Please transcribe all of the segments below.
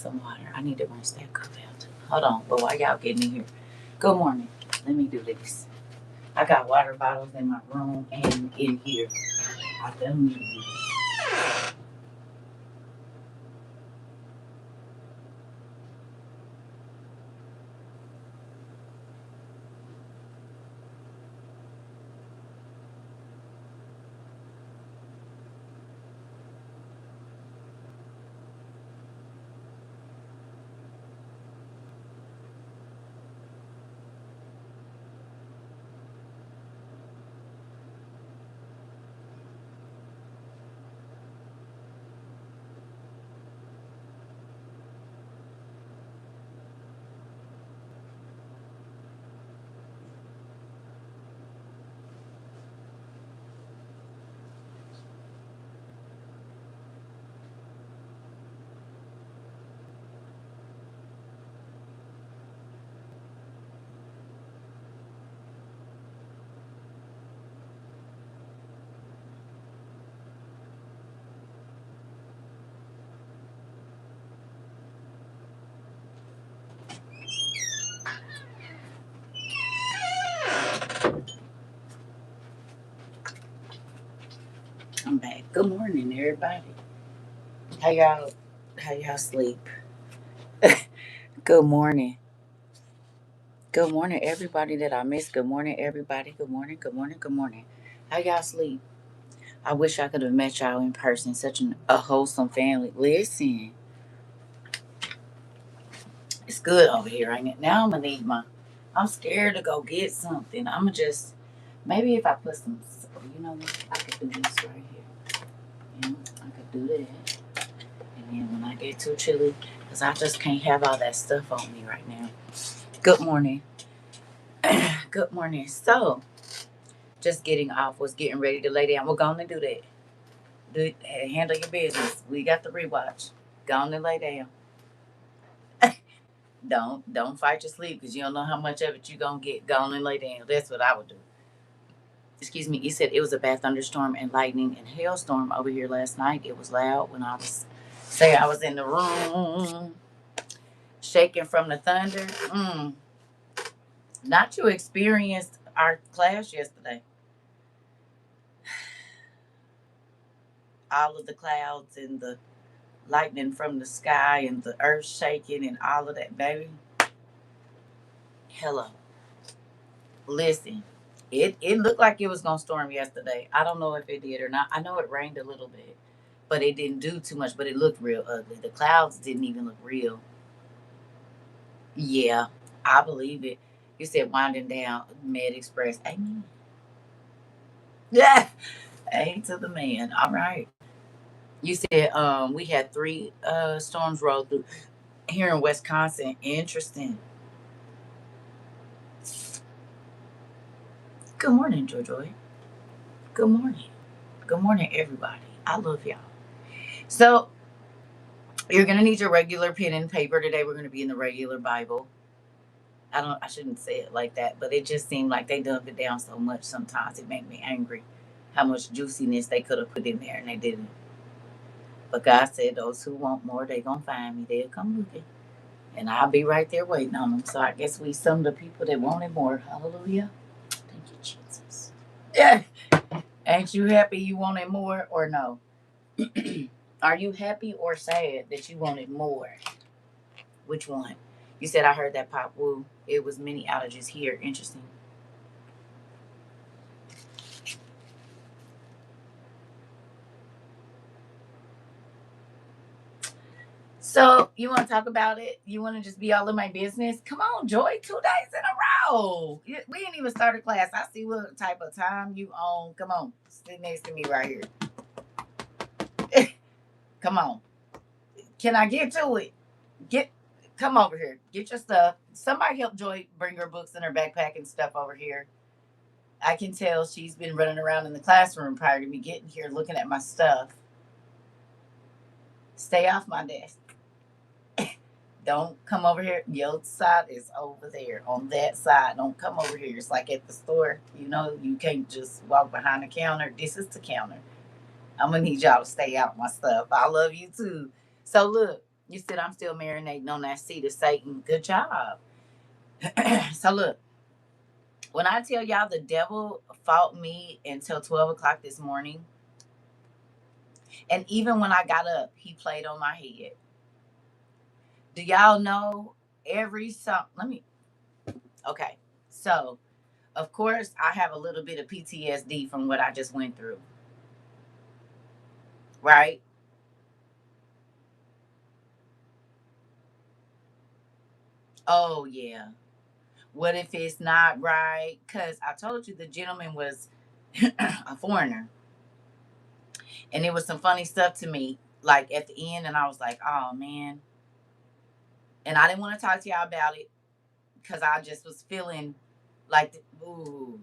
some water. I need to rinse that cup out. Hold on. But while y'all getting in here, good morning. Let me do this. I got water bottles in my room and in here. I don't need to do this. I'm back. Good morning, everybody. How y'all? How y'all sleep? Good morning. Good morning, everybody that I missed. Good morning, everybody. Good morning. Good morning. Good morning. How y'all sleep? I wish I could have met y'all in person. Such a wholesome family. Listen, it's good over here, ain't it? Now I'm gonna need my. I'm scared to go get something. I'm gonna just maybe if I put some. You know what? I could do this right here. You know, I could do that. And then when I get too chilly, because I just can't have all that stuff on me right now. Good morning. Good morning. So, just getting off, was getting ready to lay down. We're going to do that. Handle your business. We got the rewatch. Go on and lay down. Don't fight your sleep because you don't know how much of it you're going to get. Go on and lay down. That's what I would do. Excuse me. He said it was a bad thunderstorm and lightning and hailstorm over here last night. It was loud when I was in the room shaking from the thunder. Not you experienced our class yesterday. All of the clouds and the lightning from the sky and the earth shaking and all of that, baby. Hello. Listen, it looked like it was gonna storm yesterday. I don't know if it did or not. I know it rained a little bit, but it didn't do too much. But it looked real ugly. The clouds didn't even look real. Yeah, I believe it. You said winding down Med Express. Amen. Yeah. A to the man. All right. You said we had three storms roll through here in Wisconsin. Interesting. Good morning, Joy Joy. Good morning. Good morning, everybody. I love y'all. So you're gonna need your regular pen and paper today. We're gonna be in the regular Bible. I shouldn't say it like that, but it just seemed like they dumped it down so much sometimes it made me angry. How much juiciness they could have put in there and they didn't. But God said those who want more, they gonna find me. They'll come looking. And I'll be right there waiting on them. So I guess we some of the people that wanted more. Hallelujah. Thank you, Jesus. Yeah. Ain't you happy you wanted more or no? Are you happy or sad that you wanted more? Which one? You said I heard that pop woo. It was many outages here. Interesting. So you want to talk about it? You want to just be all in my business? Come on, Joy. 2 days in a row. We ain't even started class. I see what type of time you on. Come on, sit next to me right here. Come on. Can I get to it? Come over here. Get your stuff. Somebody help Joy bring her books in her backpack and stuff over here. I can tell she's been running around in the classroom prior to me getting here looking at my stuff. Stay off my desk. Don't come over here. Your side is over there on that side. Don't come over here. It's like at the store. You know, you can't just walk behind the counter. This is the counter. I'm going to need y'all to stay out my stuff. I love you too. So, look, You said I'm still marinating on that seed of Satan. Good job. So look, when I tell y'all the devil fought me until 12 o'clock this morning, and even when I got up, he played on my head. Do y'all know every song? Let me. Okay, so of course I have a little bit of PTSD from what I just went through, right? Oh yeah. What if it's not right? Because I told you the gentleman was a foreigner, and it was some funny stuff to me, like at the end, and I was like, oh man. And I didn't want to talk to y'all about it because I just was feeling like, ooh.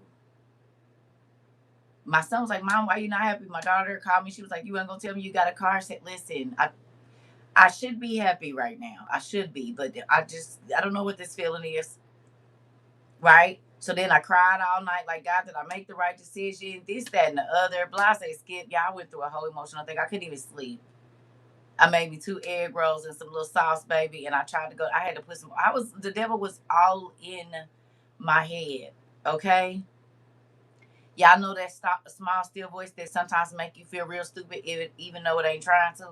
My son was like, Mom, why you not happy? My daughter called me. She was like, you ain't gonna tell me you got a car? I said, listen, I should be happy right now. I should be, but I don't know what this feeling is, right? So then I cried all night, like, God, did I make the right decision? This, that, and the other. Blah, say, Skip. Yeah, I went through a whole emotional thing. I couldn't even sleep. I made me 2 egg rolls and some little sauce, baby, and I tried to go. I had to put some. The devil was all in my head. Okay, y'all know that small, still voice that sometimes make you feel real stupid, even though it ain't trying to.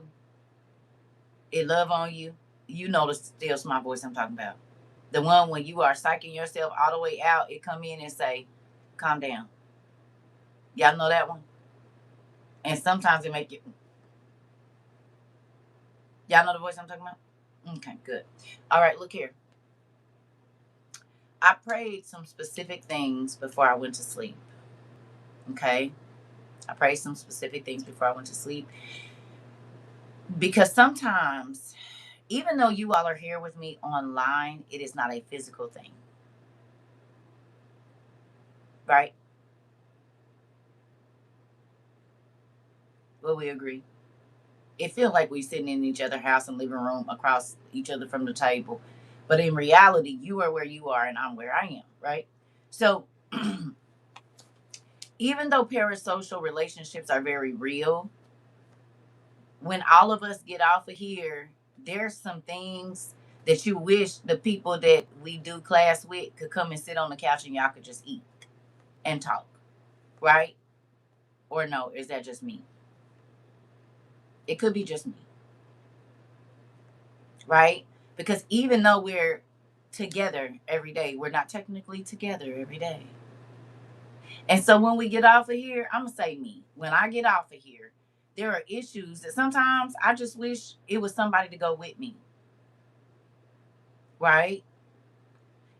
It love on you. You know the still small voice I'm talking about. The one when you are psyching yourself all the way out, it come in and say, "Calm down." Y'all know that one. And sometimes it make you. Y'all know the voice I'm talking about. Okay, good. All right, look here. I prayed some specific things before I went to sleep. Okay, I prayed some specific things before I went to sleep because sometimes, even though you all are here with me online, it is not a physical thing, right? Will we agree? It feels like we sitting in each other's house and living room across each other from the table, but in reality, you are where you are and I'm where I am, right? So, even though parasocial relationships are very real, when all of us get off of here, there's some things that you wish the people that we do class with could come and sit on the couch and y'all could just eat and talk, right? Or no, is that just me? It could be just me, right? Because even though we're together every day, we're not technically together every day. And so when we get off of here, I'm going to say me. When I get off of here, there are issues that sometimes I just wish it was somebody to go with me, right?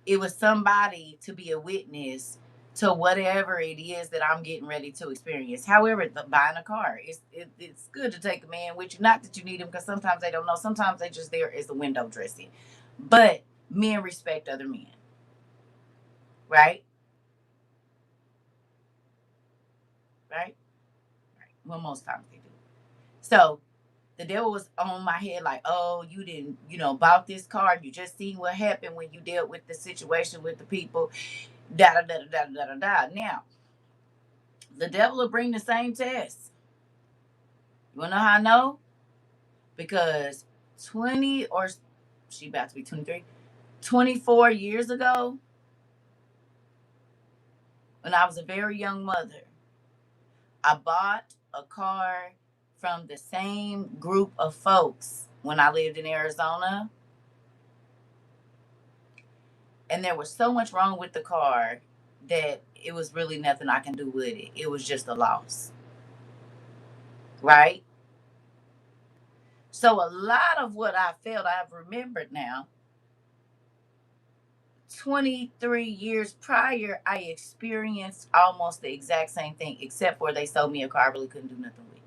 It was somebody to be a witness to whatever it is that I'm getting ready to experience. However, buying a car, it's good to take a man with you. Not that you need him, because sometimes they don't know. Sometimes they just there as a window dressing. But men respect other men, right? Right? Right. Well, most times they do. So the devil was on my head like, oh, you didn't, bought this car. You just seen what happened when you dealt with the situation with the people. Da da da da da da da. Now, the devil will bring the same test. You wanna know how I know? Because 20 or she about to be 23, 24 years ago, when I was a very young mother, I bought a car from the same group of folks when I lived in Arizona. And there was so much wrong with the car that it was really nothing I can do with it. It was just a loss. Right? So a lot of what I felt, I've remembered now. 23 years prior, I experienced almost the exact same thing, except for they sold me a car I really couldn't do nothing with.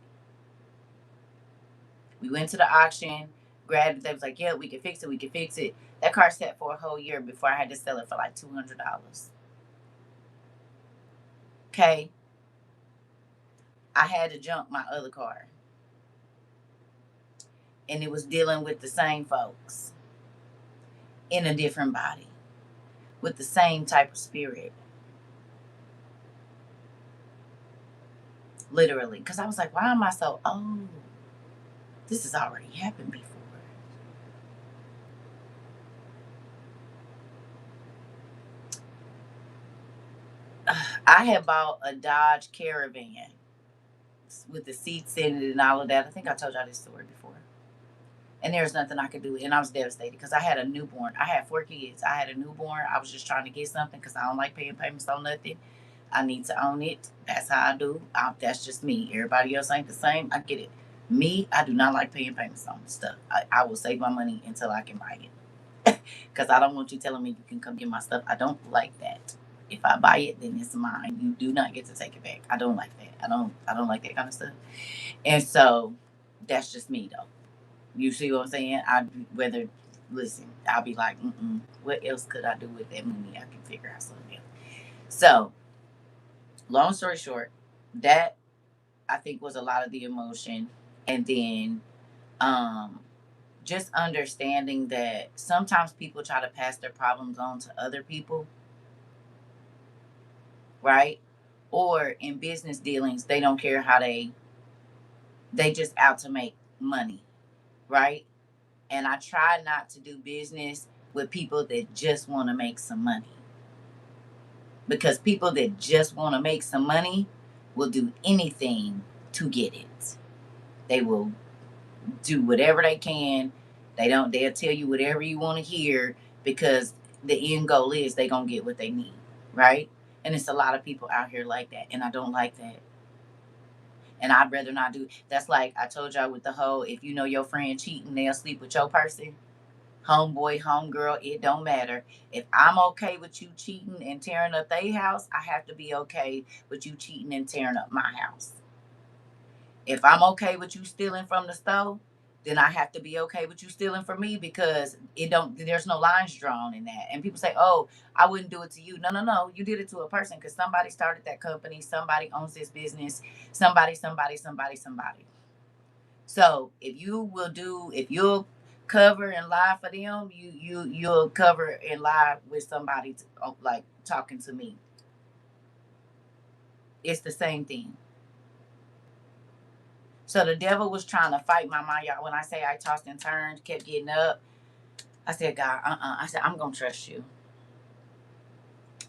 We went to the auction, grabbed it. They was like, yeah, we can fix it. We can fix it. That car sat for a whole year before I had to sell it for like $200. Okay. I had to junk my other car. And it was dealing with the same folks in a different body with the same type of spirit. Literally. Because I was like, why am I so, oh, this has already happened before. I had bought a Dodge Caravan with the seats in it and all of that. I think I told y'all this story before. And there was nothing I could do. And I was devastated because I had a newborn. I had 4 kids. I had a newborn. I was just trying to get something because I don't like paying payments on nothing. I need to own it. That's how I do. That's just me. Everybody else ain't the same. I get it. Me, I do not like paying payments on stuff. I will save my money until I can buy it. Because I don't want you telling me you can come get my stuff. I don't like that. If I buy it, then it's mine. You do not get to take it back. I don't like that. I don't like that kind of stuff. And so that's just me though. You see what I'm saying? Listen, I'll be like, what else could I do with that money? I can figure out something else. So, long story short, that I think was a lot of the emotion. And then just understanding that sometimes people try to pass their problems on to other people, right? Or in business dealings, they don't care how they just out to make money, right? And I try not to do business with people that just want to make some money. Because people that just want to make some money will do anything to get it. They will do whatever they can. They'll tell you whatever you want to hear because the end goal is they gonna get what they need, right? And it's a lot of people out here like that, and I don't like that. And I'd rather not do. That's like I told y'all with the whole, if you know your friend cheating, they'll sleep with your person. Homeboy, homegirl, it don't matter. If I'm okay with you cheating and tearing up their house, I have to be okay with you cheating and tearing up my house. If I'm okay with you stealing from the store, then I have to be okay with you stealing from me because there's no lines drawn in that. And people say, oh, I wouldn't do it to you. No, no, no. You did it to a person because somebody started that company. Somebody owns this business. Somebody. So if you'll cover and lie for them, you'll cover and lie with somebody like talking to me. It's the same thing. So the devil was trying to fight my mind, y'all. When I say I tossed and turned, kept getting up, I said, God, I said, I'm gonna trust you.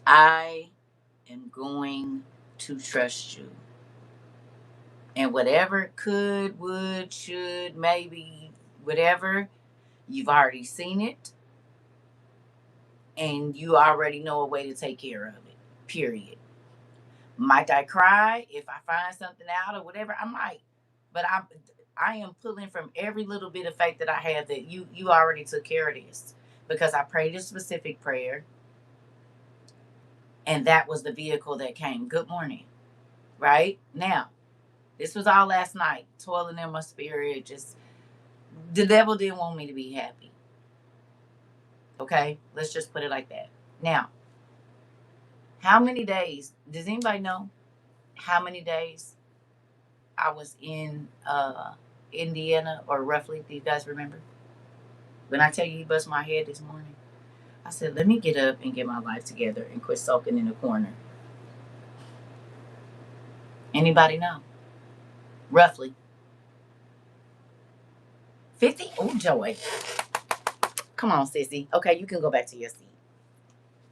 I am going to trust you. And whatever could, would, should, maybe, whatever, you've already seen it. And you already know a way to take care of it. Period. Might I cry if I find something out or whatever? I might. But I am pulling from every little bit of faith that I have that you already took care of this. Because I prayed a specific prayer and that was the vehicle that came. Good morning. Right? Now, this was all last night, toiling in my spirit, just the devil didn't want me to be happy. Okay? Let's just put it like that. Now, how many days? Does anybody know how many days I was in Indiana, or roughly? Do you guys remember? When I tell you he bust my head this morning, I said, let me get up and get my life together and quit sulking in the corner. Anybody know? Roughly 50? Oh, Joy. Come on, sissy. Okay, you can go back to your seat.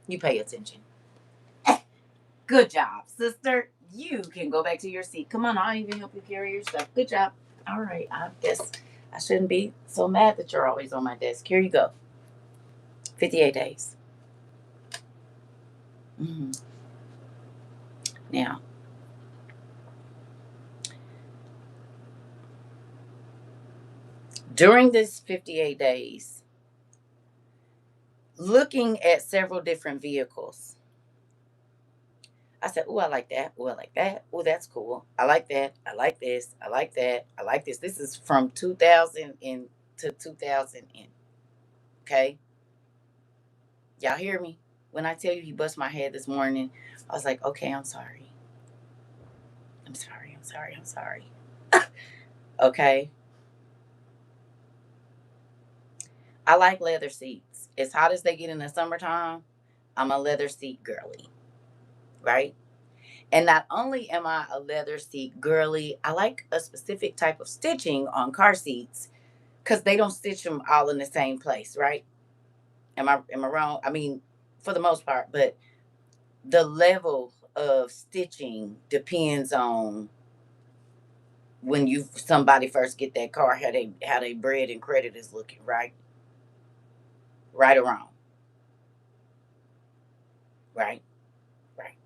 You pay attention. Good job, sister. You can go back to your seat. Come on, I'll even help you carry your stuff. Good job. All right, I guess I shouldn't be so mad that you're always on my desk. Here you go. 58 days. Mm-hmm. Now, during this 58 days, looking at several different vehicles, I said, oh, I like that. Oh, I like that. Oh, that's cool. I like that. I like this. I like that. I like this. This is from 2000 to 2000. Okay. Y'all hear me? When I tell you he bust my head this morning, I was like, okay, I'm sorry. I'm sorry. I'm sorry. I'm sorry. Okay. I like leather seats. As hot as they get in the summertime, I'm a leather seat girly. Right? And not only am I a leather seat girly, I like a specific type of stitching on car seats because they don't stitch them all in the same place, right? Am I wrong? I mean, for the most part, but the level of stitching depends on when you somebody first get that car, how they bread and credit is looking, right? Right or wrong, right? Right.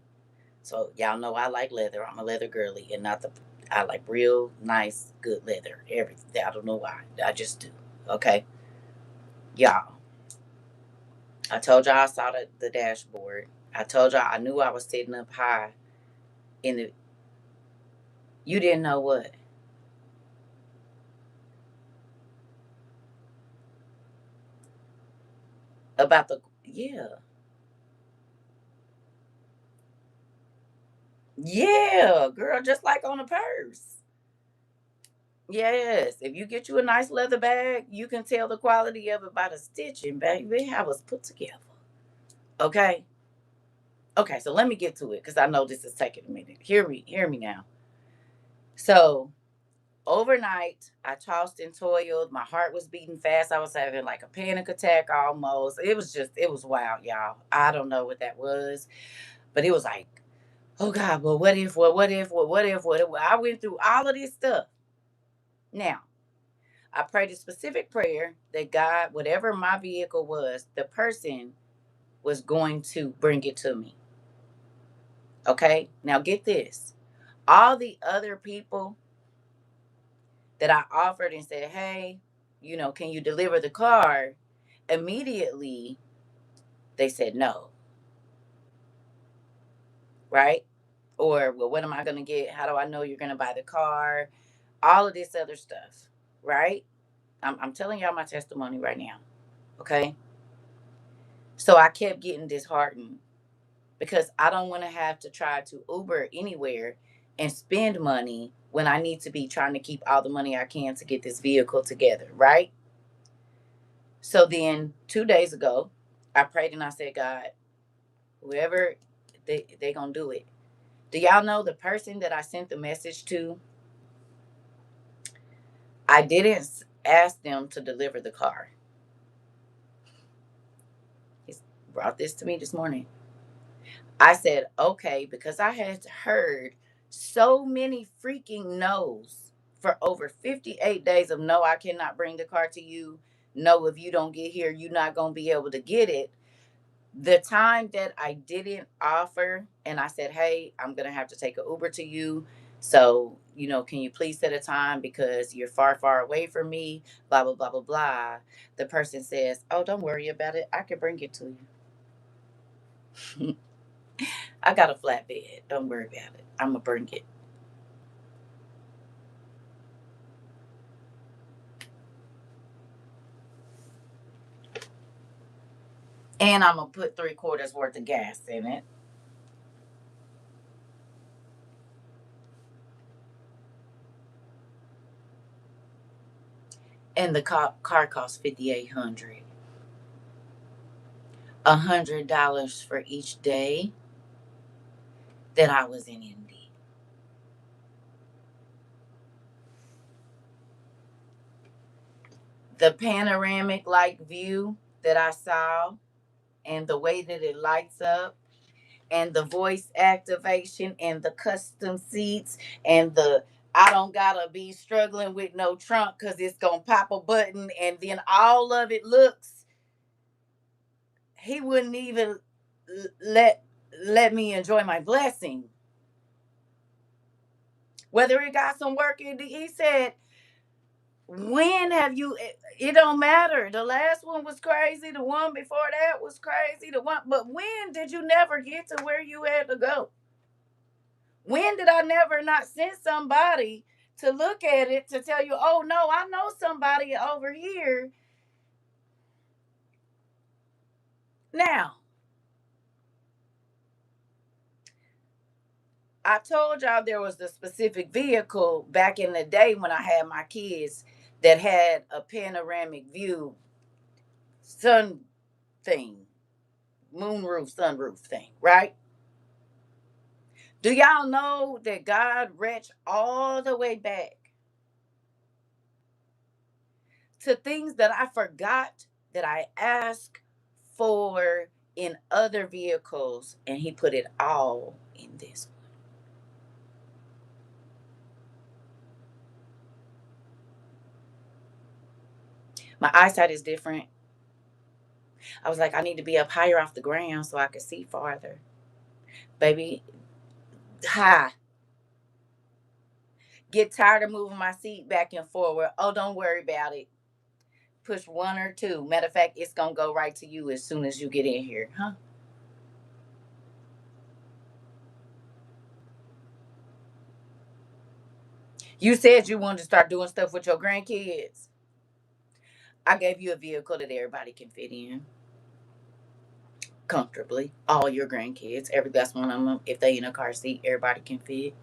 So y'all know I like leather. I'm a leather girly, and not the. I like real nice, good leather. Everything. I don't know why. I just do. Okay, y'all. I told y'all I saw the dashboard. I told y'all I knew I was sitting up high in the. You didn't know what about the. Yeah. Yeah, girl, just like on a purse. Yes, if you get you a nice leather bag, you can tell the quality of it by the stitching, baby. How it's put together. Okay. Okay, so let me get to it because I know this is taking a minute. Hear me now. So overnight, I tossed and toiled. My heart was beating fast. I was having like a panic attack almost. It was wild, y'all. I don't know what that was, but it was like, oh God, well, what if, what if, what if, what if? I went through all of this stuff. Now, I prayed a specific prayer that God, whatever my vehicle was, the person was going to bring it to me. Okay, now get this. All the other people that I offered and said, hey, can you deliver the car? Immediately they said no, right? Or, well, what am I going to get? How do I know you're going to buy the car? All of this other stuff, right? I'm telling y'all my testimony right now, okay? So I kept getting disheartened because I don't want to have to try to Uber anywhere and spend money when I need to be trying to keep all the money I can to get this vehicle together, right? So then 2 days ago, I prayed and I said, God, whoever they gonna do it. Do y'all know the person that I sent the message to? I didn't ask them to deliver the car. He brought this to me this morning. I said, okay, because I had heard so many freaking no's for over 58 days of no, I cannot bring the car to you. No, if you don't get here, you're not going to be able to get it. The time that I didn't offer and I said, hey, I'm going to have to take an Uber to you. So, can you please set a time because you're far, far away from me, blah, blah, blah, blah, blah. The person says, oh, don't worry about it. I can bring it to you. I got a flatbed. Don't worry about it. I'm going to bring it. And I'm going to put 3/4 worth of gas in it. And the car costs 5,800. $100 for each day that I was in Indy. The panoramic like view that I saw and the way that it lights up and the voice activation and the custom seats and the I don't gotta be struggling with no trunk because it's gonna pop a button and then all of it looks he wouldn't even let let me enjoy my blessing. Whether it got some work, he said, when have you? It don't matter. The last one was crazy. The one before that was crazy. But when did you never get to where you had to go? When did I never not send somebody to look at it to tell you, oh no, I know somebody over here. Now, I told y'all there was a specific vehicle back in the day when I had my kids that had a panoramic view sun thing, moonroof, sunroof thing, right? Do y'all know that God reached all the way back to things that I forgot that I asked for in other vehicles and he put it all in this one. My eyesight is different. I was like, I need to be up higher off the ground so I could see farther. Baby, ha. Get tired of moving my seat back and forward. Oh, don't worry about it. Push one or two. Matter of fact, it's going to go right to you as soon as you get in here. Huh? You said you wanted to start doing stuff with your grandkids. I gave you a vehicle that everybody can fit in comfortably. All your grandkids, every last one of them, if they in a car seat, everybody can fit.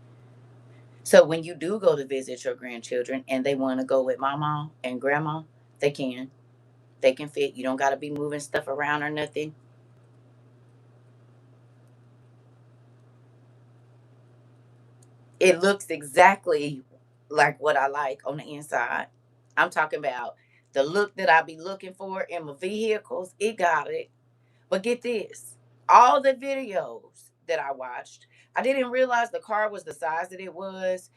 So when you do go to visit your grandchildren and they want to go with mama and grandma, they can. They can fit. You don't got to be moving stuff around or nothing. It looks exactly like what I like on the inside. I'm talking about the look that I be looking for in my vehicles. It got it. But get this, all the videos that I watched, I didn't realize the car was the size that it was.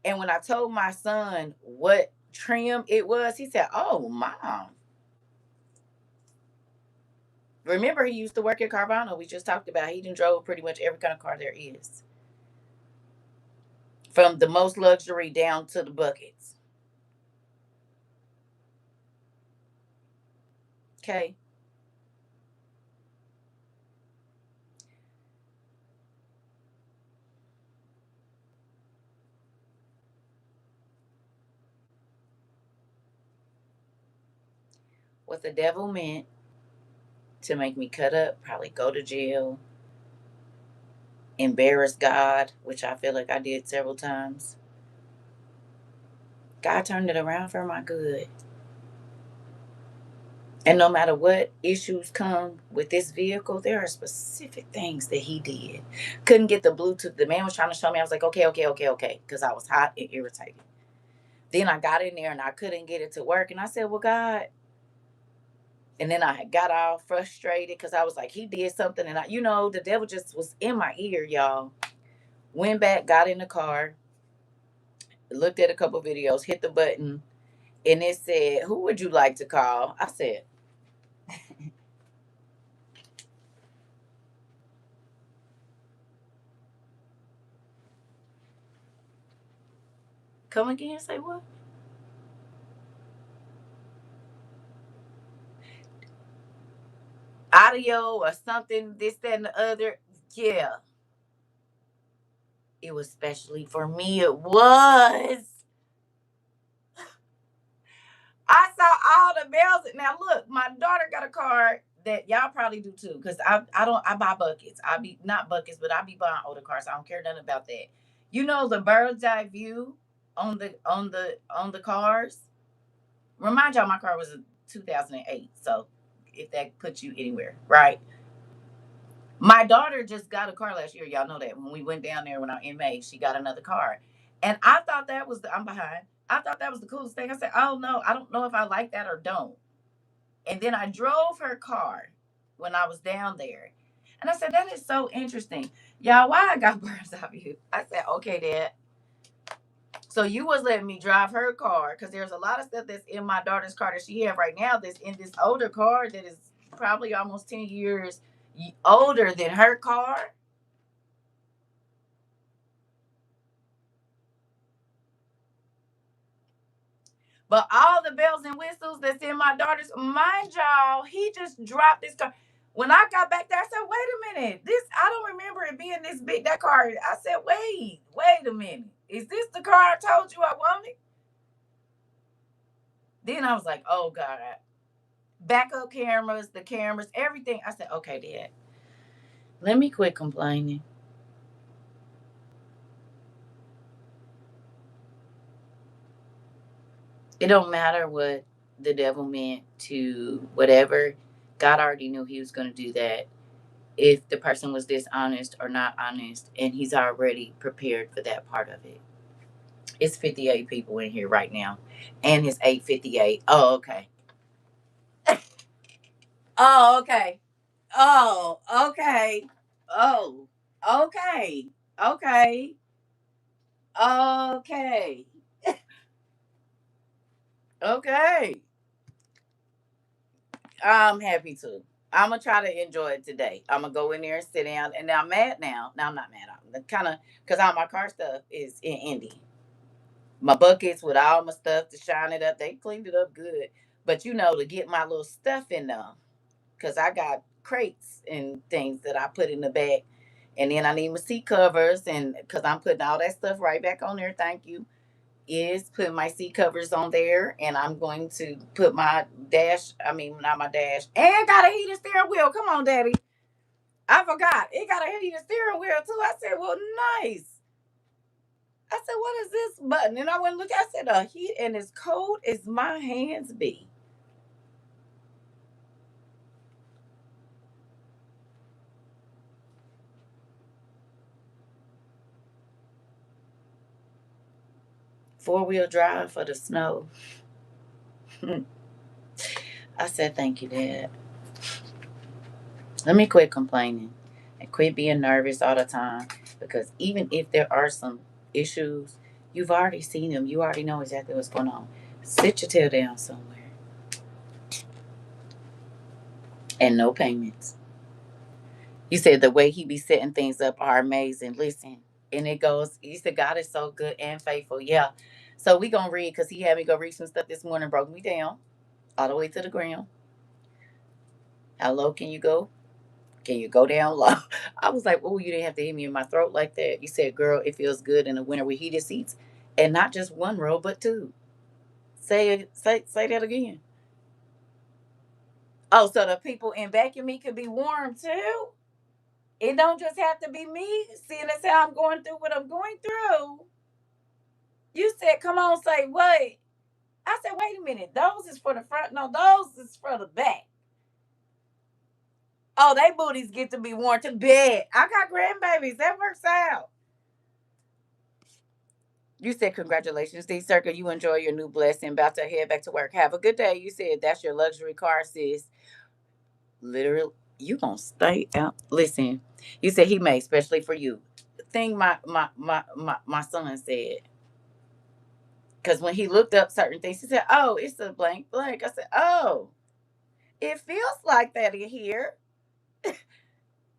And when I told my son what trim it was, he said, "Oh, mom." Remember, he used to work at Carvana. We just talked about he done drove pretty much every kind of car there is, from the most luxury down to the buckets. Okay. What the devil meant to make me cut up, probably go to jail, embarrass God, which I feel like I did several times. God turned it around for my good. And no matter what issues come with this vehicle, there are specific things that he did. Couldn't get the Bluetooth. The man was trying to show me. I was like, okay, okay, okay, okay, because I was hot and irritated. Then I got in there and I couldn't get it to work. And I said, well, God. And then I got all frustrated because I was like, he did something. And the devil just was in my ear, y'all. Went back, got in the car, looked at a couple videos, hit the button, and it said, who would you like to call? I said, come again, say what? Audio or something, this, that, and the other. Yeah, it was especially for me. It was. I saw all the bells. Now look, my daughter got a car that y'all probably do too, because I buy buckets. I be not buckets, but I be buying older cars. I don't care nothing about that. You know the bird's eye view on the cars. Remind y'all, my car was a 2008, so if that puts you anywhere, right? My daughter just got a car last year. Y'all know that when we went down there when I was in May, she got another car, and I thought that was I'm behind. I thought that was the coolest thing. I said, "Oh no, I don't know if I like that or don't." And then I drove her car when I was down there, and I said, "That is so interesting, y'all. Why I got bird's eye view?" I said, "Okay, Dad." So you was letting me drive her car because there's a lot of stuff that's in my daughter's car that she have right now that's in this older car that is probably almost 10 years older than her car. But all the bells and whistles that's in my daughter's, mind y'all, he just dropped this car. When I got back there, I said, wait a minute. I don't remember it being this big, that car. I said, wait a minute. Is this the car I told you I wanted? Then I was like, oh God. Backup cameras, the cameras, everything. I said, okay, Dad, let me quit complaining. It don't matter what the devil meant to whatever. God already knew he was going to do that if the person was dishonest or not honest, and he's already prepared for that part of it. It's 58 people in here right now, and it's 8:58. Oh, okay. Oh, okay. Oh, okay. Oh. Okay. Okay. Okay. Okay. I'm happy to. I'm gonna try to enjoy it today. I'm gonna go in there and sit down. And now I'm mad now. Now I'm not mad. I'm kind of because all my car stuff is in Indy. My buckets with all my stuff to shine it up. They cleaned it up good. But to get my little stuff in there, because I got crates and things that I put in the back. And then I need my seat covers, and because I'm putting all that stuff right back on there. Thank you. Is put my seat covers on there, and I'm going to put my dash. I mean, not my dash, and got a heated steering wheel. Come on, Daddy. I forgot it got a heated steering wheel too. I said, "Well, nice." I said, "What is this button?" And I went and look. I said, "A heat and as cold as my hands be." Four-wheel drive for the snow. I said, "Thank you, Dad." Let me quit complaining and quit being nervous all the time, because even if there are some issues, you've already seen them. You already know exactly what's going on. Sit your tail down somewhere and no payments. You said the way he be setting things up are amazing. Listen, and it goes, you said God is so good and faithful. Yeah. So we gonna read, because he had me go read some stuff this morning, broke me down all the way to the ground. How low can you go? Can you go down low? I was like, oh, you didn't have to hit me in my throat like that. You said, girl, it feels good in the winter with heated seats. And not just one row, but two. Say that again. Oh, so the people in back of me could be warm too? It don't just have to be me, seeing as how I'm going through what I'm going through. You said, come on, say what? I said, wait a minute. Those is for the front. No, those is for the back. Oh, they booties get to be worn to bed. I got grandbabies. That works out. You said, congratulations, D Circle. You enjoy your new blessing. About to head back to work. Have a good day. You said, that's your luxury car, sis. Literally, you gonna stay out. Listen, you said he made especially for you. The thing my son said, because when he looked up certain things, he said, oh, it's a blank blank. I said, oh, it feels like that in here,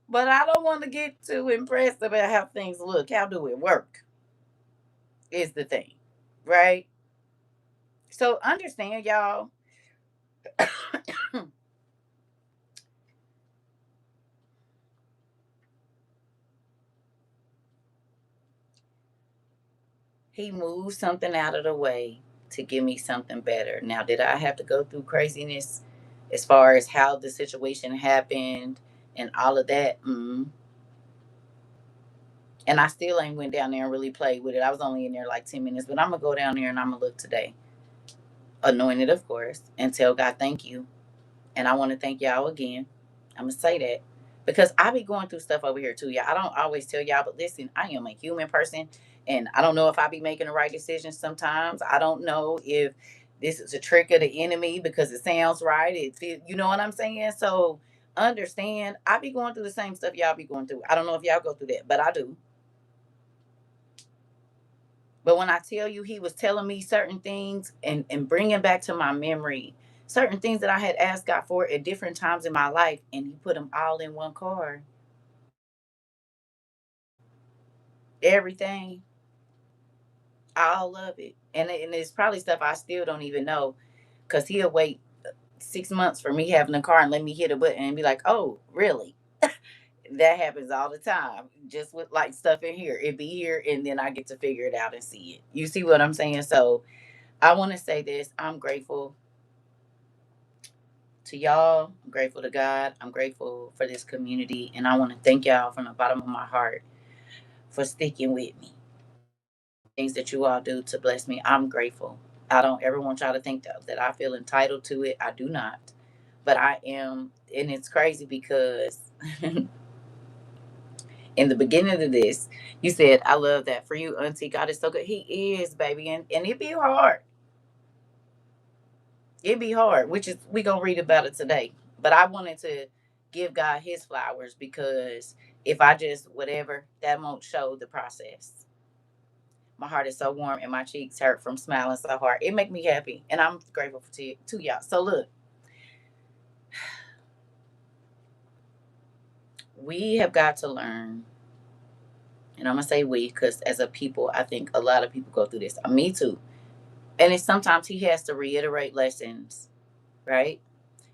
but I don't want to get too impressed about how things look. How do it work? Is the thing, right? So understand, y'all. He moved something out of the way to give me something better. Now, did I have to go through craziness as far as how the situation happened and all of that? And I still ain't went down there and really played with it. I was only in there like 10 minutes, but I'm going to go down there and I'm going to look today. Anointed, of course, and tell God thank you. And I want to thank y'all again. I'm going to say that because I be going through stuff over here too, y'all. I don't always tell y'all, but listen, I am a human person, and I don't know if I be making the right decisions sometimes. I don't know if this is a trick of the enemy because it sounds right. You know what I'm saying? So understand, I be going through the same stuff y'all be going through. I don't know if y'all go through that, but I do. But when I tell you, he was telling me certain things and bringing back to my memory certain things that I had asked God for at different times in my life, and he put them all in one card. Everything, all of it. And it's probably stuff I still don't even know, because he'll wait 6 months for me having a car and let me hit a button and be like, oh, really? That happens all the time. Just with like stuff in here. It be here, and then I get to figure it out and see it. You see what I'm saying? So I want to say this. I'm grateful to y'all. I'm grateful to God. I'm grateful for this community. And I want to thank y'all from the bottom of my heart for sticking with me. Things that you all do to bless me. I'm grateful. I don't ever want y'all to think that I feel entitled to it. I do not. But I am. And it's crazy because in the beginning of this, you said, I love that for you, Auntie. God is so good. He is, baby. And it be hard. It be hard, which we gonna read about it today. But I wanted to give God his flowers because If I just whatever, that won't show the process. My heart is so warm and my cheeks hurt from smiling so hard. It make me happy, and I'm grateful to y'all. So look, we have got to learn, and I'm gonna say we because as a people, I think a lot of people go through this. Me too. And it's sometimes he has to reiterate lessons, right?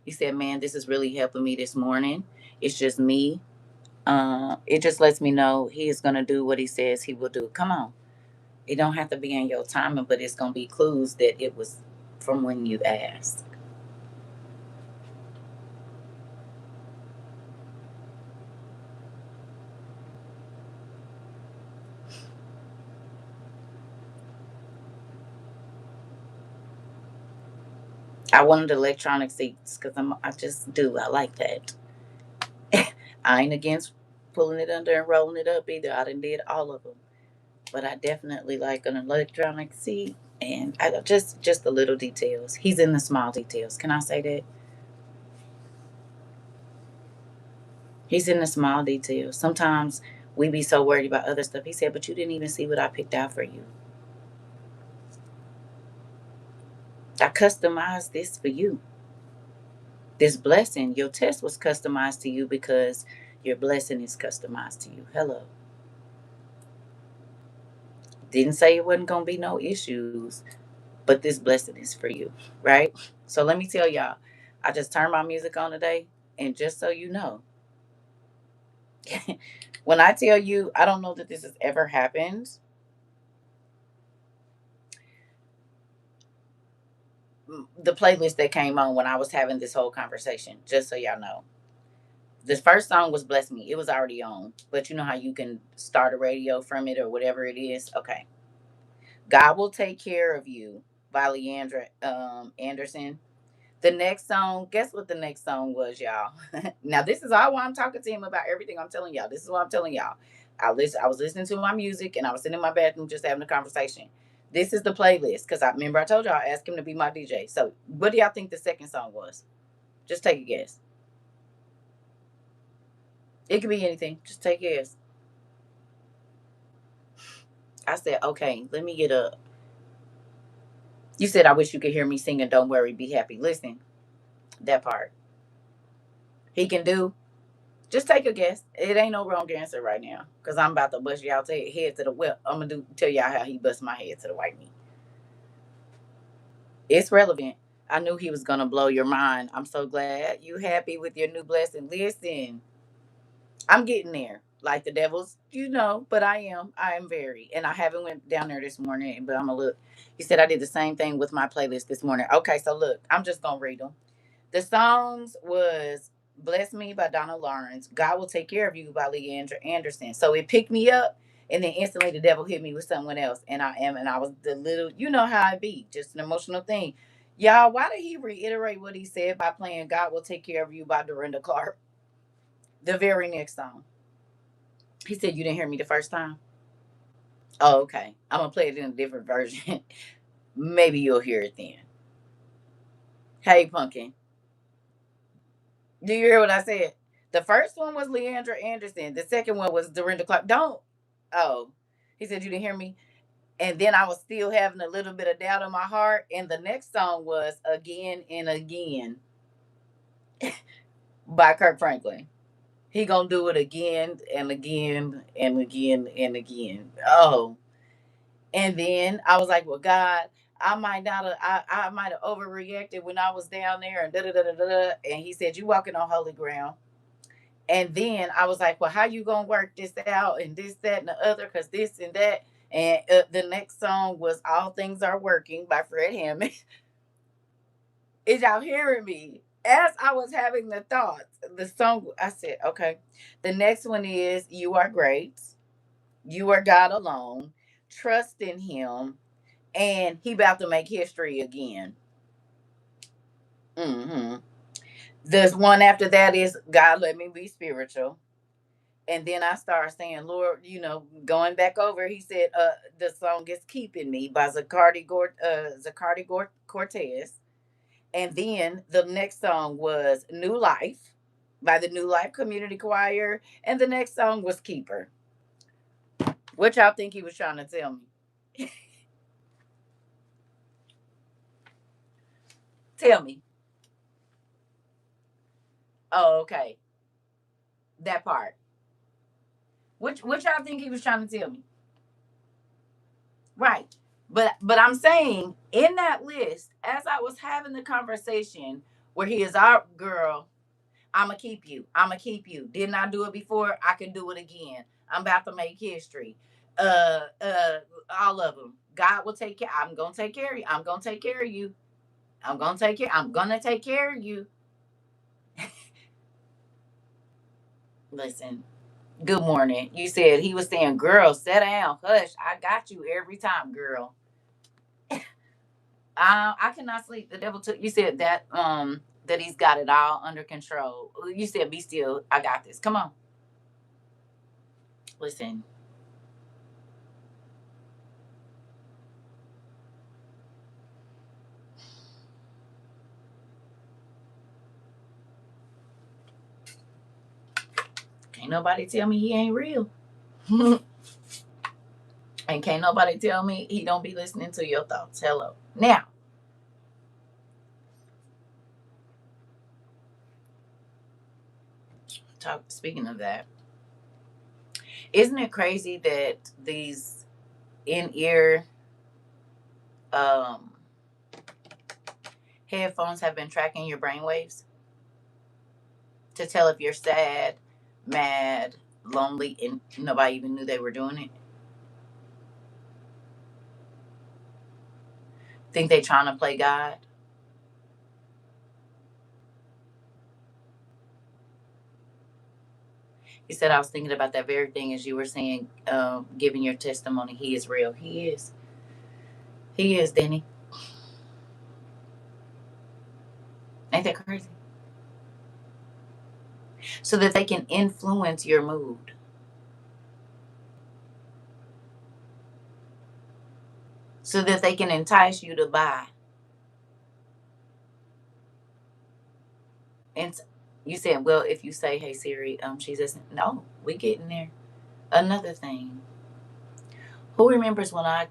He said, "Man, this is really helping me this morning. It's just me. It just lets me know he is gonna do what he says he will do. Come on, it don't have to be in your timing, but it's gonna be clues that it was from when you asked." I wanted electronic seats because I just do. I like that. I ain't against pulling it under and rolling it up either. I done did all of them, but I definitely like an electronic seat. And I just the little details. He's in the small details. Can I say that? He's in the small details. Sometimes we be so worried about other stuff. He said, "But you didn't even see what I picked out for you. I customized this for you. This blessing, your test was customized to you because your blessing is customized to you. Hello. Didn't say it wasn't gonna be no issues, but this blessing is for you, right?" So let me tell y'all, I just turned my music on today, and just so you know, when I tell you, I don't know that this has ever happened. The playlist that came on when I was having this whole conversation, just so y'all know. The first song was Bless Me. It was already on. But you know how you can start a radio from it or whatever it is? Okay. God Will Take Care of You by Leandra Anderson. The next song, guess what the next song was, y'all? Now, this is all why I'm talking to him about everything I'm telling y'all. This is what I'm telling y'all. I was listening to my music and I was sitting in my bathroom just having a conversation. This is the playlist because I remember I told y'all I asked him to be my DJ. So, what do y'all think the second song was? Just take a guess. It could be anything. Just take a guess. I said, okay, let me get up. You said, I wish you could hear me singing Don't Worry, Be Happy. Listen, that part. He can do. Just take a guess. It ain't no wrong answer right now. Because I'm about to bust y'all head to the well. I'm gonna tell y'all how he bust my head to the white meat. It's relevant. I knew he was gonna blow your mind. I'm so glad you happy with your new blessing. Listen, I'm getting there. Like the devil's, but I am. I am very. And I haven't went down there this morning, but I'm gonna look. He said I did the same thing with my playlist this morning. Okay, so look, I'm just gonna read them. The songs was Bless Me by Donna Lawrence, God Will Take Care of You by Leandra Anderson. So it picked me up and then instantly the devil hit me with someone else. And I was the little, you know how I be, just an emotional thing. Y'all, why did he reiterate what he said by playing God Will Take Care of You by Dorinda Clark? The very next song. He said, "You didn't hear me the first time?" Oh, okay. I'm gonna play it in a different version. Maybe you'll hear it then. Hey Pumpkin. Do you hear what I said? The first one was Leandra Anderson. The second one was Dorinda Clark. Don't. Oh, he said you didn't hear me. And then I was still having a little bit of doubt in my heart. And the next song was Again and Again by Kirk Franklin. He gonna do it again and again and again and again. Oh, and then I was like, well, God, I might not have, I might have overreacted when I was down there and da da da da da. And he said, you walking on holy ground. And then I was like, well, how you gonna work this out and this, that, and the other? Because this and that. And the next song was All Things Are Working by Fred Hammond. Is y'all hearing me? As I was having the thoughts, the song, I said, okay. The next one is You Are Great. You Are God Alone. Trust in Him. And He about to make history again. hmm This one after that is God Let Me Be Spiritual. And then I started saying, Lord, going back over, he said, the song is Keeping Me by Zaccardi Cortez. And then the next song was New Life. by the New Life Community Choir. And the next song was Keeper. What y'all think he was trying to tell me? Tell me. Oh, okay. That part. Which y'all think he was trying to tell me? Right. But I'm saying in that list, as I was having the conversation where he is our girl, I'ma keep you. I'ma keep you. Didn't I do it before? I can do it again. I'm about to make history. Uh uh all of them. God will take care. I'm gonna take care of you. I'm gonna take care of you. I'm gonna take care of you. Listen, good morning. You said he was saying, girl, sit down, hush. I got you every time, girl. I cannot sleep. The devil took you said that he's got it all under control. You said be still. I got this. Come on. Listen. Can't nobody tell me he ain't real. And can't nobody tell me he don't be listening to your thoughts. Hello. Now, speaking of that, isn't it crazy that these in-ear um headphones have been tracking your brainwaves to tell if you're sad, mad, lonely, and nobody even knew they were doing it? Think they trying to play God? He said, I was thinking about that very thing as you were saying, giving your testimony. He is real. He is. He is, Denny. Ain't that crazy? So that they can influence your mood. So that they can entice you to buy. And you said, well, if you say, hey Siri, she's listening. No, we getting there. Another thing. Who remembers when I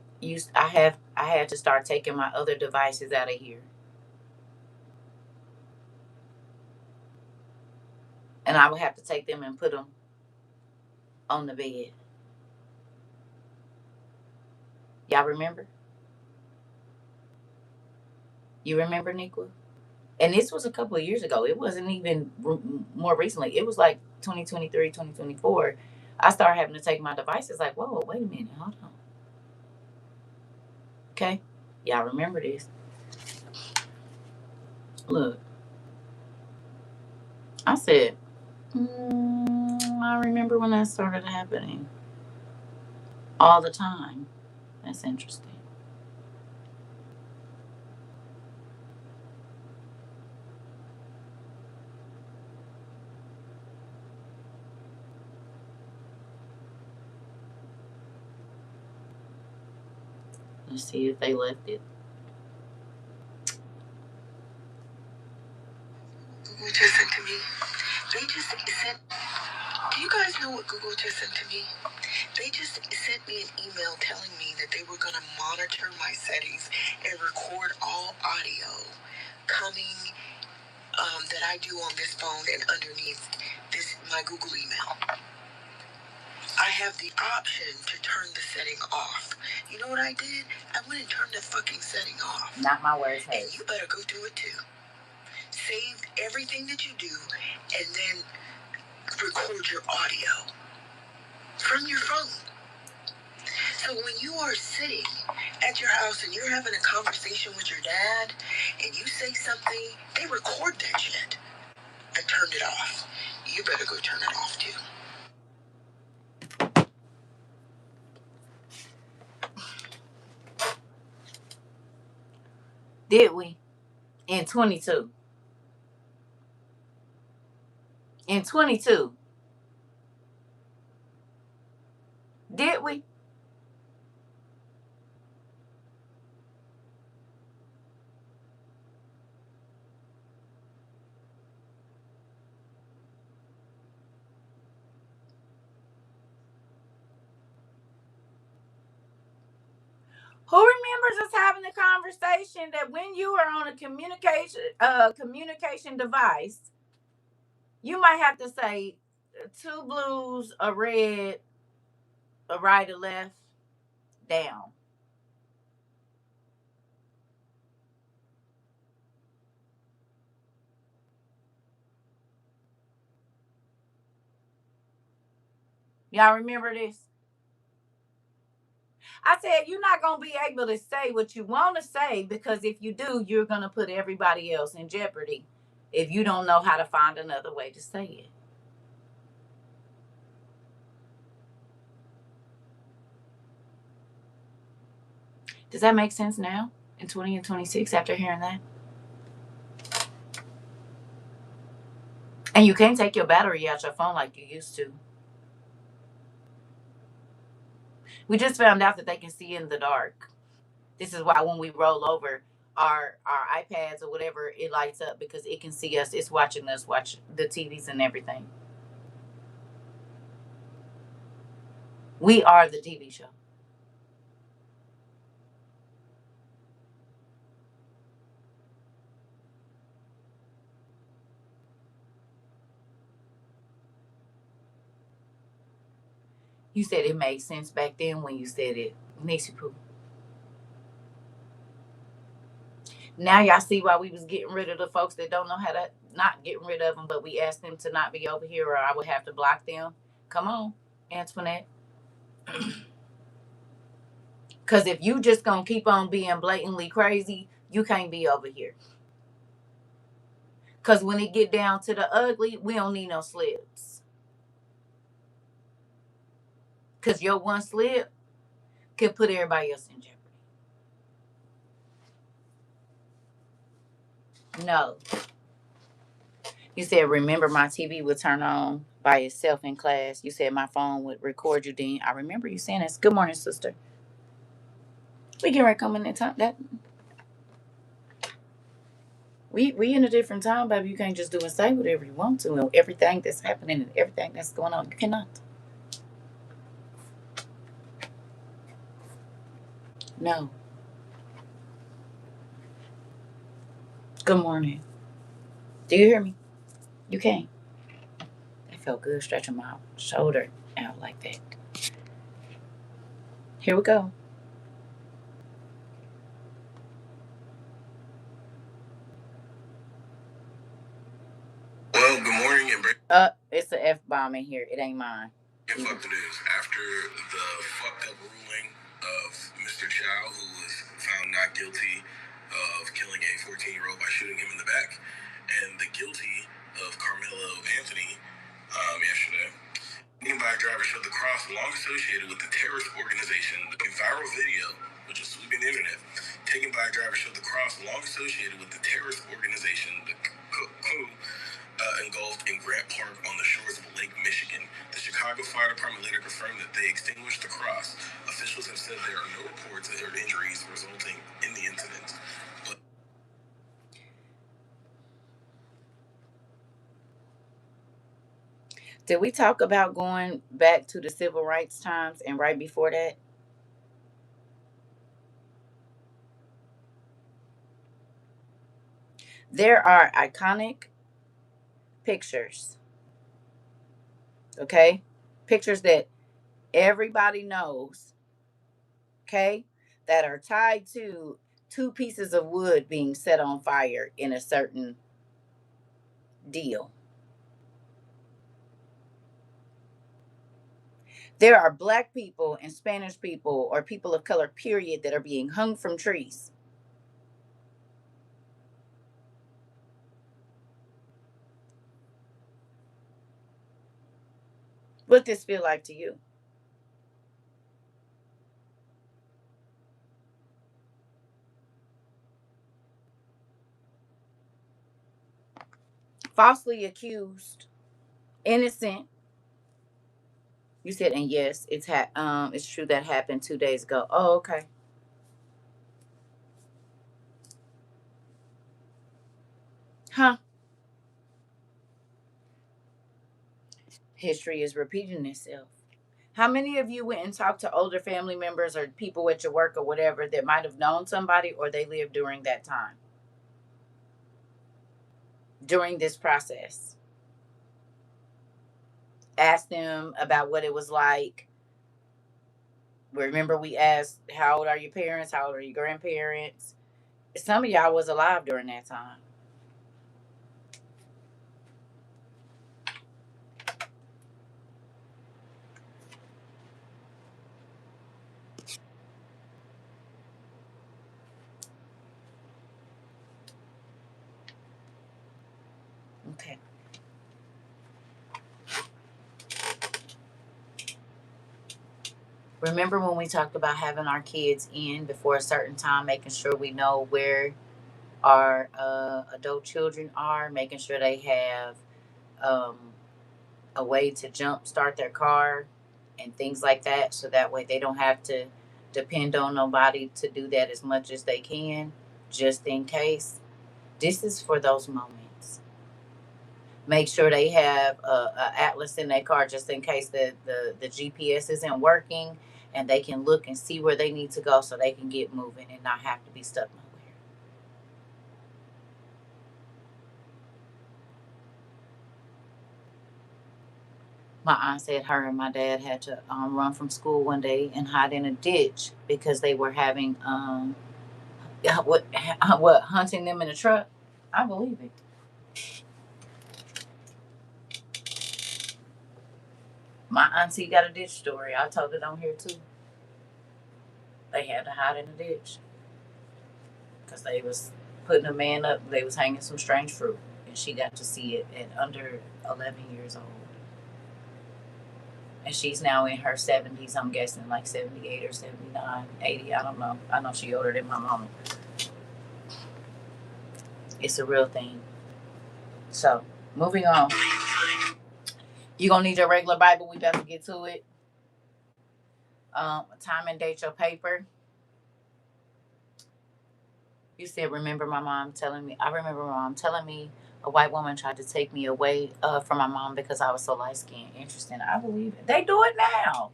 had to start taking my other devices out of here? And I would have to take them and put them on the bed. Y'all remember? You remember, Niqua? And this was a couple of years ago. It wasn't even more recently. It was like 2023, 2024. I started having to take my devices like, whoa, wait a minute, hold on. Okay? Y'all remember this. Look, I said, I remember when that started happening all the time. That's interesting. Let's see if they left it. Google just sent to me. They just sent. Do you guys know what Google just sent to me? They just sent me an email telling me that they were going to monitor my settings and record all audio coming that I do on this phone and underneath this my Google email. I have the option to turn the setting off. You know what I did? I went and turned the fucking setting off. Not my words. Hey. And you better go do it too. Save everything that you do and then record your audio from your phone. So when you are sitting at your house and you're having a conversation with your dad and you say something, they record that shit. I turned it off. You better go turn it off too. Did we? In 22. In 22. Did we? Who remembers us having a conversation that when you are on a communication device, you might have to say two blues, a red, a right, a left, down. Y'all remember this? I said you're not gonna be able to say what you want to say, because if you do, you're gonna put everybody else in jeopardy if you don't know how to find another way to say it. Does that make sense now in 20 and 26 after hearing that? And you can't take your battery out your phone like you used to. We just found out that they can see in the dark. This is why when we roll over our iPads or whatever, it lights up because it can see us. It's watching us watch the TVs and everything. We are the TV show. You said it made sense back then when you said it. Nixie Poo. Now y'all see why we was getting rid of the folks that don't know how to, not getting rid of them, but we asked them to not be over here or I would have to block them. Come on, Antoinette. Because if you just gonna keep on being blatantly crazy, you can't be over here. Because when it get down to the ugly, we don't need no slips. Because your one slip can put everybody else in jeopardy. No. You said, remember my TV would turn on by itself in class. You said my phone would record you, Dean. I remember you saying this. Good morning, sister. We get right coming in time. That we in a different time, baby. You can't just do and say whatever you want to. And everything that's happening and everything that's going on, you cannot. No. Good morning. Do you hear me? You can't. That felt good stretching my shoulder out like that. Here we go. Well, good morning and it's a F bomb in here. It ain't mine. And fucked it is. After the fucked up ruling of Mr. Chow, who was found not guilty of killing a 14-year-old by shooting him in the back, and the guilty of Carmelo Anthony yesterday. Nearby driver showed the cross long associated with the terrorist organization. The viral video, which is sweeping the internet, taken by a driver showed the cross long associated with the terrorist organization, the coup, engulfed in Grant Park on the shores of Lake Michigan. The Chicago Fire Department later confirmed that they extinguished the cross. Officials have said there are no reports of injuries resulting in the incident. But did we talk about going back to the civil rights times and right before that? There are iconic pictures, okay? Pictures that everybody knows, okay? That are tied to two pieces of wood being set on fire in a certain deal. There are black people and Spanish people or people of color, period, that are being hung from trees. What this feel like to you? Falsely accused, innocent. You said, and yes, it's true that happened 2 days ago. Oh, okay. Huh? History is repeating itself. How many of you went and talked to older family members or people at your work or whatever that might have known somebody or they lived during that time, during this process? Ask them about what it was like. Remember, we asked, how old are your parents? How old are your grandparents? Some of y'all was alive during that time. Okay. Remember when we talked about having our kids in before a certain time, making sure we know where our adult children are, making sure they have um, a way to jump start their car and things like that, so that way they don't have to depend on nobody to do that as much as they can, just in case. This is for those moments. Make sure they have a atlas in their car just in case the GPS isn't working, and they can look and see where they need to go so they can get moving and not have to be stuck nowhere. My aunt said her and my dad had to run from school one day and hide in a ditch because they were having what hunting them in a truck. I believe it. My auntie got a ditch story. I told it on here too. They had to hide in a ditch because they was putting a man up. They was hanging some strange fruit, and she got to see it at under 11 years old. And she's now in her 70s. I'm guessing like 78 or 79, 80. I don't know. I know she older than my mama. It's a real thing. So, moving on. You gonna need your regular Bible. We about to get to it. Time and date your paper. You said, remember my mom telling me. I remember my mom telling me a white woman tried to take me away from my mom because I was so light skinned. Interesting. I believe it. They do it now.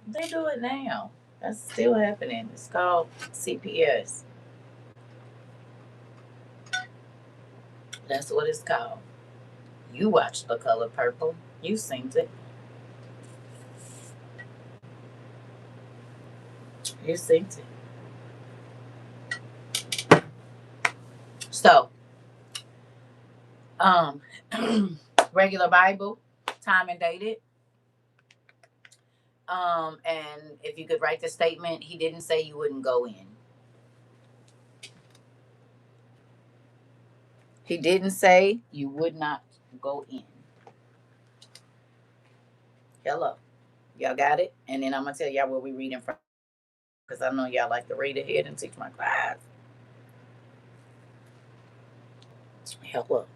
They do it now. That's still happening. It's called CPS. That's what it's called. You watched The Color Purple. You seen it. You seen it. So, um, regular Bible, time and date it. And if you could write the statement, he didn't say you wouldn't go in. He didn't say you would not go in. Hello. Y'all got it? And then I'm going to tell y'all what we reading from because I know y'all like to read ahead and teach my class. Hello.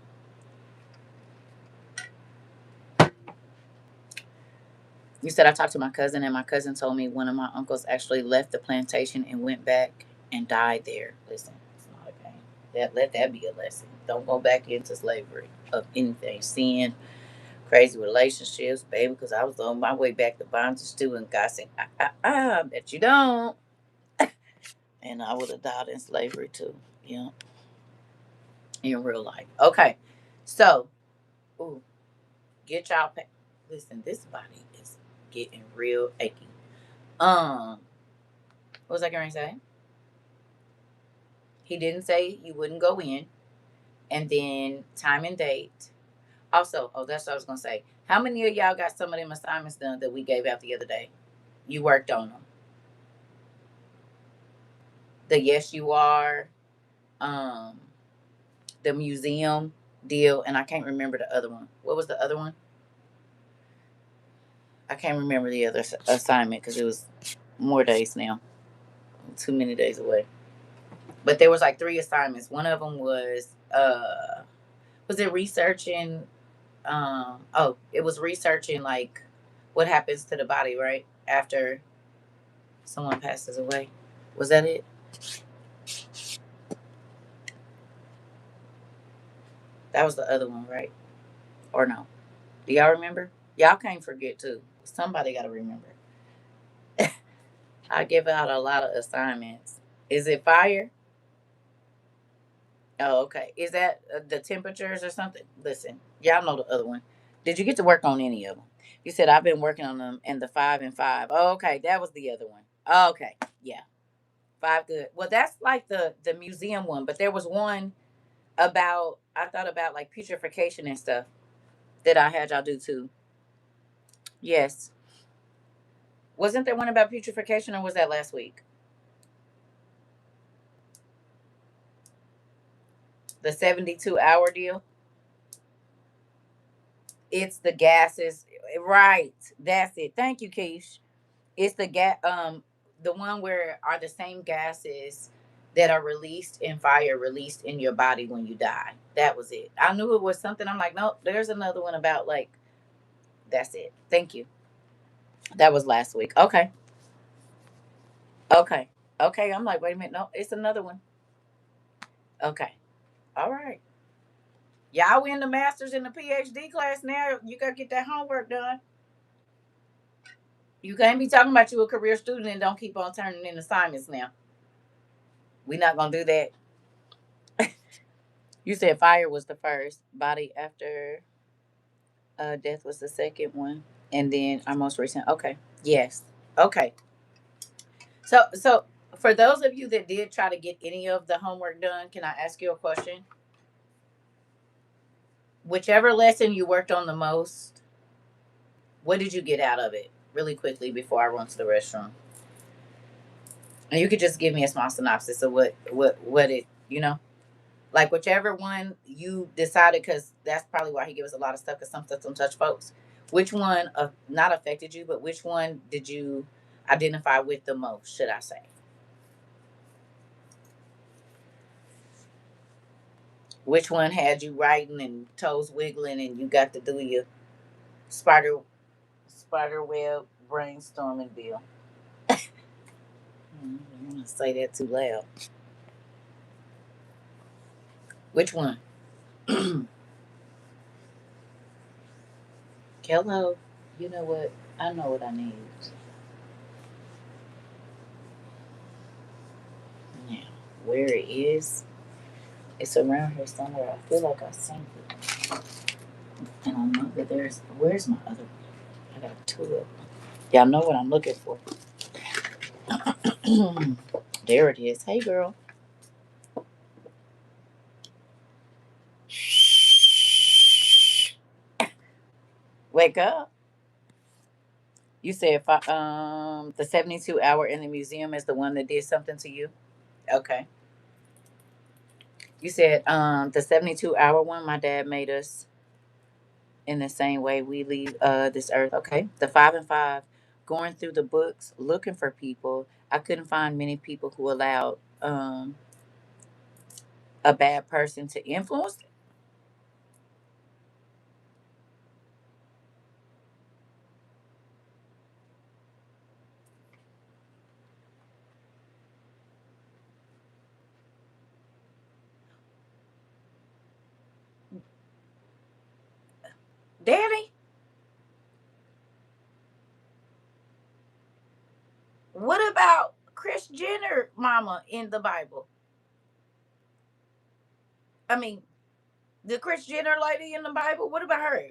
You said I talked to my cousin, and my cousin told me one of my uncles actually left the plantation and went back and died there. Listen, it's not a game. Let that be a lesson. Don't go back into slavery of anything. Seeing crazy relationships, baby, because I was on my way back to bondage too, and God said, I bet you don't. And I would have died in slavery too. Yeah, in real life. Okay, so, ooh, get y'all. Listen, this body is getting real achy. Um, what was I going to say? He didn't say you wouldn't go in, and then time and date. Also, oh, that's what I was going to say. How many of y'all got some of them assignments done that we gave out the other day? You worked on them. The yes, you are. Um, the museum deal, and I can't remember the other one. What was the other one? I can't remember the other assignment because it was more days now. Too many days away. But there was like three assignments. One of them was it researching it was researching like what happens to the body right after someone passes away. Was that it? That was the other one, right? Or no? Do y'all remember? Y'all can't forget too. Somebody got to remember. I give out a lot of assignments. Is it fire? Oh, okay. Is that the temperatures or something? Listen, y'all know the other one. Did you get to work on any of them? You said I've been working on them and the 5 and 5. Oh, okay, that was the other one. Oh, okay, yeah, 5 good. Well, that's like the museum one, but there was one about I thought about like putrefaction and stuff that I had y'all do too. Yes, wasn't there one about putrefaction or was that last week? The 72-hour deal. It's the gases, right? That's it. Thank you, Keish. It's the one where are the same gases that are released in fire released in your body when you die. That was it. I knew it was something. I'm like, nope, there's another one about like that's it. Thank you. That was last week. Okay. Okay. Okay. I'm like, wait a minute. No, it's another one. Okay. All right. Y'all win the masters in the PhD class now. You gotta get that homework done. You can't be talking about you a career student and don't keep on turning in assignments now. We're not gonna do that. You said fire was the first, body after death was the second one, and then our most recent. Okay, yes, okay. So for those of you that did try to get any of the homework done, can I ask you a question? Whichever lesson you worked on the most, what did you get out of it? Really quickly before I run to the restroom, and you could just give me a small synopsis of what it like whichever one you decided, because that's probably why he gives us a lot of stuff, because some stuff don't touch folks. Which one not affected you, but which one did you identify with the most, should I say? Which one had you writing and toes wiggling and you got to do your spider spider web brainstorming deal? I don't want to say that too loud. Which one? Hello. You know what? I know what I need. Now, where it is, it's around here somewhere. I feel like I seen it. And I know that where's my other one? I got two of them. Y'all know what I'm looking for. There it is. Hey, girl. Shh. Wake up. You said the 72-hour in the museum is the one that did something to you? Okay. You said the 72-hour one, my dad made us in the same way we leave this earth. Okay. The 5 and 5, going through the books, looking for people. I couldn't find many people who allowed a bad person to influence. Daddy, what about Chris Jenner mama in the Bible? I mean, the Chris Jenner lady in the Bible, what about her?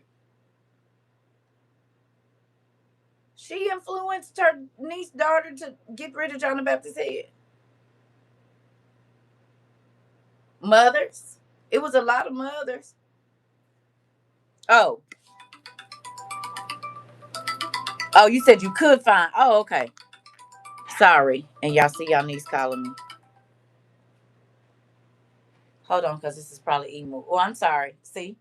She influenced her niece daughter to get rid of John the Baptist's head. Mothers. It was a lot of mothers. Oh. Oh, you said you could find. Oh, okay. Sorry. And y'all see y'all niece calling me. Hold on, because this is probably emo. Oh, I'm sorry. See?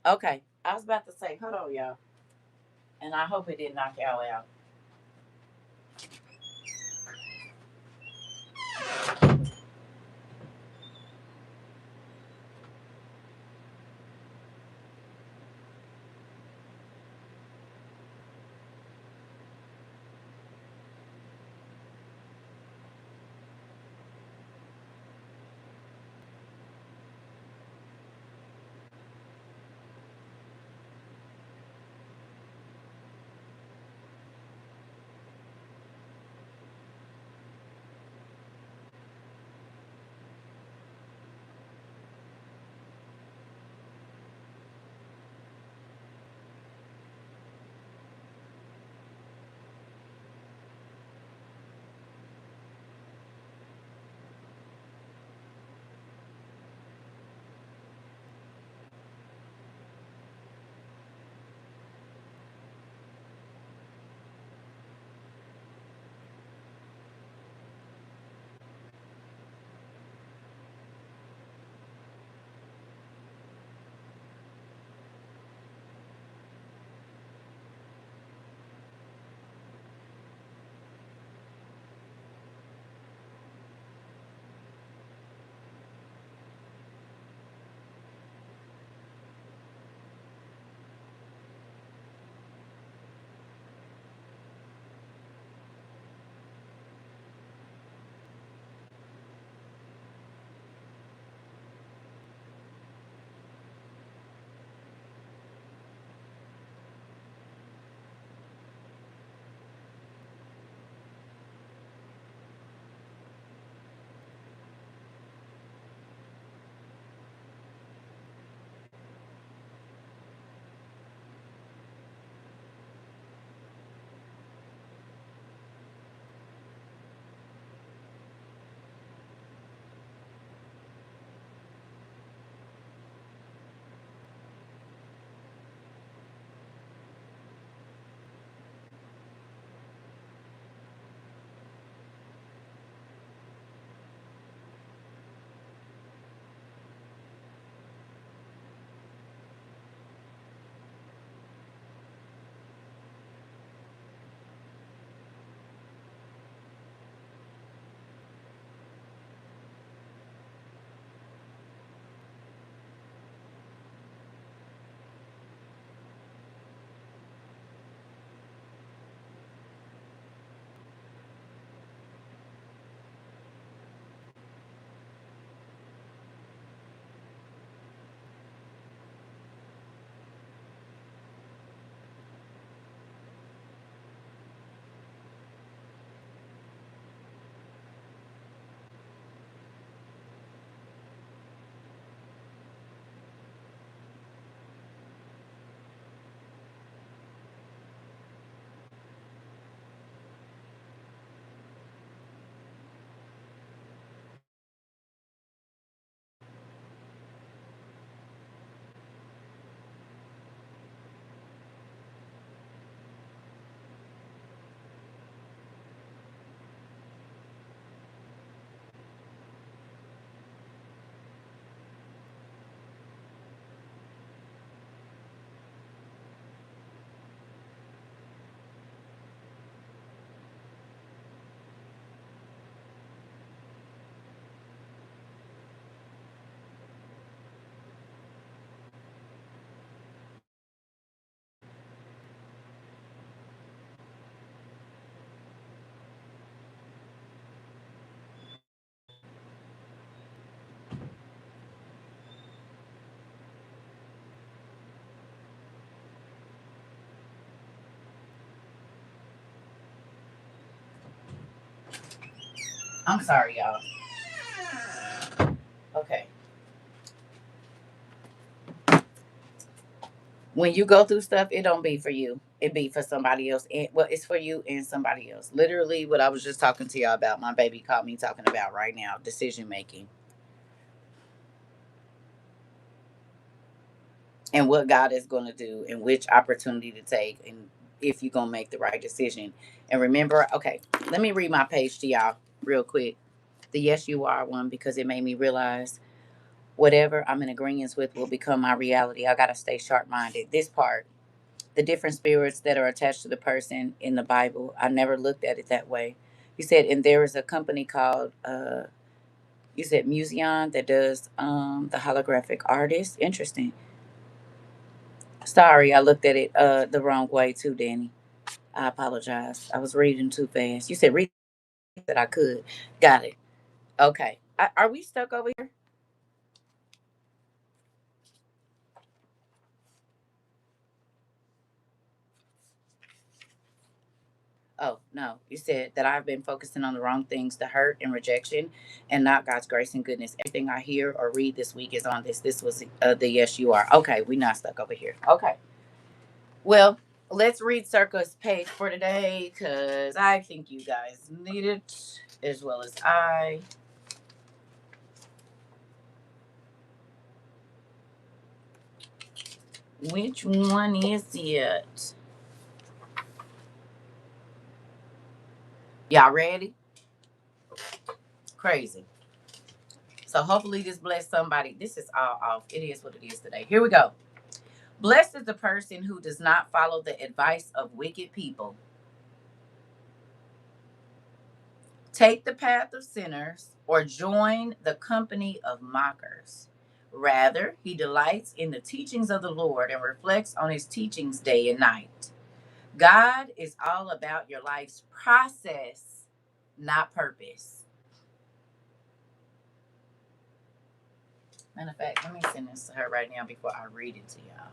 Okay. I was about to say, hold on, y'all. And I hope it didn't knock y'all out. I'm sorry, y'all. Okay. When you go through stuff, it don't be for you. It be for somebody else. And well, it's for you and somebody else. Literally, what I was just talking to y'all about, my baby caught me talking about right now, decision making and what God is going to do and which opportunity to take and if you're going to make the right decision. And remember, okay, let me read my page to y'all real quick. The yes, you are one, because it made me realize whatever I'm in agreement with will become my reality. I got to stay sharp minded. This part, the different spirits that are attached to the person in the Bible, I never looked at it that way. You said, and there is a company called, you said Museon that does the holographic artist. Interesting. Sorry, I looked at it the wrong way too, Danny. I apologize. I was reading too fast. You said read that I could. Got it. Okay. Are we stuck over here? Oh, no. You said that I've been focusing on the wrong things, the hurt and rejection, and not God's grace and goodness. Everything I hear or read this week is on this. This was the yes, you are. Okay, we not stuck over here. Okay. Well, let's read Circa's page for today because I think you guys need it as well as I. Which one is it? Y'all ready? Crazy. So hopefully this bless somebody. This is all off. It is what it is today. Here we go. Blessed is the person who does not follow the advice of wicked people, take the path of sinners, or join the company of mockers. Rather, he delights in the teachings of the Lord and reflects on his teachings day and night. God is all about your life's process, not purpose. Matter of fact, let me send this to her right now before I read it to y'all.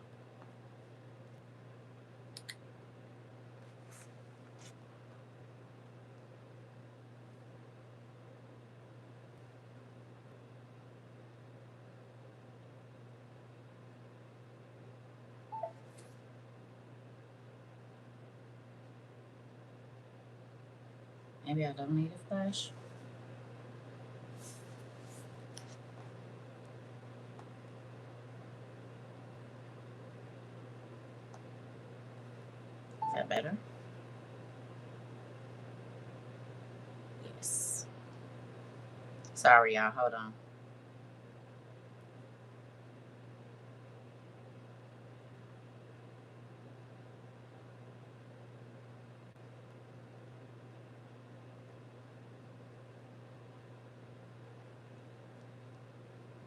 Maybe I don't need a flash. Is that better? Yes. Sorry, y'all. Hold on.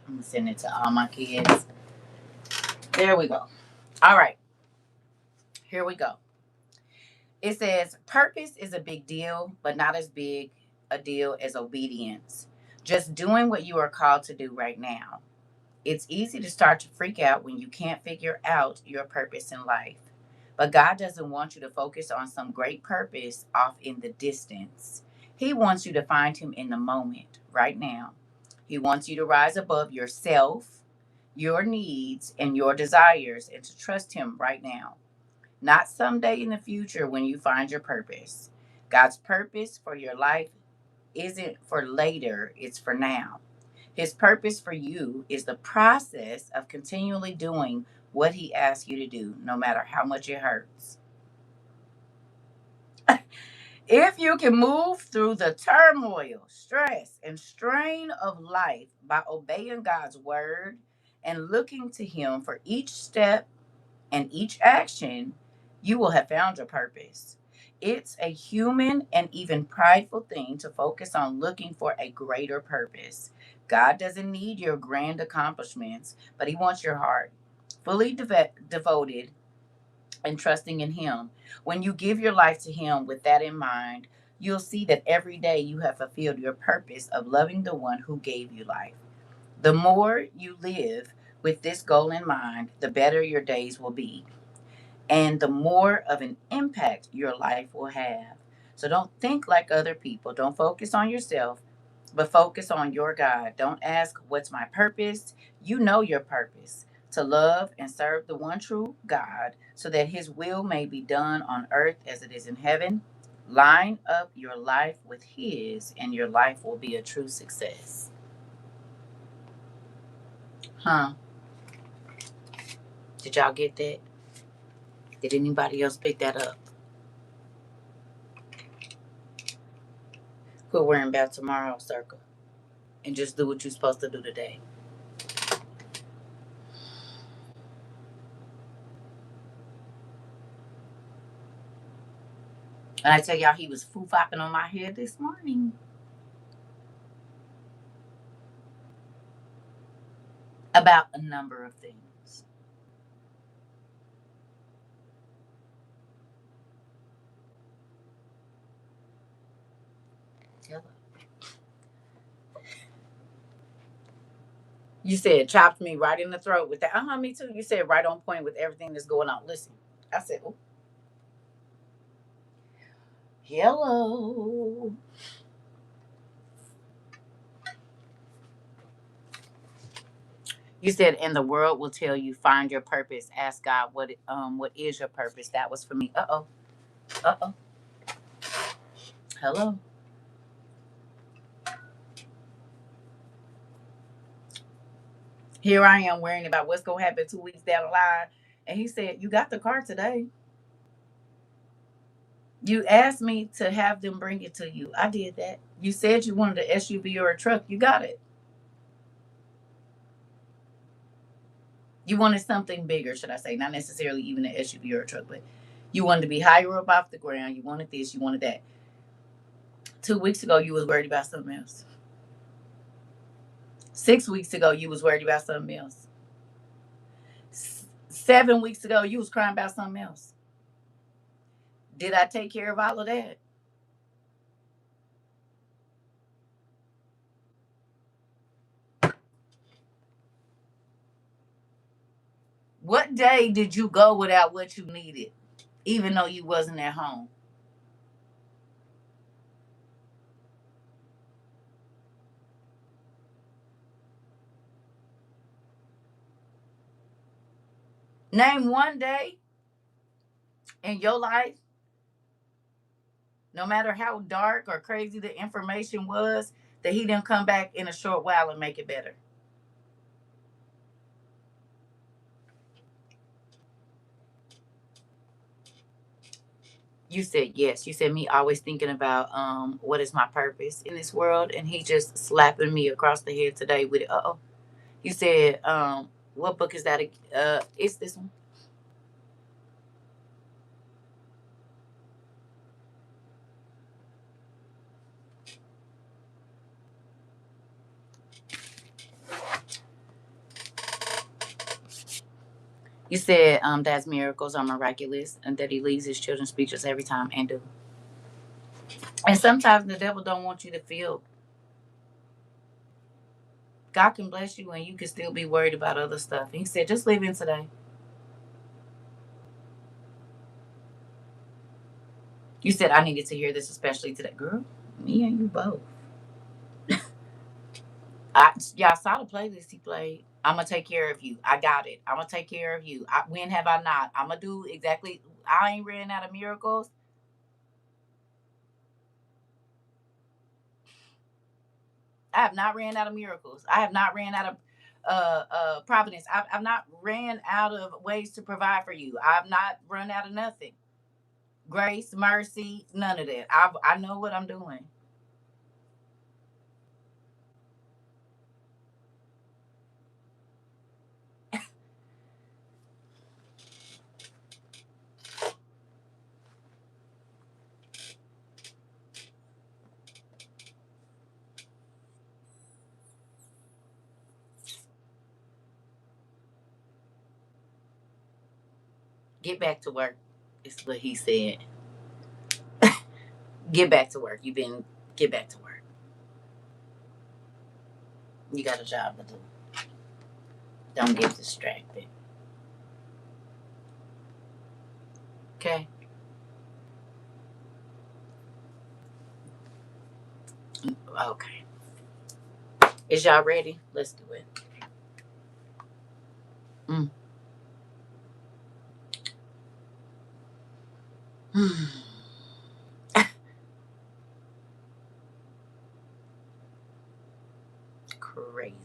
I'm gonna send it to all my kids. There we go. All right, here we go. It says purpose is a big deal, but not as big a deal as obedience. Just doing what you are called to do right now. It's easy to start to freak out when you can't figure out your purpose in life. But God doesn't want you to focus on some great purpose off in the distance. He wants you to find Him in the moment, right now. He wants you to rise above yourself, your needs, and your desires, and to trust Him right now. Not someday in the future when you find your purpose. God's purpose for your life isn't for later, it's for now. His purpose for you is the process of continually doing what He asks you to do, no matter how much it hurts. If you can move through the turmoil, stress, and strain of life by obeying God's word and looking to Him for each step and each action, you will have found your purpose. It's a human and even prideful thing to focus on looking for a greater purpose. God doesn't need your grand accomplishments, but He wants your heart fully devoted and trusting in Him. When you give your life to Him with that in mind, you'll see that every day you have fulfilled your purpose of loving the one who gave you life. The more you live with this goal in mind, the better your days will be and the more of an impact your life will have. So don't think like other people. Don't focus on yourself. but focus on your God. Don't ask, what's my purpose? You know your purpose, to love and serve the one true God so that his will may be done on earth as it is in heaven. Line up your life with his, and your life will be a true success. Huh? Did y'all get that? Did anybody else pick that up? Quit worrying about tomorrow, circle, and just do what you're supposed to do today. And I tell y'all, he was foo-fopping on my head this morning about a number of things. Hello. You said chopped me right in the throat with that. Me too. You said right on point with everything that's going on. Listen, I said, oh, hello. You said, and the world will tell you, find your purpose. Ask God, what is your purpose? That was for me. Uh oh. Uh oh. Hello. Here I am worrying about what's gonna happen 2 weeks down the line. And he said, you got the car today. You asked me to have them bring it to you. I did that. You said you wanted an SUV or a truck. You got it. You wanted something bigger, should I say? Not necessarily even an SUV or a truck, but you wanted to be higher up off the ground. You wanted this. You wanted that. 2 weeks ago, you was worried about something else. 6 weeks ago, you was worried about something else. 7 weeks ago, you was crying about something else. Did I take care of all of that? What day did you go without what you needed, even though you wasn't at home? Name one day in your life, no matter how dark or crazy the information was, that he didn't come back in a short while and make it better. You said yes. You said me always thinking about what is my purpose in this world, and he just slapping me across the head today with it. Oh. You said what book is that? It's this one. You said that's miracles are miraculous, and that he leaves his children speechless every time, and do. And sometimes the devil don't want you to feel. God can bless you, and you can still be worried about other stuff. And he said, just live in today. You said I needed to hear this, especially today, girl. Me and you both. Y'all saw the playlist he played. I'm gonna take care of you. I got it. I'm gonna take care of you. When have I not? I'm gonna do exactly. I ain't ran out of miracles. I have not ran out of miracles. I have not ran out of providence. I've not ran out of ways to provide for you. I've not run out of nothing. Grace, mercy, none of that. I know what I'm doing. Get back to work. Is what he said. Get back to work. Get back to work. You got a job to do. Don't get distracted. Okay. Okay. Is y'all ready? Let's do it. Mm. Crazy.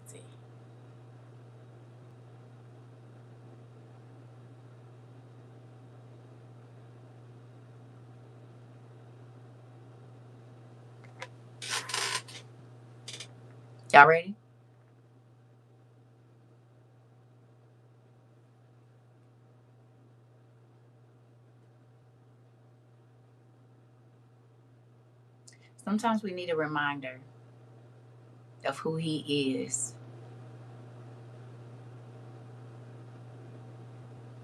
Y'all ready? Sometimes we need a reminder of who he is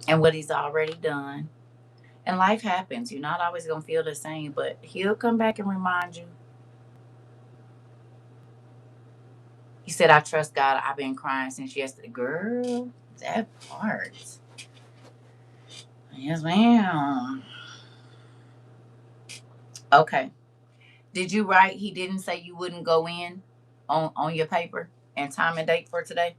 and what he's already done. And life happens. You're not always going to feel the same, but he'll come back and remind you. He said, I trust God. I've been crying since yesterday. Girl, that part. Yes, ma'am. Okay. Did you write he didn't say you wouldn't go in on your paper and time and date for today?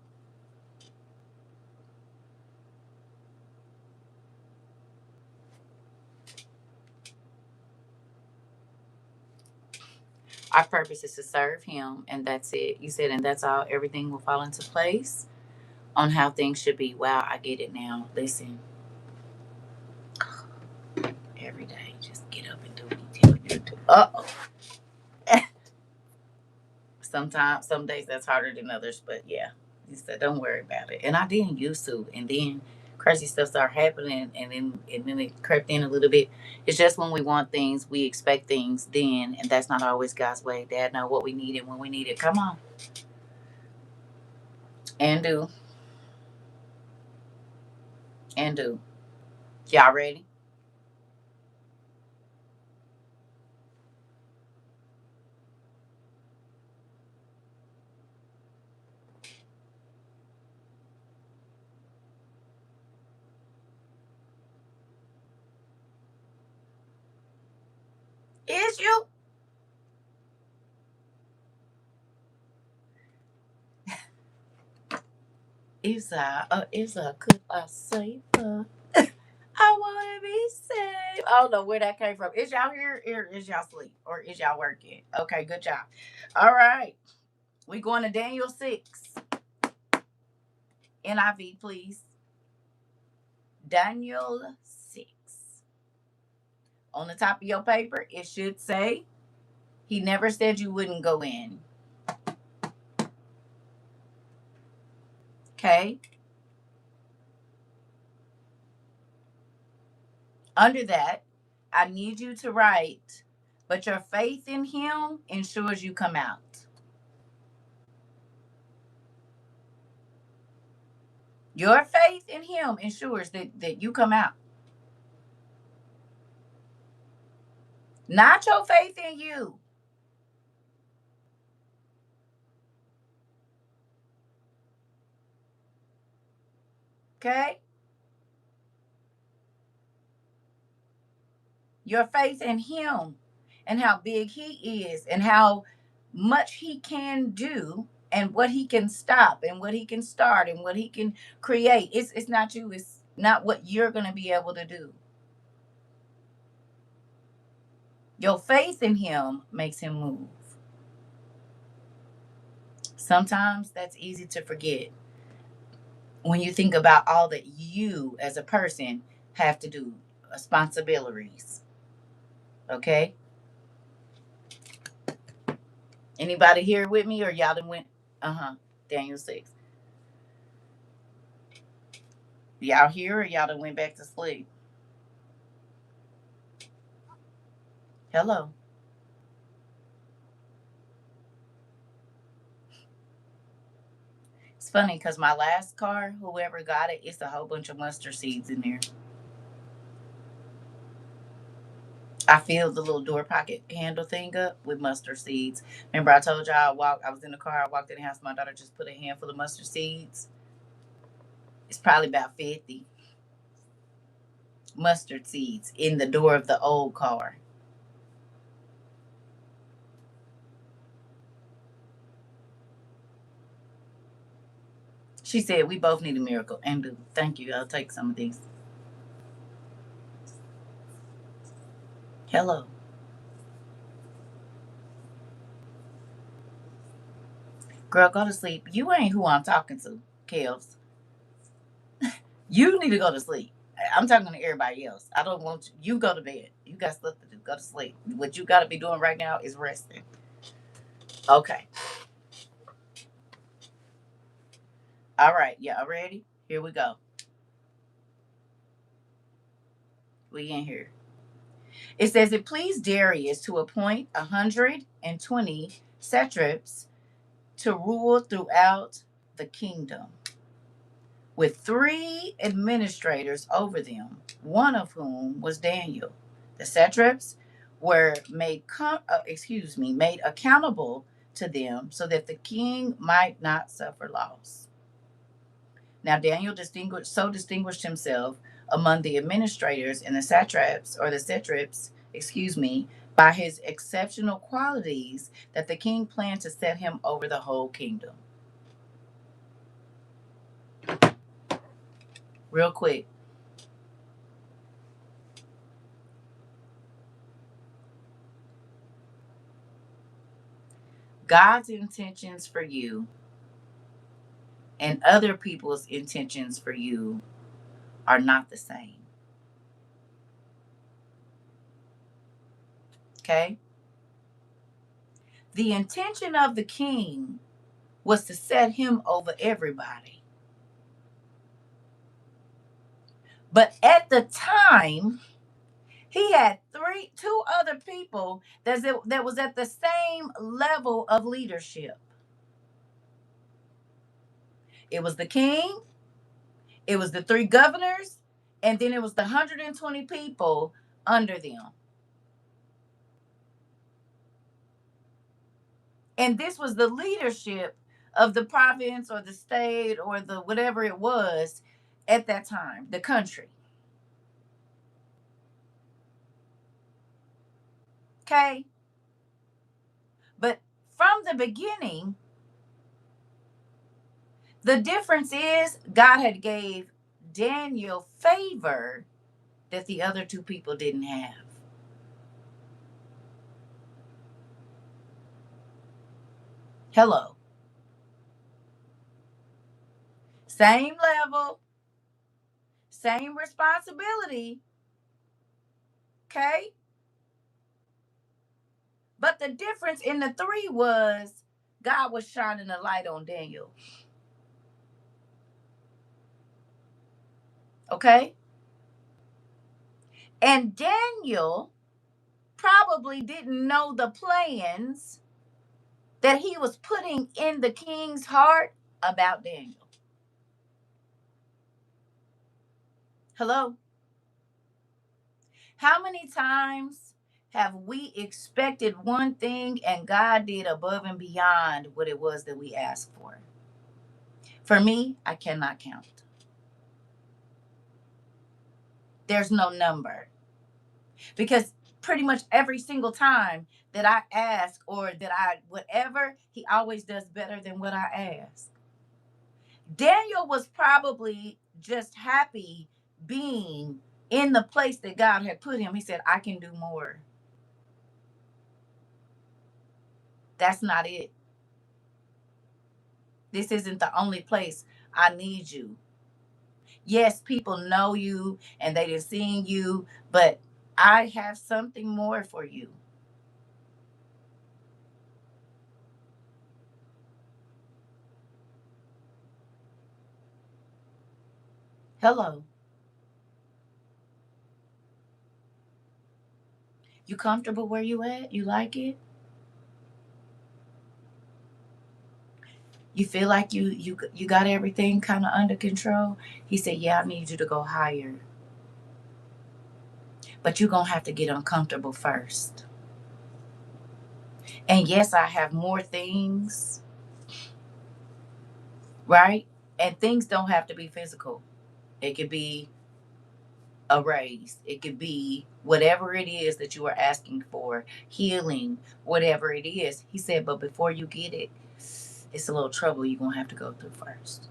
Our purpose is to serve him, and that's it. You said, and that's all. Everything will fall into place on how things should be. Wow, I get it now. Listen, every day, just get up and do what he tell you to do. Oh, sometimes, some days that's harder than others, but yeah, he said, don't worry about it. And I didn't used to, and then crazy stuff started happening, and then it crept in a little bit. It's just when we want things, we expect things then, and that's not always God's way. Dad know what we need and when we need it. Come on, and do and do. Y'all ready? Is you? Is a could I say I wanna be saved. I don't know where that came from. Is y'all here or is y'all sleep? Or is y'all working? Okay, good job. All right. We going to Daniel 6. NIV, please. Daniel 6. On the top of your paper, it should say, he never said you wouldn't go in. Okay. Under that, I need you to write, but your faith in him ensures you come out. Your faith in him ensures that you come out. Not your faith in you. Okay? Your faith in him and how big he is and how much he can do and what he can stop and what he can start and what he can create. It's not you, it's not what you're gonna be able to do. Your faith in him makes him move. Sometimes that's easy to forget when you think about all that you as a person have to do, responsibilities. Okay? Anybody here with me or y'all done went uh-huh. Daniel 6. Y'all here or y'all done went back to sleep? Hello. It's funny because my last car, whoever got it, it's a whole bunch of mustard seeds in there. I filled the little door pocket handle thing up with mustard seeds. Remember, I told y'all I was in the car, I walked in the house, my daughter just put a handful of mustard seeds. It's probably about 50 mustard seeds in the door of the old car. She said, we both need a miracle. And do. Thank you. I'll take some of these. Hello. Girl, go to sleep. You ain't who I'm talking to, Kels. You need to go to sleep. I'm talking to everybody else. I don't want you. You go to bed. You got stuff to do. Go to sleep. What you got to be doing right now is resting. Okay. All right. Y'all ready? Here we go. We in here. It says it pleased Darius to appoint 120 satraps to rule throughout the kingdom, with three administrators over them, one of whom was Daniel. The satraps were made accountable to them so that the king might not suffer loss. Now Daniel distinguished himself among the administrators and the satraps, by his exceptional qualities that the king planned to set him over the whole kingdom. Real quick, God's intentions for you and other people's intentions for you are not the same. Okay? The intention of the king was to set him over everybody. But at the time, he had two other people that was at the same level of leadership. It was the king, it was the three governors, and then it was the 120 people under them. And this was the leadership of the province or the state or the whatever it was at that time, the country. Okay? But from the beginning, the difference is God had gave Daniel favor that the other two people didn't have. Hello. Same level, same responsibility. Okay? But the difference in the three was God was shining a light on Daniel. Okay? And Daniel probably didn't know the plans that he was putting in the king's heart about Daniel. Hello? How many times have we expected one thing and God did above and beyond what it was that we asked for? For me, I cannot count. There's no number. Because pretty much every single time that I ask or that I whatever, he always does better than what I ask. Daniel was probably just happy being in the place that God had put him. He said, I can do more. That's not it. This isn't the only place I need you. Yes, people know you and they have seen you, but I have something more for you. Hello. You comfortable where you at? You like it? You feel like you got everything kind of under control? He said, yeah, I need you to go higher. But you're going to have to get uncomfortable first. And yes, I have more things, right? And things don't have to be physical. It could be a raise. It could be whatever it is that you are asking for, healing, whatever it is. He said, but before you get it, it's a little trouble you're going to have to go through first.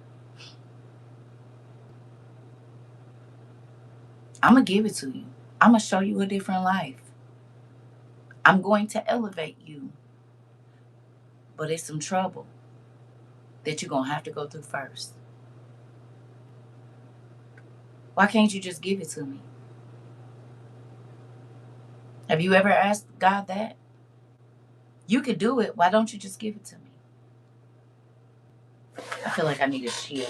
I'm going to give it to you. I'm going to show you a different life. I'm going to elevate you. But it's some trouble that you're going to have to go through first. Why can't you just give it to me? Have you ever asked God that? You could do it. Why don't you just give it to me? I feel like I need a shield.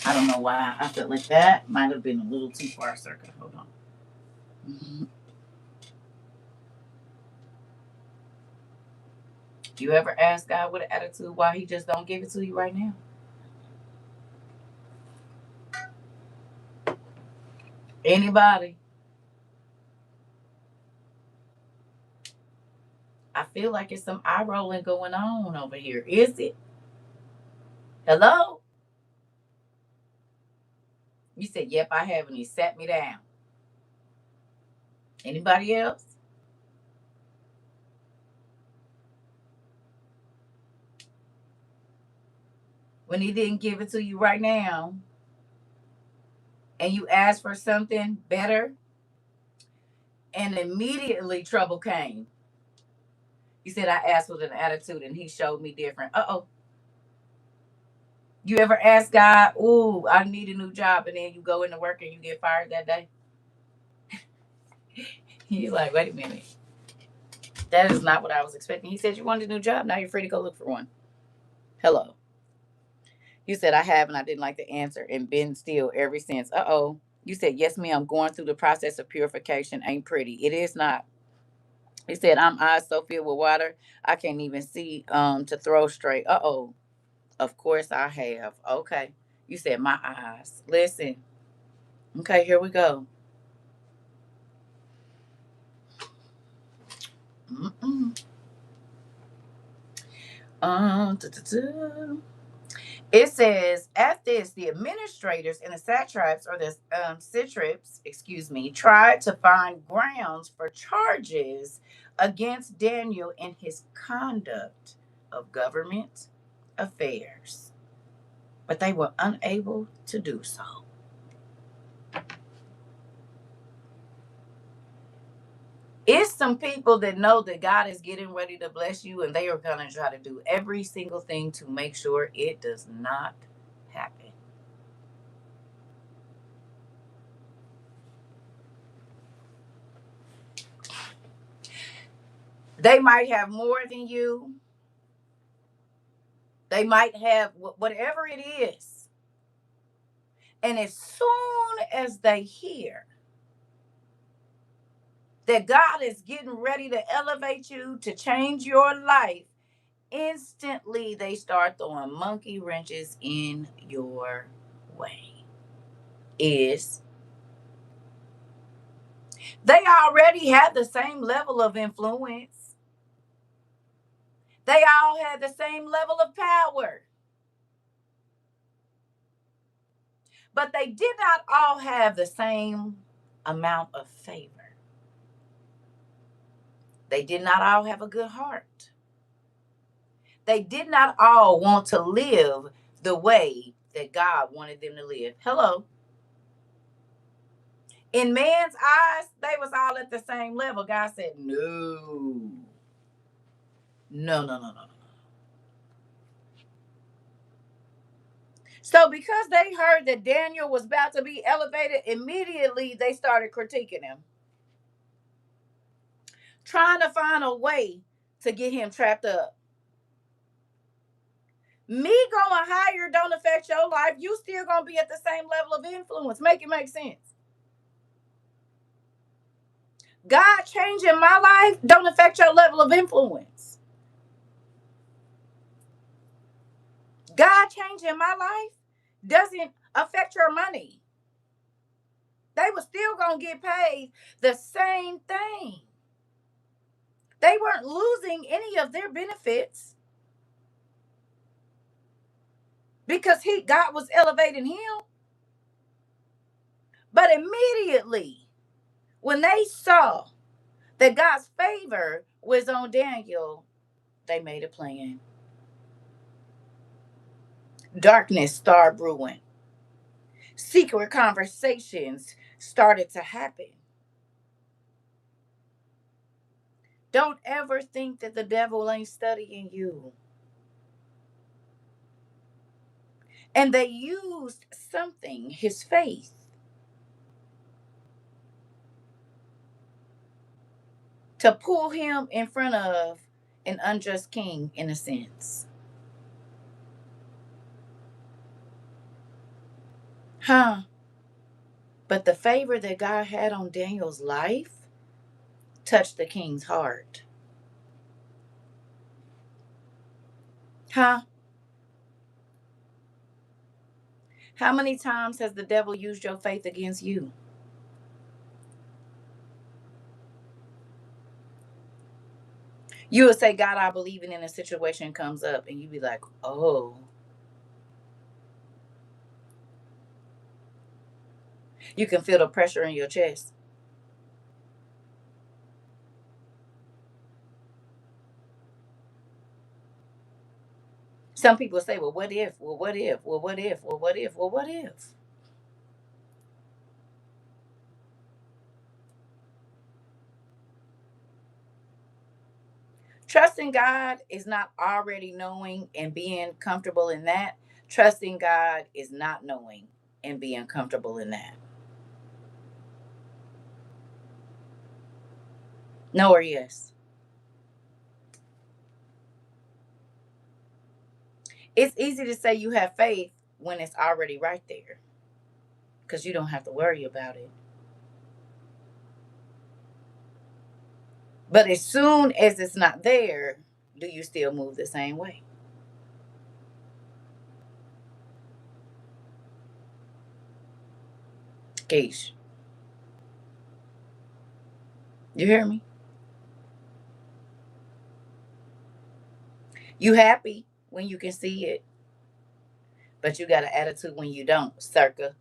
I don't know why. I felt like that might have been a little too far, CERCA. Hold on. Mhm. You ever ask God with an attitude why he just don't give it to you right now? Anybody? I feel like it's some eye rolling going on over here. Is it? Hello? You said, yep, I have, and he sat me down. Anybody else? When he didn't give it to you right now, and you asked for something better, and immediately trouble came. He said, I asked with an attitude, and he showed me different. Uh-oh. You ever ask God, ooh, I need a new job, and then you go into work and you get fired that day? You're like, wait a minute. That is not what I was expecting. He said, you wanted a new job. Now you're free to go look for one. Hello. You said, I have, and I didn't like the answer and been still ever since. Uh-oh. You said, yes, ma'am. Going through the process of purification ain't pretty. It is not. He said, I'm eyes so filled with water, I can't even see to throw straight. Uh-oh. Of course I have. Okay. You said, my eyes. Listen. Okay, here we go. Mm-mm. Da-da-da. It says, at this, the administrators and the satraps, or the satraps, excuse me, tried to find grounds for charges against Daniel in his conduct of government affairs, but they were unable to do so. It's some people that know that God is getting ready to bless you, and they are going to try to do every single thing to make sure it does not happen. They might have more than you. They might have whatever it is. And as soon as they hear that God is getting ready to elevate you, to change your life, instantly they start throwing monkey wrenches in your way. Is they already had the same level of influence, they all had the same level of power, but they did not all have the same amount of favor. They did not all have a good heart. They did not all want to live the way that God wanted them to live. Hello. In man's eyes, they was all at the same level. God said, no. No, no, no, no, no. So because they heard that Daniel was about to be elevated, immediately they started critiquing him, trying to find a way to get him trapped up. Me going higher don't affect your life. You still gonna be at the same level of influence. Make it make sense. God changing my life don't affect your level of influence. God changing my life doesn't affect your money. They were still gonna get paid the same thing. They weren't losing any of their benefits because God was elevating him. But immediately when they saw that God's favor was on Daniel, they made a plan. Darkness started brewing. Secret conversations started to happen. Don't ever think that the devil ain't studying you. And they used something, his faith, to pull him in front of an unjust king, in a sense. Huh? But the favor that God had on Daniel's life touched the king's heart. Huh? How many times has the devil used your faith against you? You would say, God, I believe it, and a situation comes up, and you be like, oh. You can feel the pressure in your chest. Some people say, well, what if? Well, what if? Well, what if? Well, what if? Well, what if? Trusting God is not already knowing and being comfortable in that. Trusting God is not knowing and being comfortable in that. No or yes. It's easy to say you have faith when it's already right there because you don't have to worry about it. But as soon as it's not there, do you still move the same way? Geish, you hear me? You happy when you can see it, but you got an attitude when you don't. Circa,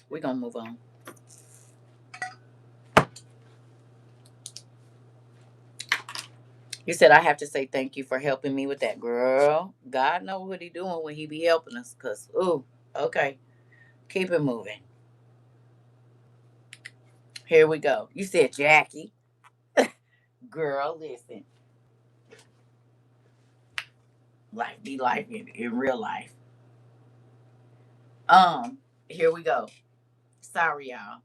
we're going to move on. You said I have to say thank you for helping me with that, girl. God knows what he doing when he be helping us. Cause ooh, okay, keep it moving. Here we go. You said Jackie, girl. Listen, life be life in real life. Um, here we go. Sorry, y'all.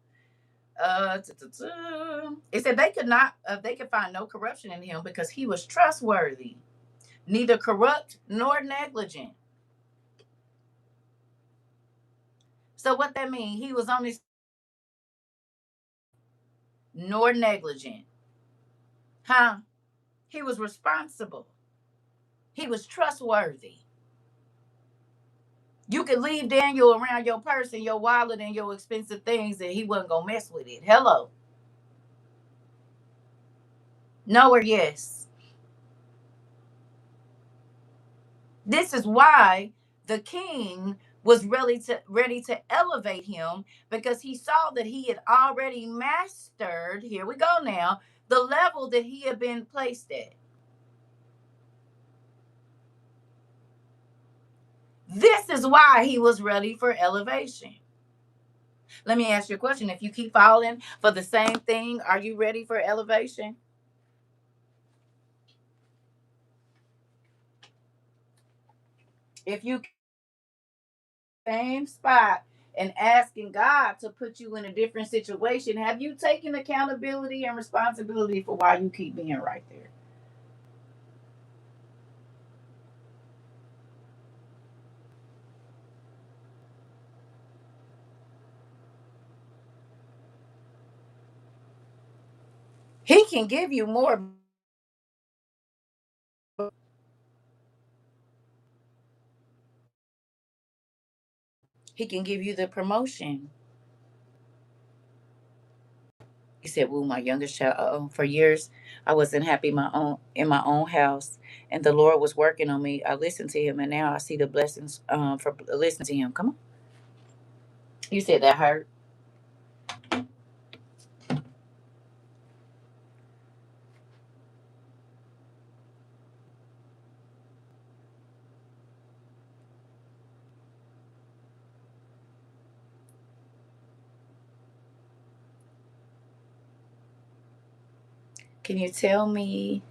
It said they could not. They could find no corruption in him because he was trustworthy, neither corrupt nor negligent. So what that mean? He was only nor negligent, huh? He was responsible. He was trustworthy. You could leave Daniel around your purse and your wallet and your expensive things, and he wasn't gonna mess with it. Hello, no or yes. This is why the king was ready to elevate him because he saw that he had already mastered. Here we go now. The level that he had been placed at. This is why he was ready for elevation. Let me ask you a question. If you keep falling for the same thing, are you ready for elevation? If you same spot and asking God to put you in a different situation, have you taken accountability and responsibility for why you keep being right there? He can give you more. He can give you the promotion. He said, "Well, my youngest child, for years, I wasn't happy in my own house, and the Lord was working on me. I listened to Him, and now I see the blessings for listening to Him." Come on, you said that hurt. Can you tell me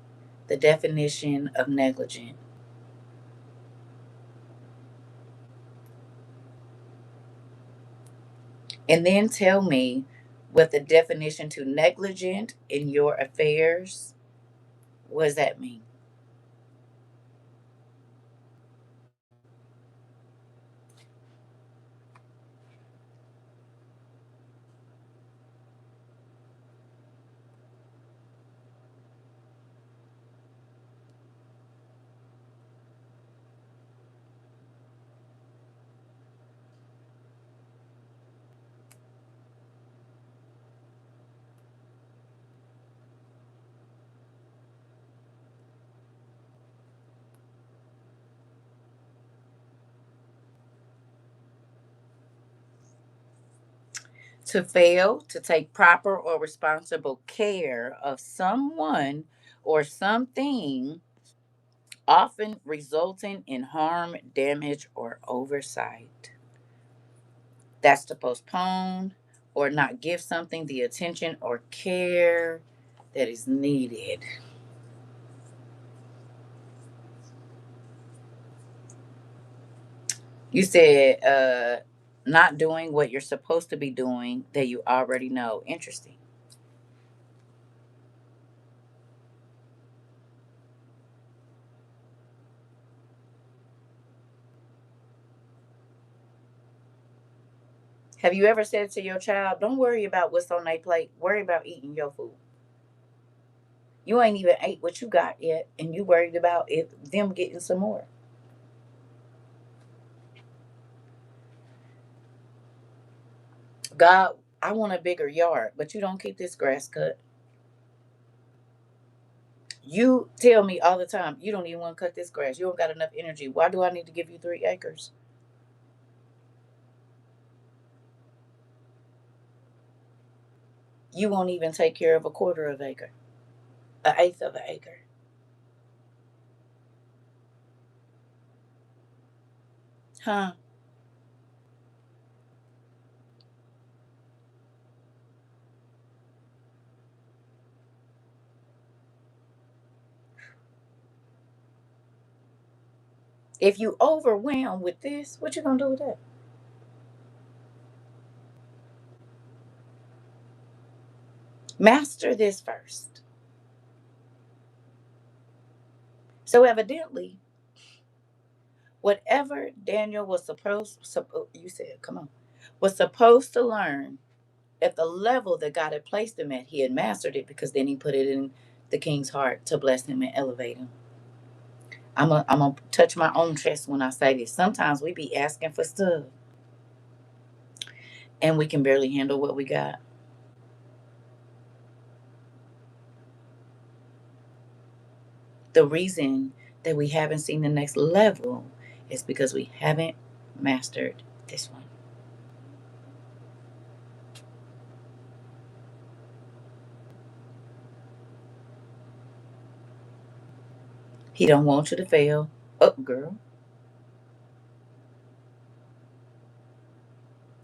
the definition of negligent? And then tell me what the definition to negligent in your affairs, what does that mean? To fail to take proper or responsible care of someone or something, often resulting in harm, damage, or oversight. That's to postpone or not give something the attention or care that is needed. You said not doing what you're supposed to be doing that you already know. Interesting. Have you ever said to your child, don't worry about what's on their plate, worry about eating your food? You ain't even ate what you got yet, and you worried about them getting some more. God, I want a bigger yard, but you don't keep this grass cut. You tell me all the time, you don't even want to cut this grass. You don't got enough energy. Why do I need to give you 3 acres? You won't even take care of a quarter of an acre, an eighth of an acre. Huh? If you overwhelmed with this, what you gonna do with that? Master this first. So evidently, whatever Daniel was you said, come on, was supposed to learn at the level that God had placed him at, he had mastered it because then he put it in the king's heart to bless him and elevate him. I'm gonna touch my own chest when I say this. Sometimes we be asking for stuff and we can barely handle what we got. The reason that we haven't seen the next level is because we haven't mastered this one. He don't want you to fail. Up, girl.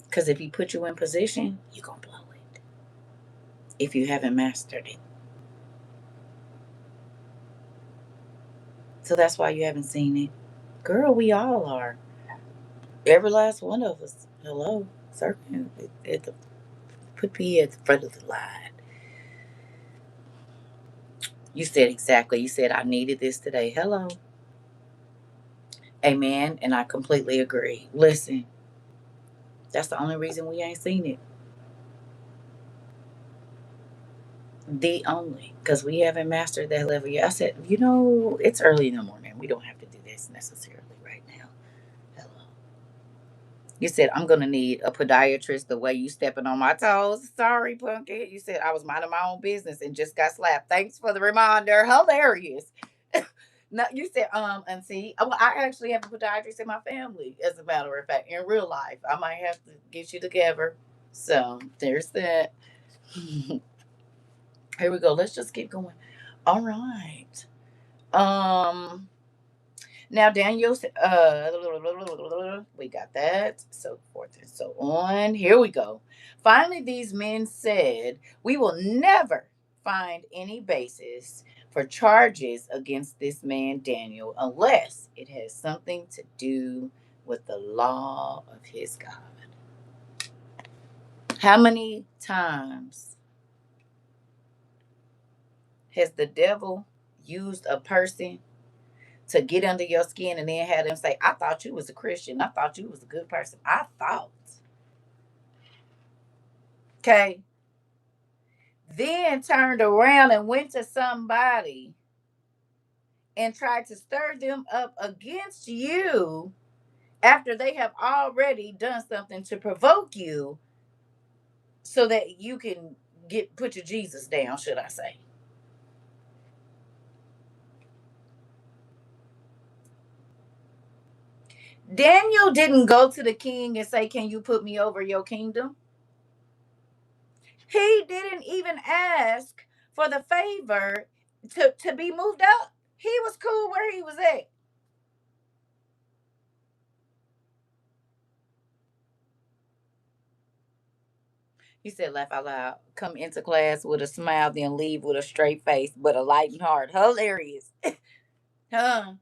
Because if he put you in position, you're gonna blow it. If you haven't mastered it. So that's why you haven't seen it. Girl, we all are. Every last one of us. Hello. Certainly. Put me at the front of the line. You said exactly. You said I needed this today. Hello. Amen. And I completely agree. Listen, that's the only reason we ain't seen it. The only. Because we haven't mastered that level yet. I said, it's early in the morning. We don't have to do this necessarily right now. Hello. You said, I'm going to need a podiatrist the way you stepping on my toes. Sorry, Pumpkin. You said I was minding my own business and just got slapped. Thanks for the reminder. Hilarious. No, you said, and see, well, I actually have a podiatrist in my family, as a matter of fact, in real life. I might have to get you together. So there's that. Here we go. Let's just keep going. All right. Um, Now Daniel, we got that, so forth and so on. Here we go. Finally, these men said, "We will never find any basis for charges against this man Daniel unless it has something to do with the law of his God. How many times has the devil used a person to get under your skin and then have them say, I thought you was a Christian. I thought you was a good person. I thought. Okay. Then turned around and went to somebody and tried to stir them up against you after they have already done something to provoke you so that you can put your Jesus down, should I say. Daniel didn't go to the king and say, can you put me over your kingdom? He didn't even ask for the favor to be moved up. He was cool where he was at. He said, laugh out loud. Come into class with a smile, then leave with a straight face, but a lightened heart. Hilarious. Huh?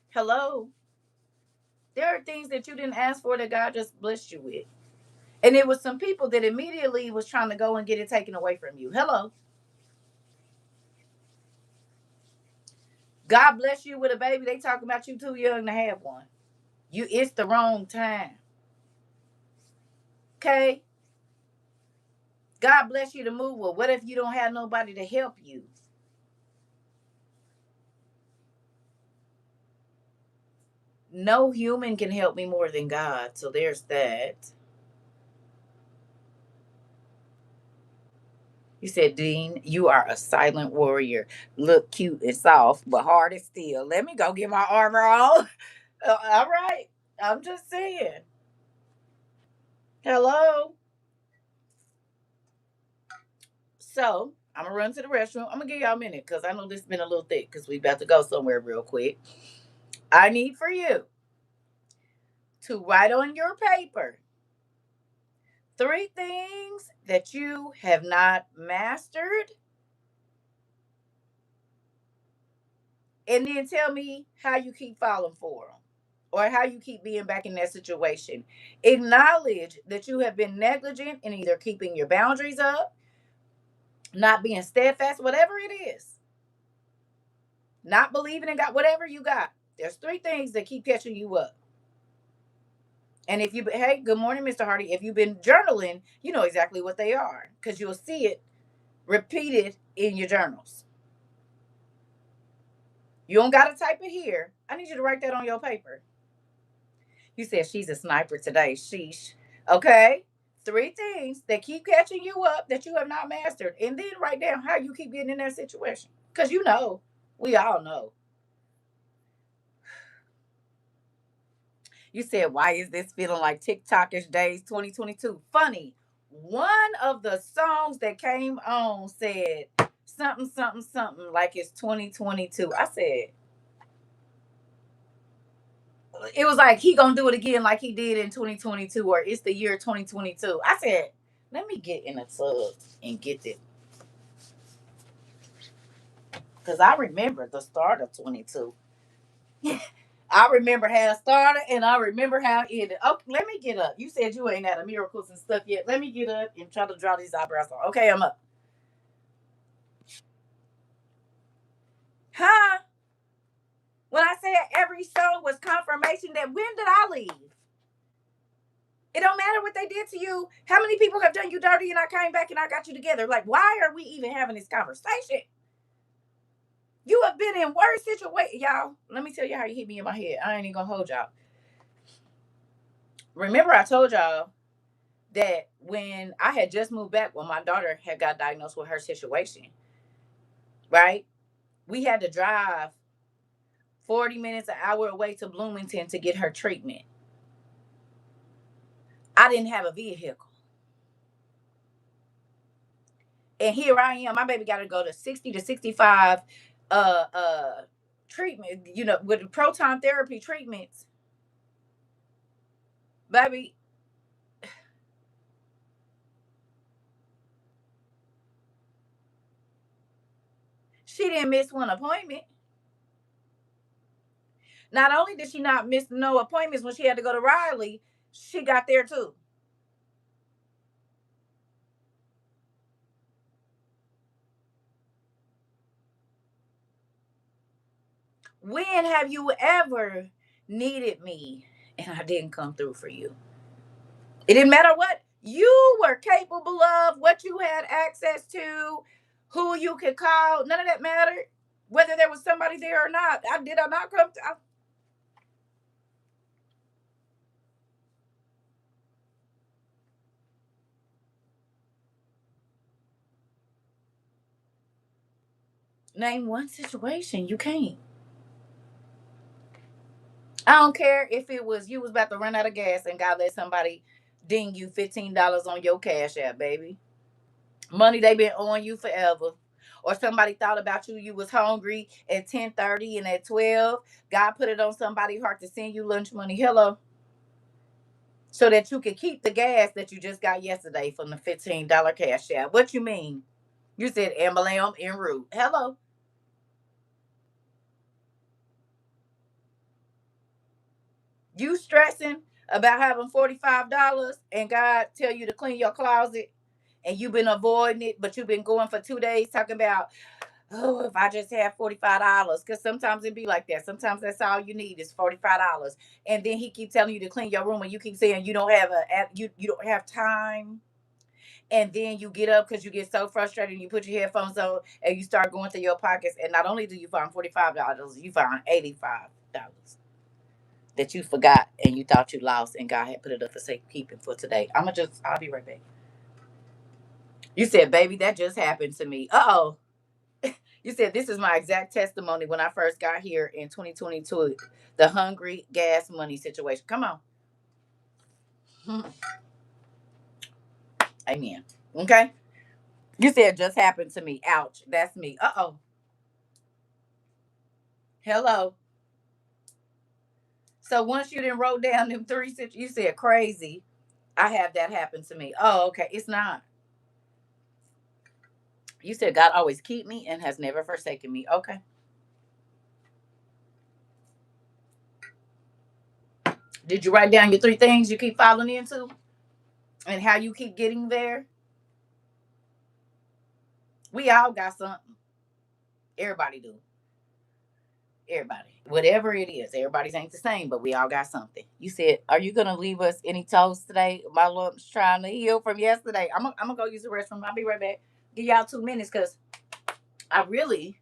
Hello? There are things that you didn't ask for that God just blessed you with. And it was some people that immediately was trying to go and get it taken away from you. Hello? God bless you with a baby. They talking about you too young to have one. It's the wrong time. Okay? God bless you to move. Well, what if you don't have nobody to help you? No human can help me more than God. So there's that. You said, Dean, you are a silent warrior. Look cute and soft, but hard as steel. Let me go get my armor on. All right. I'm just saying. Hello. So I'm gonna run to the restroom. I'm gonna give y'all a minute because I know this has been a little thick because we about to go somewhere real quick. I need for you to write on your paper 3 things that you have not mastered, and then tell me how you keep falling for them or how you keep being back in that situation. Acknowledge that you have been negligent in either keeping your boundaries up, not being steadfast, whatever it is, not believing in God, whatever you got. There's 3 things that keep catching you up. And if you, hey, good morning, Mr. Hardy. If you've been journaling, you know exactly what they are because you'll see it repeated in your journals. You don't got to type it here. I need you to write that on your paper. You said she's a sniper today. Sheesh. Okay. 3 things that keep catching you up that you have not mastered. And then write down how you keep getting in that situation. Because you know, we all know. You said, why is this feeling like TikTokish days 2022? Funny. One of the songs that came on said something, something, something like it's 2022. I said, it was like he gonna do it again like he did in 2022 or it's the year 2022. I said, let me get in the tub and get this. Because I remember the start of 22. I remember how it started and I remember how it ended. Okay, let me get up. You said you ain't had a miracles and stuff yet. Let me get up and try to draw these eyebrows on. Okay, I'm up. Huh? When I said every song was confirmation that when did I leave? It don't matter what they did to you. How many people have done you dirty and I came back and I got you together? Like, why are we even having this conversation? You have been in worse situations. Y'all, let me tell you how you hit me in my head. I ain't even gonna hold y'all. Remember I told y'all that when I had just moved back when my daughter had got diagnosed with her situation, right? We had to drive 40 minutes, an hour away to Bloomington to get her treatment. I didn't have a vehicle. And here I am. My baby got to go to 60 to 65 treatment, with the proton therapy treatments. Baby, She didn't miss one appointment. Not only did she not miss no appointments when she had to go to Riley, she got there too. When have you ever needed me and I didn't come through for you? It didn't matter what you were capable of, what you had access to, who you could call. None of that mattered. Whether there was somebody there or not. I not come to. Name one situation you can't. I don't care if it was you was about to run out of gas and God let somebody ding you $15 on your cash app, baby. Money they been owing you forever. Or somebody thought about you, you was hungry at 10:30 and at 12. God put it on somebody's heart to send you lunch money. Hello. So that you can keep the gas that you just got yesterday from the $15 cash app. What you mean? You said emblem en route. Hello. You stressing about having $45 and God tell you to clean your closet and you've been avoiding it, but you've been going for 2 days talking about, oh, if I just have $45. Because sometimes it be like that. Sometimes that's all you need is $45. And then he keep telling you to clean your room and you keep saying you don't have you don't have time. And then you get up because you get so frustrated and you put your headphones on and you start going through your pockets. And not only do you find $45, you find $85 that you forgot and you thought you lost and God had put it up for safekeeping for today. I'll be right back. You said, baby, that just happened to me. Uh-oh. You said this is my exact testimony when I first got here in 2022. The hungry gas money situation. Come on. Amen. Okay. You said just happened to me. Ouch. That's me. Uh-oh. Hello. So once you didn't wrote down them you said crazy. I have that happen to me. Oh, okay. It's not. You said God always keep me and has never forsaken me. Okay. Did you write down your three things you keep falling into and how you keep getting there? We all got something. Everybody do. Everybody. Whatever it is, everybody's ain't the same, but we all got something. You said, are you gonna leave us any toast today? My lump's trying to heal from yesterday. I'm gonna go use the restroom. I'll be right back. Give y'all 2 minutes because I really,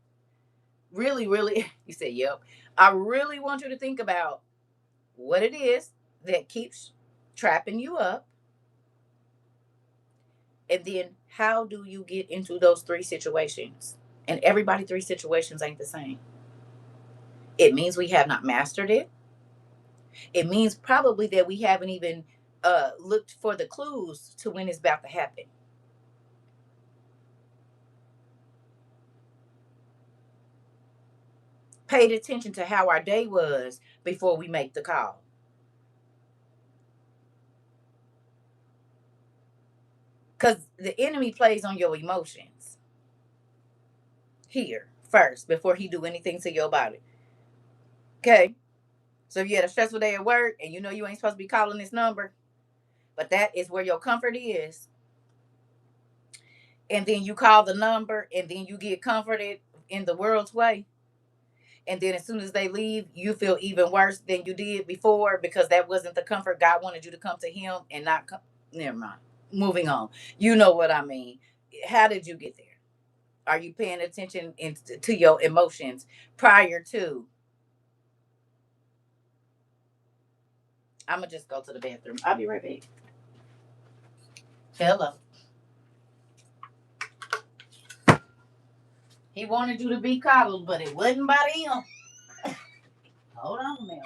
really, really you said, yep. I really want you to think about what it is that keeps trapping you up. And then how do you get into those three situations? And everybody three situations ain't the same. It means we have not mastered it. It means probably that we haven't even looked for the clues to when it's about to happen. Paid attention to how our day was before we make the call. Because the enemy plays on your emotions here first before he do anything to your body. Okay. So if you had a stressful day at work and you know you ain't supposed to be calling this number, but that is where your comfort is. And then you call the number and then you get comforted in the world's way. And then as soon as they leave, you feel even worse than you did before because that wasn't the comfort. God wanted you to come to him and not come. Never mind. Moving on. You know what I mean. How did you get there? Are you paying attention to your emotions prior to? I'm going to just go to the bathroom. I'll be right back. Hello. He wanted you to be coddled, but it wasn't by him. Hold on now.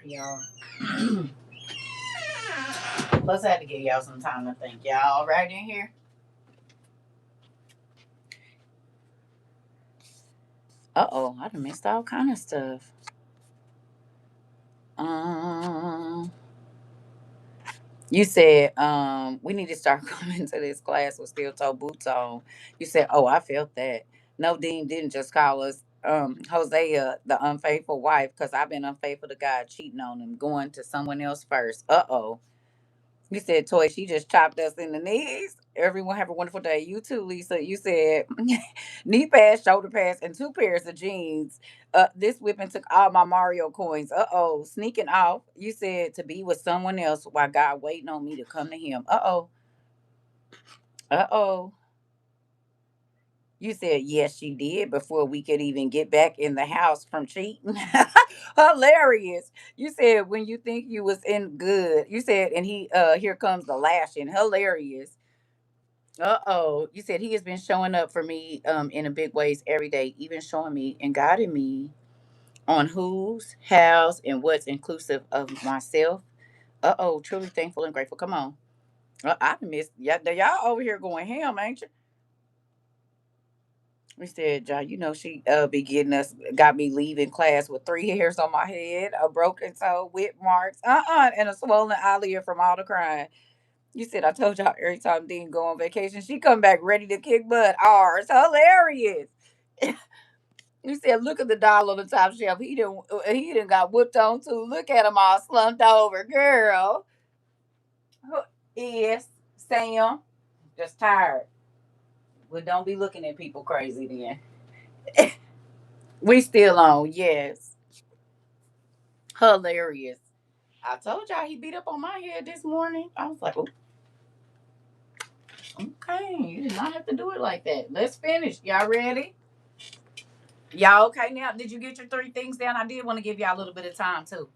y'all. Plus, I had to give y'all some time to think. Y'all all right in here? Uh-oh, I done missed all kind of stuff. Um, you said we need to start coming to this class with steel toe boots on. You said, oh, I felt that. No, Dean didn't just call us Hosea the unfaithful wife because I've been unfaithful to God, cheating on him, going to someone else first. Uh-oh. You said, Toy, she just chopped us in the knees. Everyone have a wonderful day. You too, Lisa. You said, knee pads, shoulder pads, and 2 pairs of jeans. This whipping took all my Mario coins. Uh-oh. Sneaking off. You said to be with someone else while God waiting on me to come to him. Uh-oh. Uh-oh. You said, yes, she did before we could even get back in the house from cheating. Hilarious. You said, when you think you was in good. You said, and here comes the lashing. Hilarious. Uh-oh. You said he has been showing up for me in a big ways every day, even showing me and guiding me on who's, how's, and what's inclusive of myself. Uh-oh. Truly thankful and grateful. Come on. I missed y'all over here going ham, ain't you? We said, John, you know she be getting us, got me leaving class with 3 hairs on my head, a broken toe, whip marks, and a swollen eyelid from all the crying. You said I told y'all every time Dean go on vacation, she come back ready to kick butt. Ours hilarious. You said, look at the doll on the top shelf. He didn't got whooped on too. Look at him all slumped over, girl. Who is Sam? Just tired. Well, don't be looking at people crazy then. We still on, yes. Hilarious. I told y'all he beat up on my head this morning. I was like, oh, okay, you did not have to do it like that. Let's finish. Y'all ready? Y'all okay now? Did you get your 3 things down? I did want to give y'all a little bit of time too.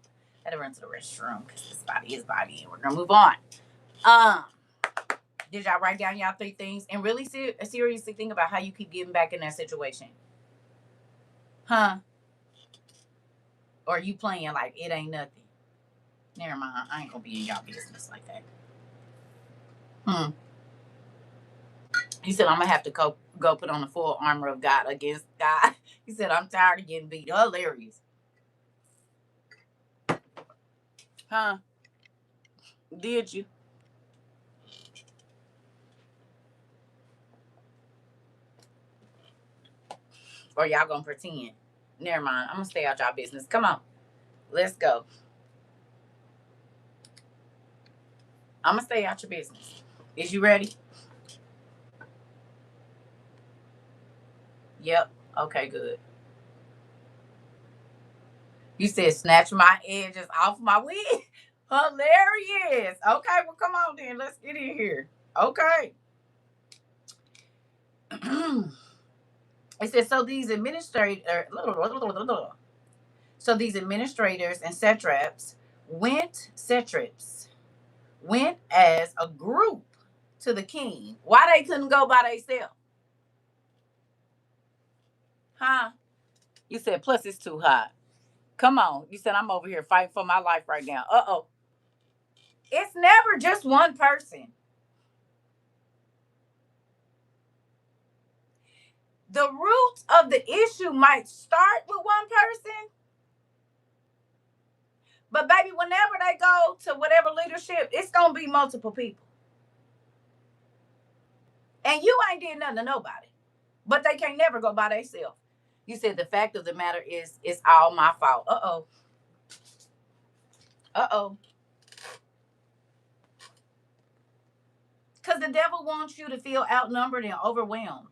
Had to run to the restroom because this body is body, and we're gonna move on. Um, did y'all write down y'all 3 things and really seriously think about how you keep getting back in that situation? Huh? Or you playing like it ain't nothing? Never mind. I ain't gonna be in y'all business like that. Hmm. He said I'm gonna have to go put on the full armor of God against God. He said I'm tired of getting beat. Hilarious. Huh? Did you? Or y'all gonna pretend? Never mind. I'm gonna stay out y'all business. Come on. Let's go. I'm gonna stay out your business. Is you ready? Yep. Okay, good. You said snatch my edges off my wig. Hilarious. Okay, well come on then. Let's get in here. Okay. It says so these administrators so these administrators and satraps went as a group to the king. Why they couldn't go by themselves? Huh? You said plus it's too hot. Come on. You said I'm over here fighting for my life right now. Uh-oh. It's never just one person. The root of the issue might start with one person, but baby, whenever they go to whatever leadership, it's gonna be multiple people. And you ain't did nothing to nobody. But they can't never go by themselves. You said the fact of the matter is it's all my fault. Uh-oh. Uh-oh. Because the devil wants you to feel outnumbered and overwhelmed.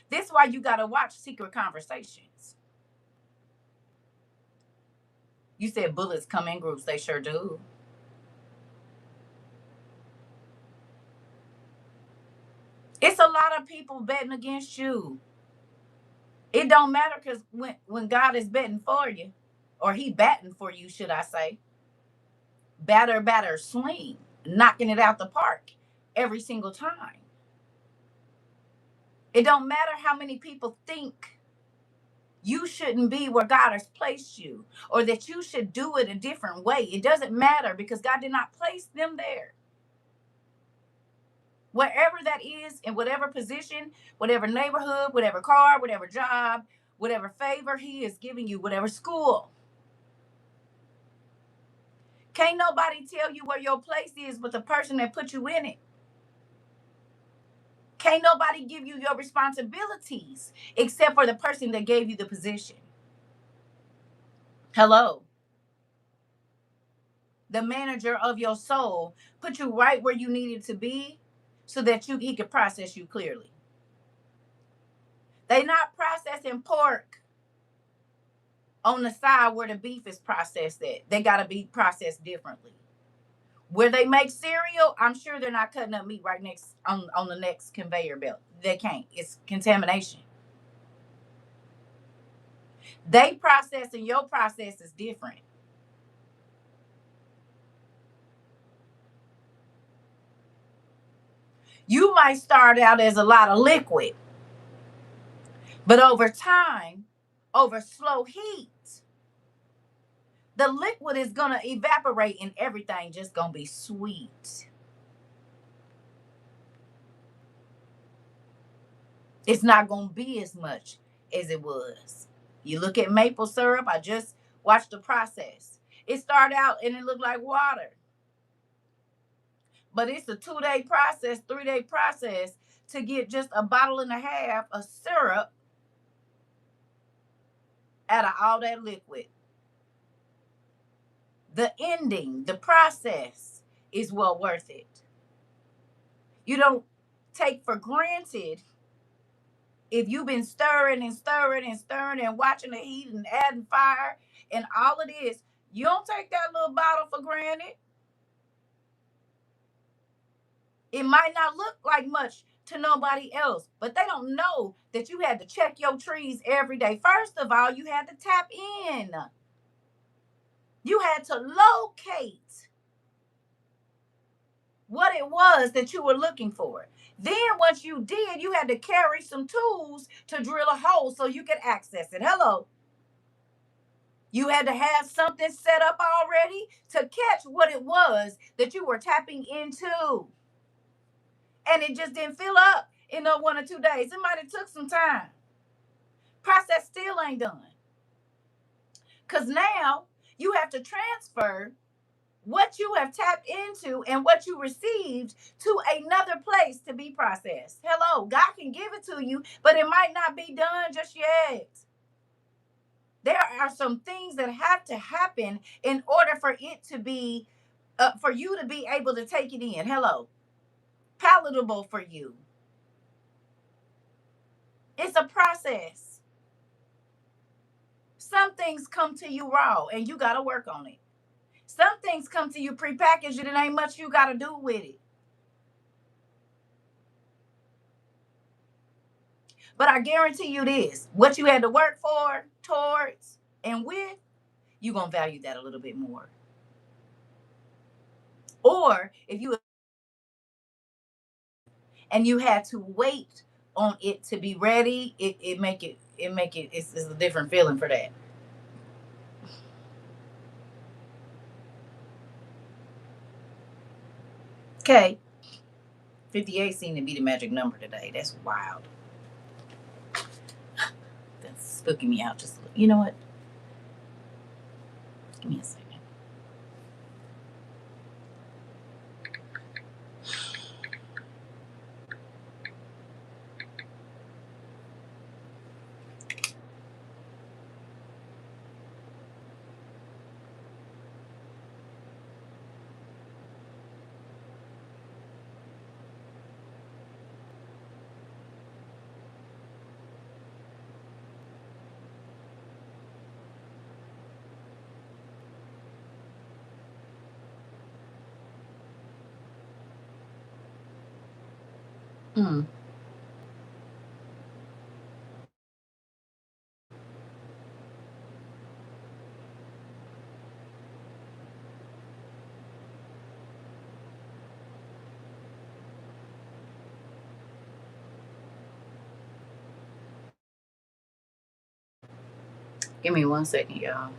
This is why you gotta watch secret conversations. You said bullets come in groups. They sure do. It's a lot of people betting against you. It don't matter because when God is betting for you, or he batting for you, should I say, batter, swing, knocking it out the park every single time. It don't matter how many people think you shouldn't be where God has placed you, or that you should do it a different way. It doesn't matter, because God did not place them there. Wherever that is, in whatever position, whatever neighborhood, whatever car, whatever job, whatever favor He is giving you, whatever school. Can't nobody tell you where your place is but the person that put you in it. Can't nobody give you your responsibilities except for the person that gave you the position. Hello. The manager of your soul put you right where you needed to be so that he could process you clearly. They not processing pork on the side where the beef is processed at. They got to be processed differently. Where they make cereal, I'm sure they're not cutting up meat right next on the next conveyor belt. They can't. It's contamination. They process and your process is different. You might start out as a lot of liquid, but over time, over slow heat, the liquid is going to evaporate and everything just going to be sweet. It's not going to be as much as it was. You look at maple syrup, I just watched the process. It started out and it looked like water. But it's a 2-day process, 3-day process to get just a bottle and a half of syrup out of all that liquid. The ending, the process is well worth it. You don't take for granted if you've been stirring and stirring and stirring and watching the heat and adding fire and all of this. You don't take that little bottle for granted. It might not look like much to nobody else, but they don't know that you had to check your trees every day. First of all, you had to tap in. You had to locate what it was that you were looking for. Then once you did, you had to carry some tools to drill a hole so you could access it. Hello. You had to have something set up already to catch what it was that you were tapping into. And it just didn't fill up in no 1 or 2 days. It might have took some time. Process still ain't done. Because now you have to transfer what you have tapped into and what you received to another place to be processed. Hello, God can give it to you, but it might not be done just yet. There are some things that have to happen in order for it to be, for you to be able to take it in. Hello, palatable for you. It's a process. Some things come to you raw and you got to work on it. Some things come to you prepackaged and it ain't much you got to do with it. But I guarantee you this, what you had to work for, towards, and with, you're going to value that a little bit more. Or if you and you had to wait on it to be ready, it's a different feeling for that. Okay. 58 seemed to be the magic number today. That's wild. That's spooking me out just a little. You know what? Give me a second. Mm. Give me 1 second, y'all.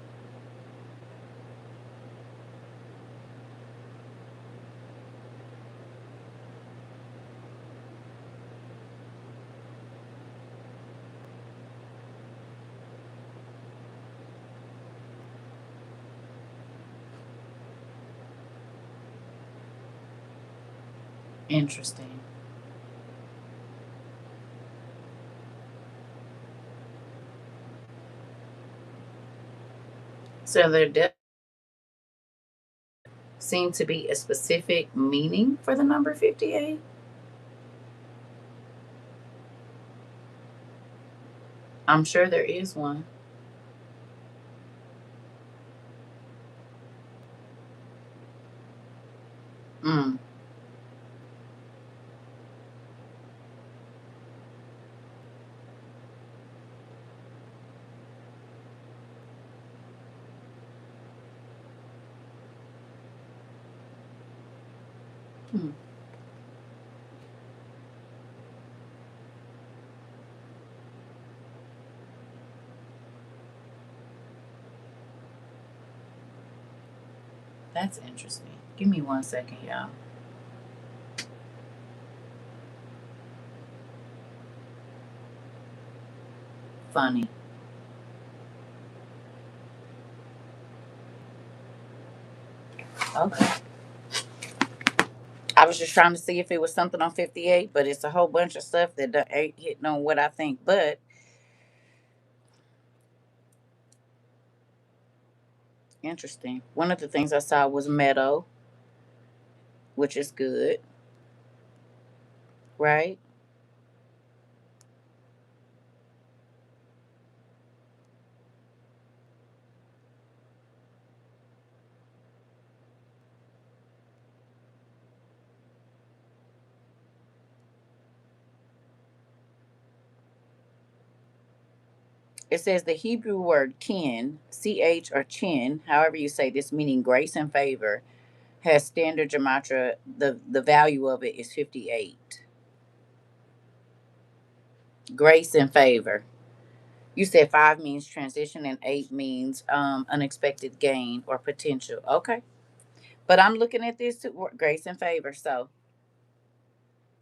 Interesting. So there does seem to be a specific meaning for the number 58. I'm sure there is one. Mm. Hmm. That's interesting. Give me 1 second, y'all. Funny. Okay. I was just trying to see if it was something on 58, but it's a whole bunch of stuff that ain't hitting on what I think. But interesting. One of the things I saw was meadow, which is good, right? It says the Hebrew word kin, ch or chin, however you say this, meaning grace and favor, has standard gematria. The value of it is 58. Grace and favor. You said 5 means transition and 8 means unexpected gain or potential. Okay. But I'm looking at this to grace and favor. So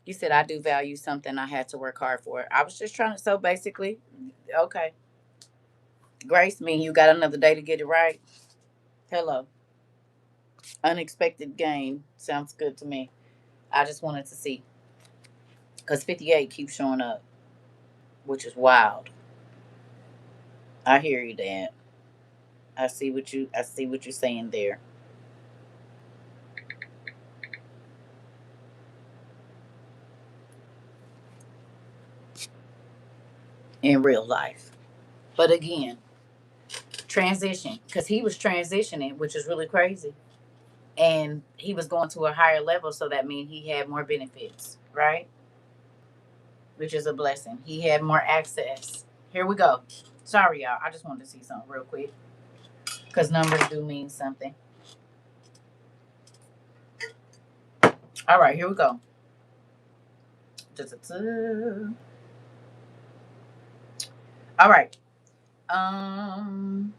you said I do value something I had to work hard for. I was just trying to, so basically, okay. Grace mean you got another day to get it right. Hello. Unexpected gain. Sounds good to me. I just wanted to see. Because 58 keeps showing up, which is wild. I hear you, Dad. I see what you're saying there in real life. But again, transition. Because he was transitioning, which is really crazy. And he was going to a higher level, so that means he had more benefits, right? Which is a blessing. He had more access. Here we go. Sorry, y'all. I just wanted to see something real quick because numbers do mean something. All right, here we go. Da-da-da. All right. Um.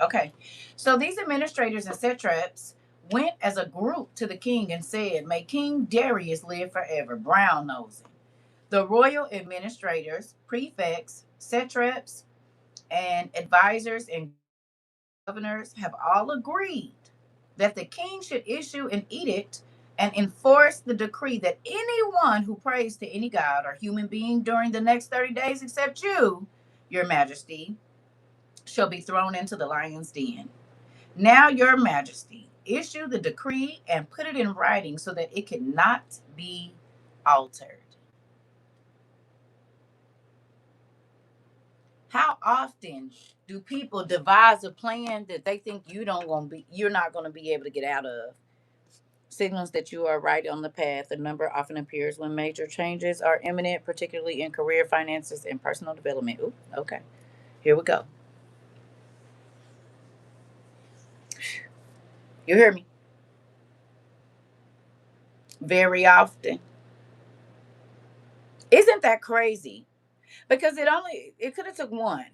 Okay. So these administrators and satraps went as a group to the king and said, "May King Darius live forever." Brown nosing. The royal administrators, prefects, satraps, and advisors and governors have all agreed that the king should issue an edict and enforce the decree that anyone who prays to any god or human being during the next 30 days, except you, your majesty, shall be thrown into the lion's den. Now, your majesty, issue the decree and put it in writing so that it cannot be altered. How often do people devise a plan that they think you're not gonna be able to get out of? Signals that you are right on the path. The number often appears when major changes are imminent, particularly in career, finances, and personal development. Ooh, okay. Here we go. You hear me? Very often. Isn't that crazy? Because it could have took one,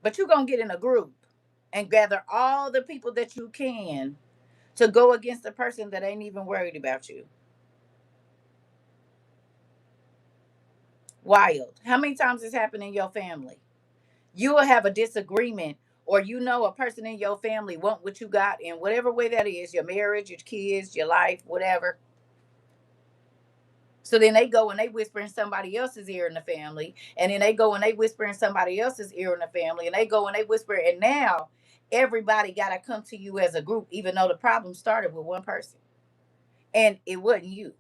but you're gonna get in a group and gather all the people that you can to go against a person that ain't even worried about you. Wild. How many times this happened in your family? You will have a disagreement, or a person in your family want what you got in whatever way that is, your marriage, your kids, your life, whatever. So then they go and they whisper in somebody else's ear in the family, and then they go and they whisper in somebody else's ear in the family, and they go and they whisper, and now everybody got to come to you as a group, even though the problem started with one person, and it wasn't you.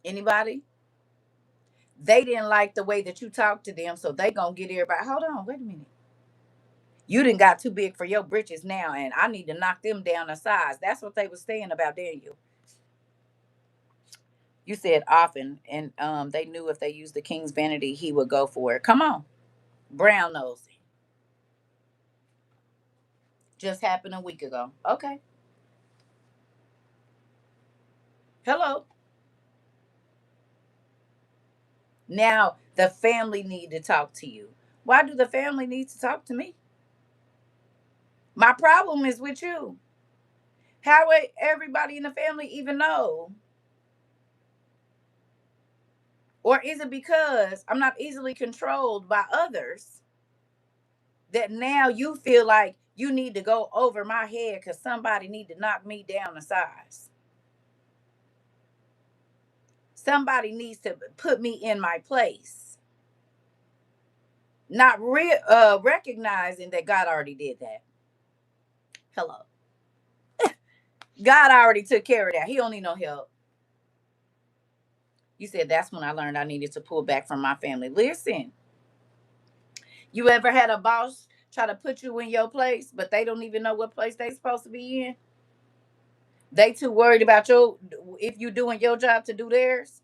Anybody? They didn't like the way that you talked to them, so they gonna get everybody. Hold on, wait a minute. You didn't got too big for your britches now, and I need to knock them down a size. That's what they was saying about Daniel. You said often, and they knew if they used the king's vanity, he would go for it. Come on, brown nosy. Just happened a week ago. Okay, hello. Now the family need to talk to you. Why do the family need to talk to me? My problem is with you. How would everybody in the family even know? Or is it because I'm not easily controlled by others that now you feel like you need to go over my head because somebody need to knock me down a size? Somebody needs to put me in my place. Not recognizing that God already did that. Hello. God already took care of that. He don't need no help. You said that's when I learned I needed to pull back from my family. Listen, you ever had a boss try to put you in your place, but they don't even know what place they supposed to be in? They too worried about your if you doing your job to do theirs.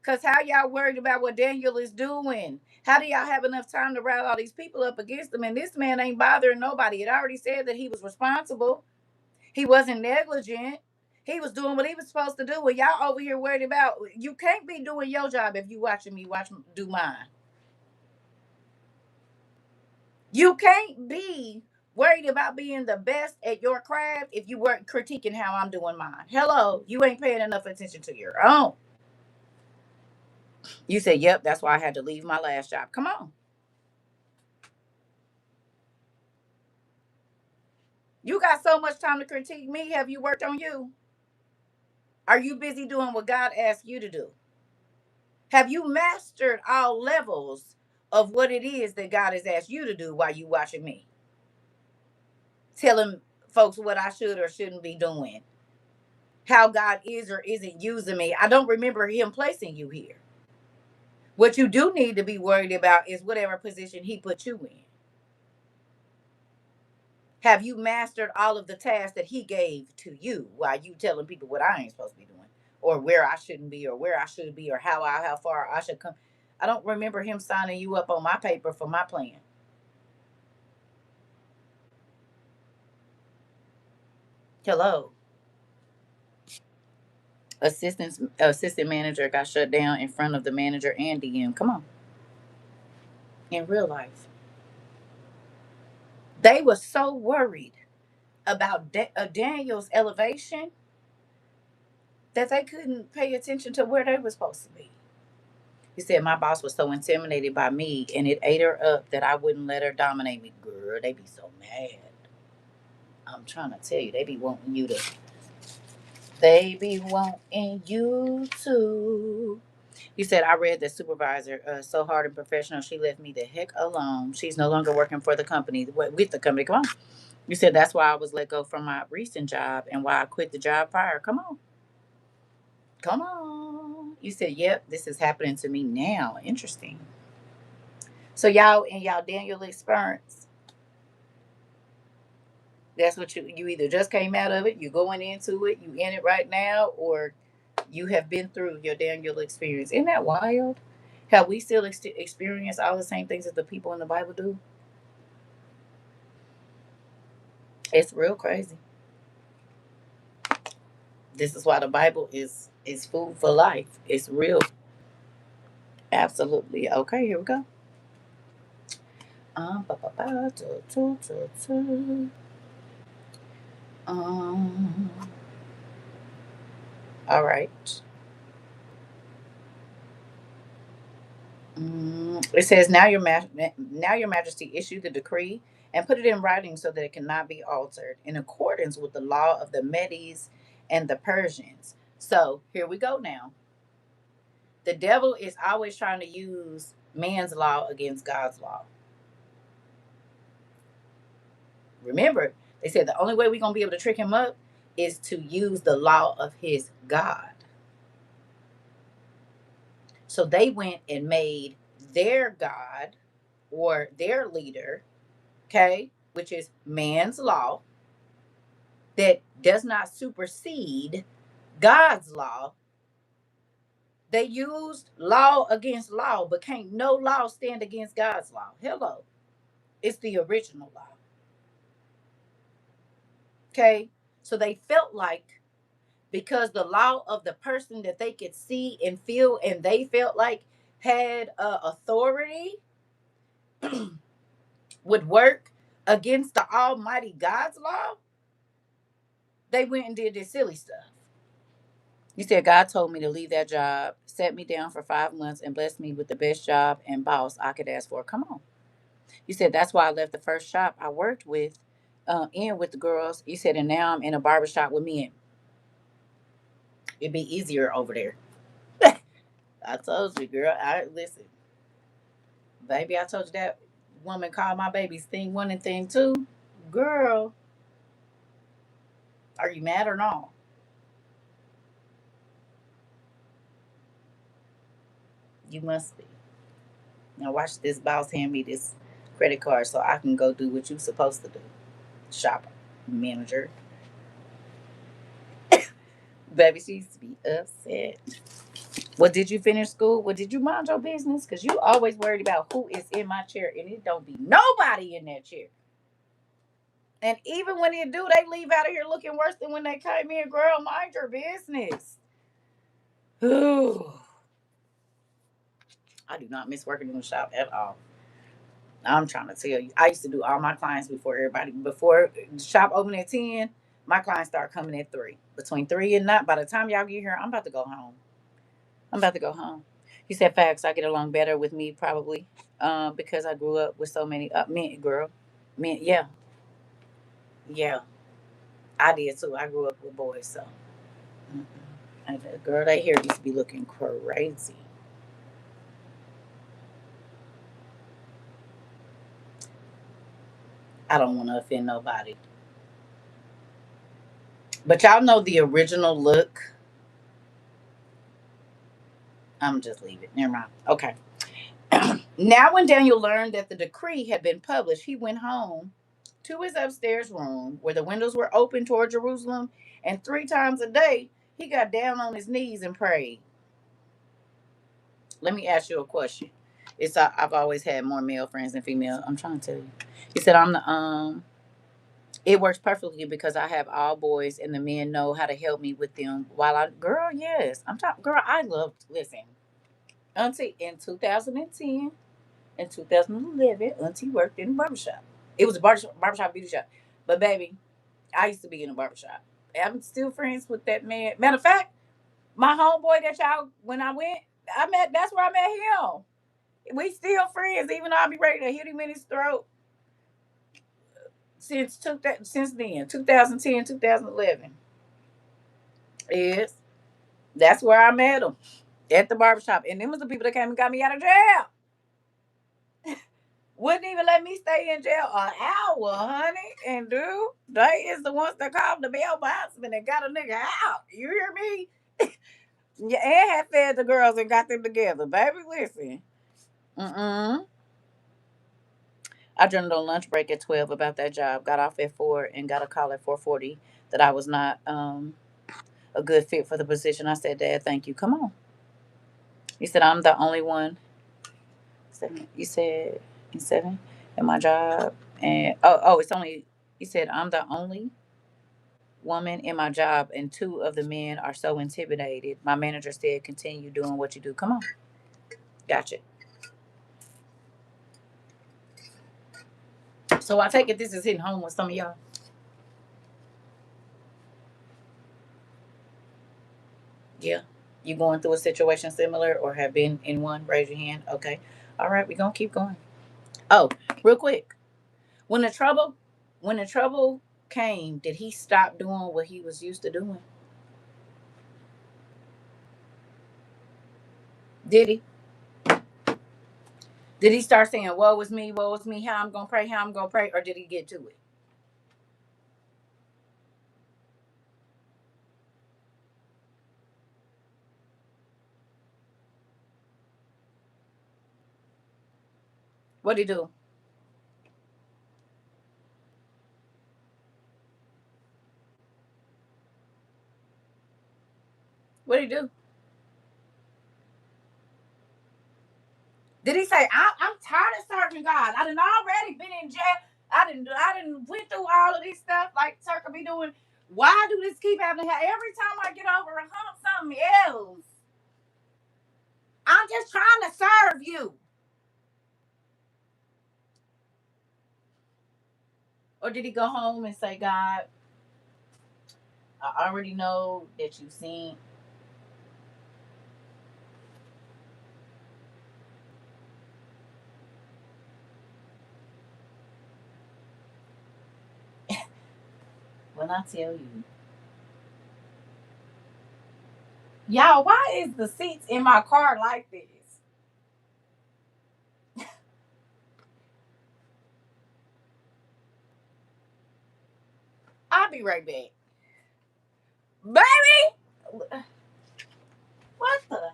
Cause how y'all worried about what Daniel is doing? How do y'all have enough time to rile all these people up against him? And this man ain't bothering nobody. It already said that he was responsible. He wasn't negligent. He was doing what he was supposed to do. Well, y'all over here worried about you can't be doing your job if you watching me do mine. You can't be worried about being the best at your craft if you weren't critiquing how I'm doing mine. Hello, you ain't paying enough attention to your own. You said, yep, that's why I had to leave my last job. Come on. You got so much time to critique me. Have you worked on you? Are you busy doing what God asked you to do? Have you mastered all levels of what it is that God has asked you to do while you watching me? Telling folks what I should or shouldn't be doing. How God is or isn't using me. I don't remember him placing you here. What you do need to be worried about is whatever position he put you in. Have you mastered all of the tasks that he gave to you while you telling people what I ain't supposed to be doing, or where I shouldn't be, or where I should be, or how far I should come? I don't remember him signing you up on my paper for my plan. Hello, assistant manager got shut down in front of the manager and DM. Come on, in real life, they were so worried about Daniel's elevation that they couldn't pay attention to where they were supposed to be. He said my boss was so intimidated by me and it ate her up that I wouldn't let her dominate me. Girl, they be so mad. I'm trying to tell you, they be wanting you to. He said, I read the supervisor so hard and professional, she left me the heck alone. She's no longer working for the company, with the company. Come on. You said, that's why I was let go from my recent job and why I quit the job prior. Come on. Come on. You said, yep, this is happening to me now. Interesting. So y'all in y'all Daniel experience, that's what you either just came out of it, you going into it, you in it right now, or you have been through your Daniel experience. Isn't that wild? How we still experience all the same things that the people in the Bible do? It's real crazy. This is why the Bible is food for life. It's real. Absolutely. Okay, here we go. Ba, ba, ba, tu, tu, tu, tu. Um, all right. It says, now your Majesty, issue the decree and put it in writing so that it cannot be altered in accordance with the law of the Medes and the Persians. So here we go now. The devil is always trying to use man's law against God's law. Remember, they said the only way we're going to be able to trick him up is to use the law of his God. So they went and made their God or their leader, okay, which is man's law that does not supersede God's law. They used law against law, but can't no law stand against God's law. Hello. It's the original law. Okay. So they felt like because the law of the person that they could see and feel and they felt like had authority would work against the Almighty God's law, they went and did this silly stuff. You said God told me to leave that job, set me down for 5 months, and blessed me with the best job and boss I could ask for. Come on. You said that's why I left the first shop I worked with, in with the girls. You said, and now I'm in a barbershop with men. It'd be easier over there. I told you, girl. I listen, baby. I told you that woman called my babies thing one and thing two. Girl, are you mad or not? You must be. Now watch this boss hand me this credit card so I can go do what you supposed to do. Shop manager. Baby, she used to be upset. Well, did you finish school? Well, did you mind your business? Because you always worried about who is in my chair, and it don't be nobody in that chair. And even when they do, they leave out of here looking worse than when they came in. Girl, mind your business. Ooh, I do not miss working in the shop at all. I'm trying to tell you. I used to do all my clients before everybody. Before the shop opened at 10, my clients start coming at 3. Between 3 and 9, by the time y'all get here, I'm about to go home. I'm about to go home. He said, facts, I get along better with me probably because I grew up with so many men, girl. Men, yeah, yeah. I did too. I grew up with boys, so. Mm-mm. And the girl they here used to be looking crazy. I don't want to offend nobody. But y'all know the original look. I'm just leave it. Never mind. Okay. Now, when Daniel learned that the decree had been published, he went home to his upstairs room where the windows were open toward Jerusalem, and 3 times a day he got down on his knees and prayed. Let me ask you a question. I've always had more male friends than female. I'm trying to tell you. He said I'm the It works perfectly because I have all boys and the men know how to help me with them. While I girl, yes, I'm talking girl. I loved listen. Auntie in 2010 and 2011, Auntie worked in a barbershop. It was a barbershop beauty shop. But baby, I used to be in a barbershop. I'm still friends with that man. Matter of fact, my homeboy that y'all when I went, that's where I met him. We still friends, even though I be ready to hit him in his throat since then, 2010, 2011. Yes. That's where I met him. At the barbershop. And them was the people that came and got me out of jail. Wouldn't even let me stay in jail an hour, honey. And dude, they is the ones that called the bail bondsman and got a nigga out. You hear me? Yeah, and had fed the girls and got them together. Baby, listen. Mm-mm. I journaled on lunch break at 12 about that job. Got off at 4 and got a call at 4:40 that I was not a good fit for the position. I said, Dad, thank you. Come on. He said, I'm the only one. You said, in 7 in my job. And, it's only, he said, I'm the only. woman in my job, and two of the men are so intimidated. My manager said, continue doing what you do. Come on. Gotcha. So I take it this is hitting home with some of y'all. Yeah. You going through a situation similar or have been in one? Raise your hand. Okay. All right, we're gonna keep going. Oh, real quick. When the trouble when the trouble came, did he stop doing what he was used to doing? Did he? Did he start saying, woe is me, how I'm gonna pray, or did he get to it? What did he do? What did he do? Did he say, I'm tired of serving God? I done already been in jail. I didn't went through all of this stuff like Circa be doing. Why do this keep happening? Every time I get over a hump, something else. I'm just trying to serve you. Or did he go home and say, God, I already know that you've seen. When I tell you, y'all, why is the seats in my car like this? I'll be right back. Baby! What the?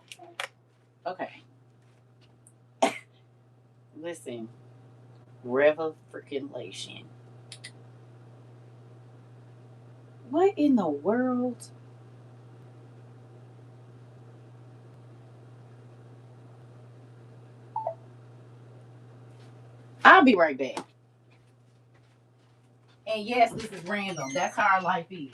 Okay. Listen. Revelation. What in the world? I'll be right back. And yes, this is random. That's how our life is.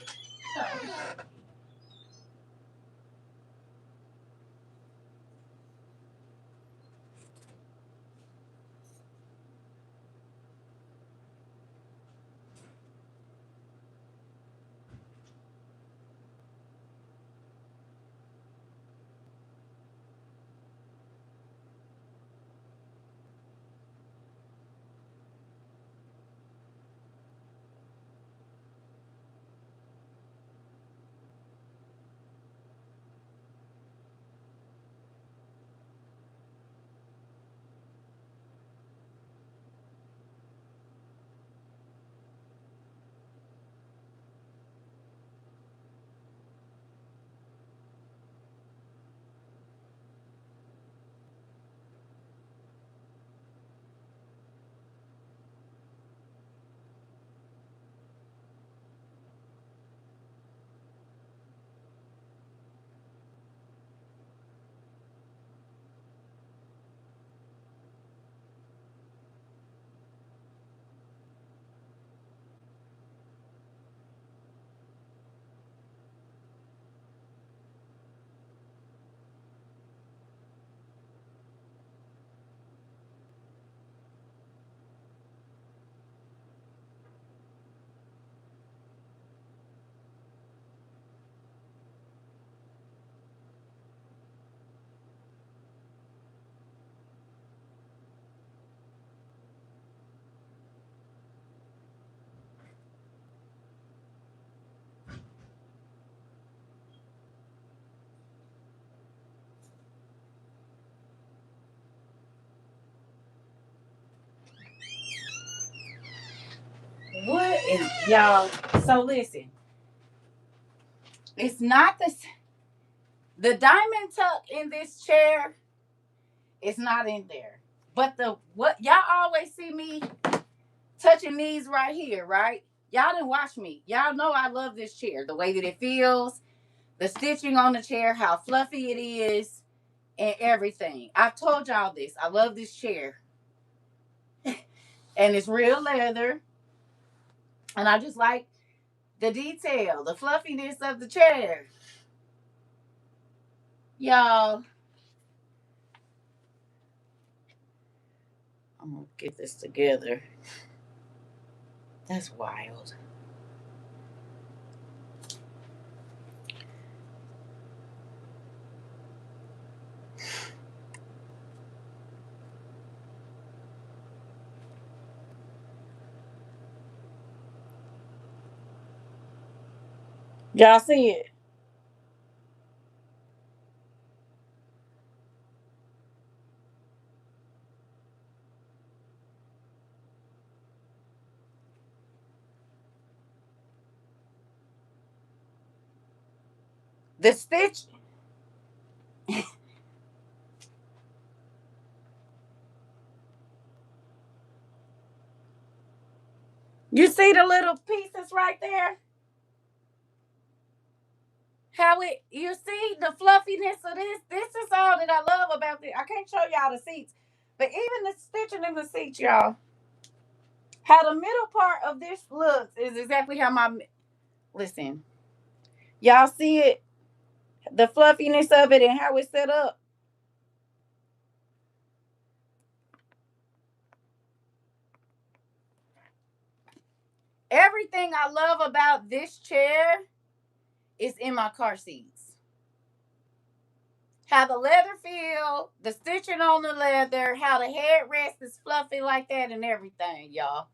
What is y'all? So listen, it's not the diamond tuck in this chair. It's not in there. But the what y'all always see me touching these right here, right? Y'all didn't watch me. Y'all know I love this chair. The way that it feels, the stitching on the chair, how fluffy it is, and everything. I've told y'all this. I love this chair. And it's real leather. And I just like The detail, the fluffiness of the chair. Y'all, I'm going to get this together. That's wild. Y'all see it? The stitch. You see the little pieces right there? How it, you see the fluffiness of this? This is all that I love about this. I can't show y'all the seats, but even the stitching in the seats, y'all. How the middle part of this looks is exactly how my, listen. Y'all see it? The fluffiness of it and how it's set up. Everything I love about this chair is in my car seats. How the leather feel, the stitching on the leather, how the headrest is fluffy like that, and everything, y'all.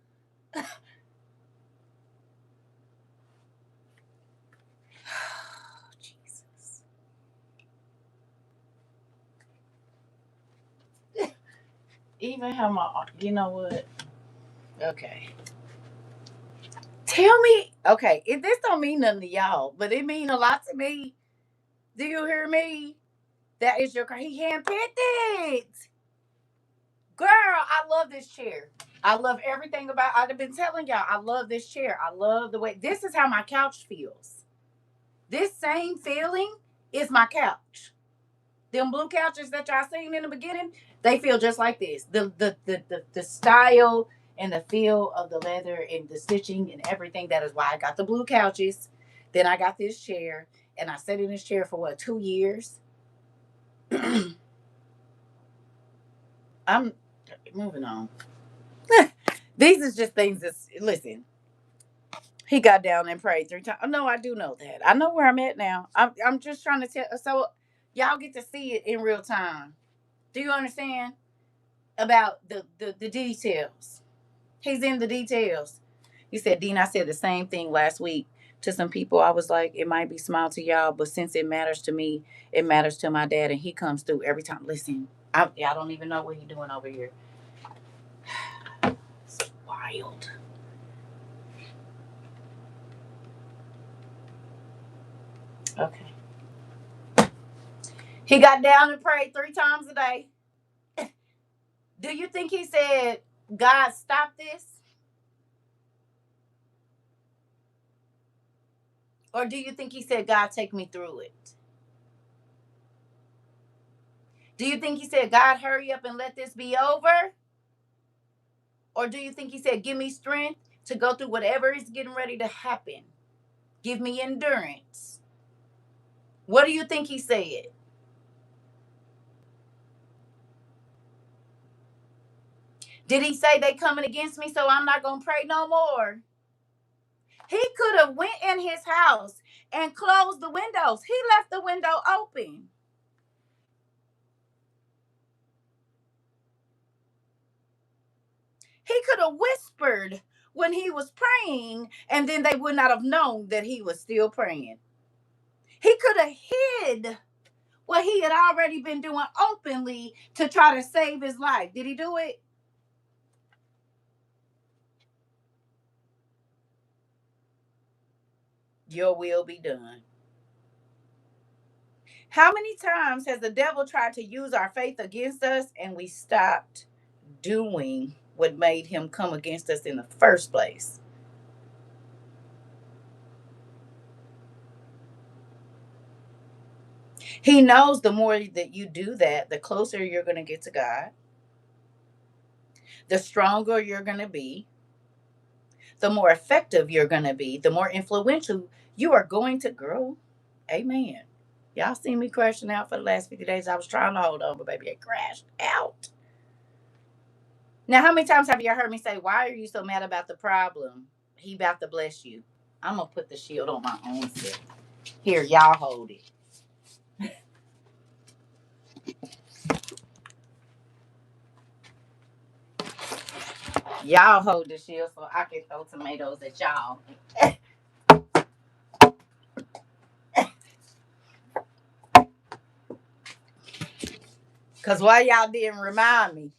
Jesus. Even how my, you know what? Okay. Tell me, okay, if this don't mean nothing to y'all, but it mean a lot to me. Do you hear me? That is your car. He handpicked it. Girl, I love this chair. I love everything about. I've been telling y'all, I love this chair. I love the way. This is how my couch feels. This same feeling is my couch. Them blue couches that y'all seen in the beginning, they feel just like this. The style and the feel of the leather and the stitching and everything. That is why I got the blue couches. Then I got this chair, and I sat in this chair for what, 2 years. I'm moving on. These is just things that's, listen. He got down and prayed 3 times. No, I do know that. I know where I'm at now. I'm just trying to tell. So y'all get to see it in real time. Do you understand about the details? He's in the details. He said, Dean, I said the same thing last week to some people. I was like, it might be small to y'all, but since it matters to me, it matters to my dad, and he comes through every time. Listen, I don't even know what he's doing over here. It's wild. Okay. He got down and prayed 3 times a day. Do you think he said, God, stop this? Or do you think he said, God, take me through it? Do you think he said, God, hurry up and let this be over? Or do you think he said, give me strength to go through whatever is getting ready to happen? Give me endurance. What do you think he said? Did he say they coming against me, so I'm not going to pray no more? He could have went in his house and closed the windows. He left the window open. He could have whispered when he was praying, and then they would not have known that he was still praying. He could have hid what he had already been doing openly to try to save his life. Did he do it? Your will be done. How many times has the devil tried to use our faith against us and we stopped doing what made him come against us in the first place? He knows the more that you do that, the closer you're going to get to God, the stronger you're going to be, the more effective you're going to be, the more influential you are going to grow. Amen. Y'all seen me crashing out for the last 50 days. I was trying to hold on, but baby, it crashed out. Now, how many times have you heard me say, why are you so mad about the problem? He about to bless you. I'm going to put the shield on my own self. Here, y'all hold it. Y'all hold the shield so I can throw tomatoes at y'all. Because why y'all didn't remind me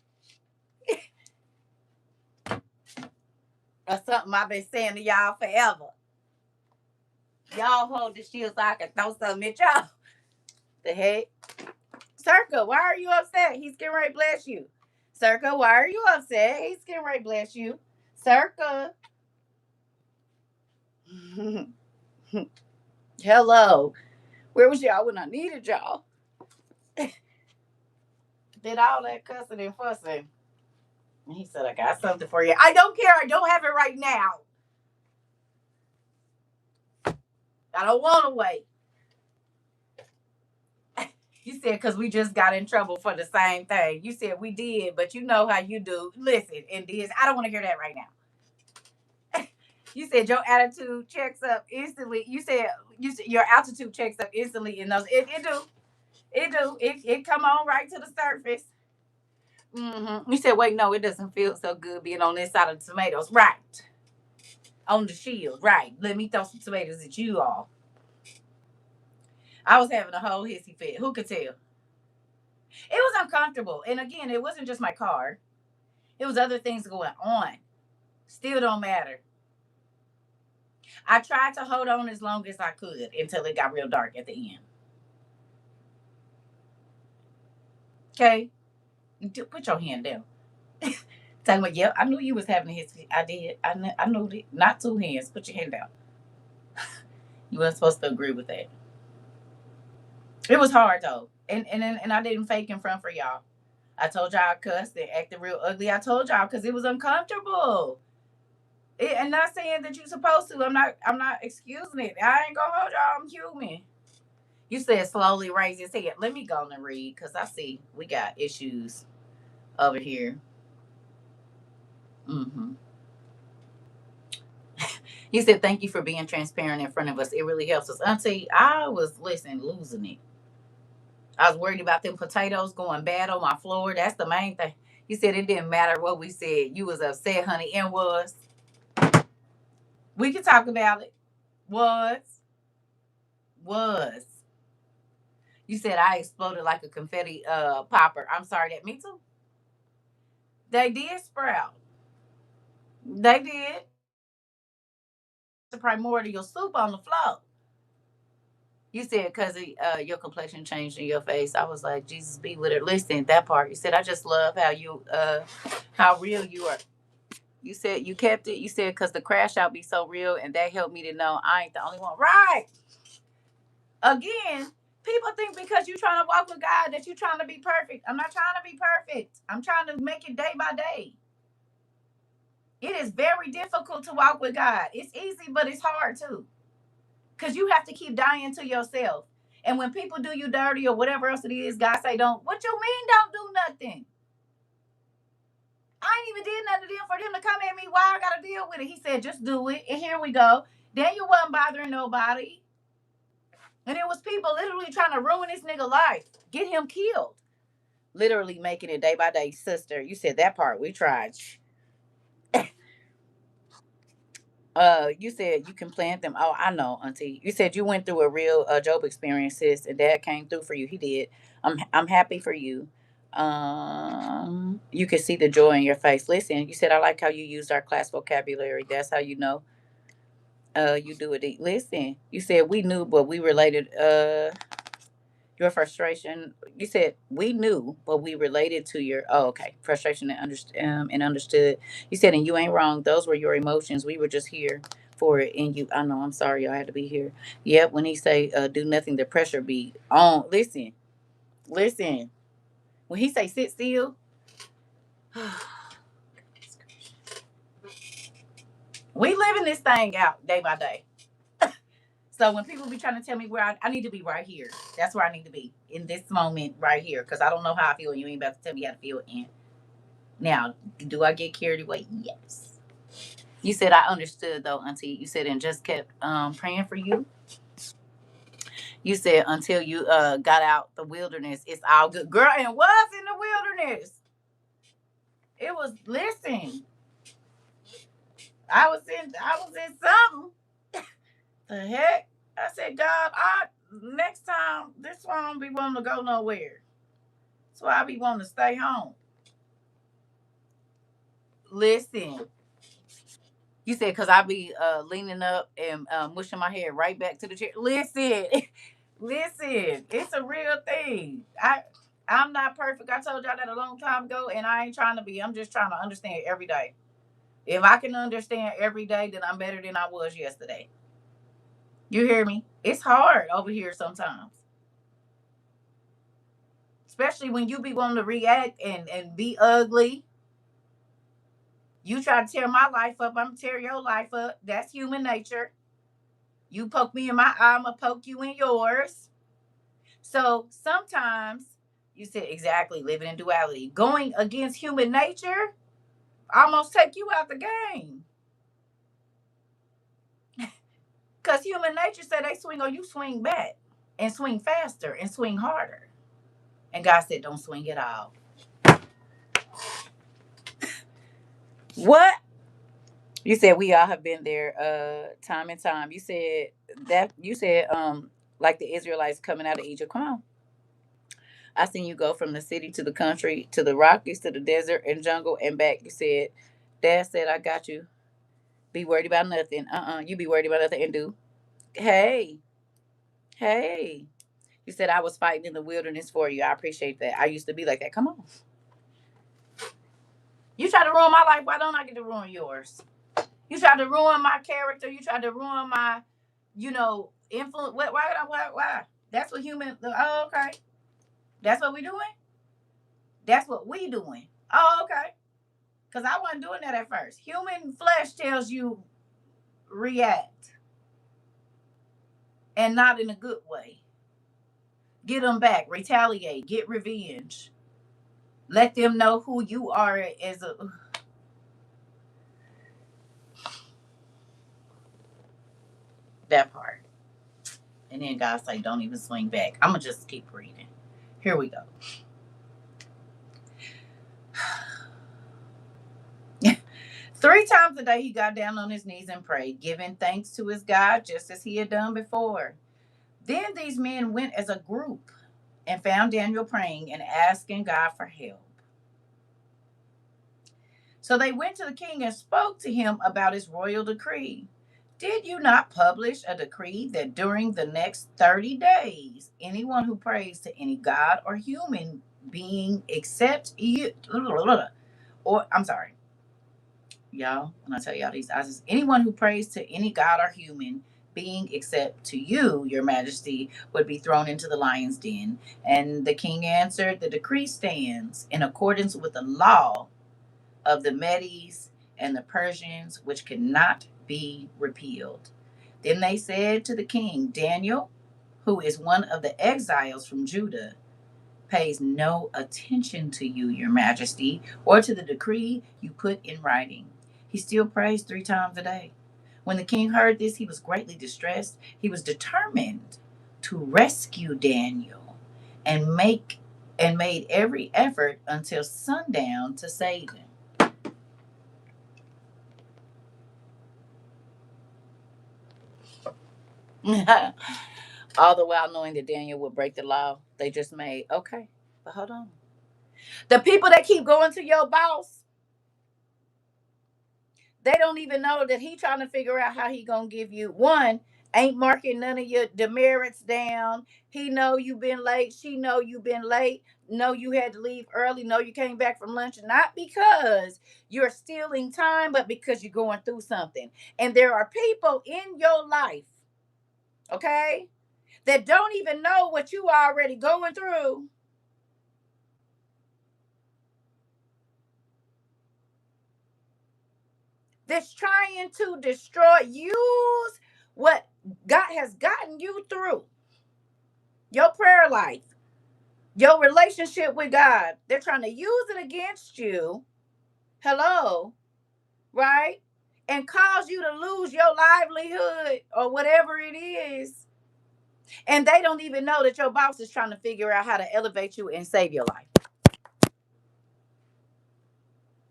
of something I've been saying to y'all forever. Y'all hold the shield so I can throw something at y'all. The heck? Circa, why are you upset? He's getting ready to bless you. Circa, why are you upset? He's getting ready to bless you. Circa. Hello. Where was y'all when I needed y'all? Did all that cussing and fussing. And he said, I got something for you. I don't care. I don't have it right now. I don't want to wait. You said, because we just got in trouble for the same thing. You said we did, but you know how you do. Listen, and this, I don't want to hear that right now. You said your attitude checks up instantly. You said your altitude checks up instantly in those. It do. It do. It come on right to the surface. You said, wait, no, it doesn't feel so good being on this side of the tomatoes. Right. On the shield. Right. Let me throw some tomatoes at you all. I was having a whole hissy fit. Who could tell? It was uncomfortable. And again, it wasn't just my car. It was other things going on. Still don't matter. I tried to hold on as long as I could until it got real dark at the end. Okay? Put your hand down. Tell me, yeah, I knew you was having a history. I did. I knew it. Not two hands. Put your hand down. You weren't supposed to agree with that. It was hard though. And I didn't fake in front for y'all. I told y'all I cussed and acted real ugly. I told y'all because it was uncomfortable. And not saying that you're supposed to. I'm not excusing it. I ain't gonna hold y'all. I'm human. You said slowly raise his head. Let me go and read because I see we got issues over here. hmm You said thank you for being transparent in front of us. It really helps us. Auntie, I was losing it. I was worried about them potatoes going bad on my floor. That's the main thing. You said it didn't matter what we said. You was upset, honey, and was. We can talk about it. Was. Was. You said I exploded like a confetti popper. I'm sorry that me too. They did sprout. They did. The primordial soup on the floor. You said because your complexion changed in your face. I was like, Jesus be with her. Listen, that part. You said I just love how real you are. You said you kept it. You said because the crash out be so real, and that helped me to know I ain't the only one. Right. Again, people think because you're trying to walk with God that you're trying to be perfect. I'm not trying to be perfect. I'm trying to make it day by day. It is very difficult to walk with God. It's easy, but it's hard too. Because you have to keep dying to yourself. And when people do you dirty or whatever else it is, God say, don't. What you mean don't do nothing? I ain't even did nothing to them for them to come at me. Why I gotta deal with it? He said, just do it. And here we go. Then you wasn't bothering nobody. And it was people literally trying to ruin this nigga life. Get him killed. Literally making it day by day. Sister, you said that part. We tried. You said you can plant them. Oh, I know, Auntie. You said you went through a real Job experience, sis, and Dad came through for you. He did. I'm happy for you. You can see the joy in your face. Listen, you said I like how you used our class vocabulary. That's how you know. You do it. Listen, you said we knew, but we related. Your frustration. You said we knew, but we related to your. Oh, okay. Frustration and understood. You said, and you ain't wrong. Those were your emotions. We were just here for it, and you. I know. I'm sorry. I had to be here. Yep. When he say, "Do nothing," the pressure be on. Listen, listen. When he say, "Sit still," We living this thing out day by day. So when people be trying to tell me where I need to be right here, that's where I need to be in this moment right here. Because I don't know how I feel, and you ain't about to tell me how to feel. And now, do I get carried away? Yes. You said I understood though, Auntie. You said and just kept praying for you. You said until you got out the wilderness, it's all good, girl. And was in the wilderness. It was listen. I was in something. The heck? I said, God, I next time this one don't be wanting to go nowhere. So I be wanting to stay home. Listen, you said because I be leaning up and mushing my head right back to the chair. Listen, listen, it's a real thing. I'm not perfect. I told y'all that a long time ago, and I ain't trying to be. I'm just trying to understand every day. If I can understand every day, then I'm better than I was yesterday. You hear me? It's hard over here sometimes, especially when you be wanting to react and be ugly. You try to tear my life up, I'm gonna tear your life up. That's human nature. You poke me in my eye, I'm gonna poke you in yours. So sometimes you said exactly living in duality, going against human nature, almost take you out the game. Because human nature said they swing or you swing back and swing faster and swing harder. And God said, don't swing at all. What? You said we all have been there time and time. You said like the Israelites coming out of Egypt. Come on. I seen you go from the city to the country to the Rockies to the desert and jungle and back. You said, Dad said, I got you. Be worried about nothing. You be worried about nothing and do. Hey, hey. You said I was fighting in the wilderness for you. I appreciate that. I used to be like that. Come on. You try to ruin my life. Why don't I get to ruin yours? You try to ruin my character. You try to ruin my, influence. Why? That's what human. Oh, okay. That's what we doing. That's what we doing. Oh, okay. Because I wasn't doing that at first. Human flesh tells you react and not in a good way. Get them back, retaliate, get revenge. Let them know who you are as a. That part. And then God say, don't even swing back. I'm going to just keep reading. Here we go. 3 times a day he got down on his knees and prayed, giving thanks to his God just as he had done before. Then these men went as a group and found Daniel praying and asking God for help. So they went to the king and spoke to him about his royal decree. Did you not publish a decree that during the next 30 days, anyone who prays to any god or human being except you, or I'm sorry, y'all, when I tell y'all these, anyone who prays to any god or human being except to you, your majesty, would be thrown into the lion's den? And the king answered, the decree stands in accordance with the law of the Medes and the Persians, which cannot be repealed. Then they said to the king, Daniel, who is one of the exiles from Judah, pays no attention to you, your majesty, or to the decree you put in writing. He still prays 3 times a day. When the king heard this, he was greatly distressed. He was determined to rescue Daniel and made every effort until sundown to save him. All the while knowing that Daniel would break the law they just made. Okay, but hold on. The people that keep going to your boss, they don't even know that he trying to figure out how he gonna give you one. Ain't marking none of your demerits down. He know you been late. She know you been late. Know you had to leave early. Know you came back from lunch. Not because you're stealing time, but because you're going through something. And there are people in your life, okay, that don't even know what you are already going through. that's trying to destroy, use what God has gotten you through, your prayer life, your relationship with God. They're trying to use it against you. Hello, right? And cause you to lose your livelihood or whatever it is. And they don't even know that your boss is trying to figure out how to elevate you and save your life.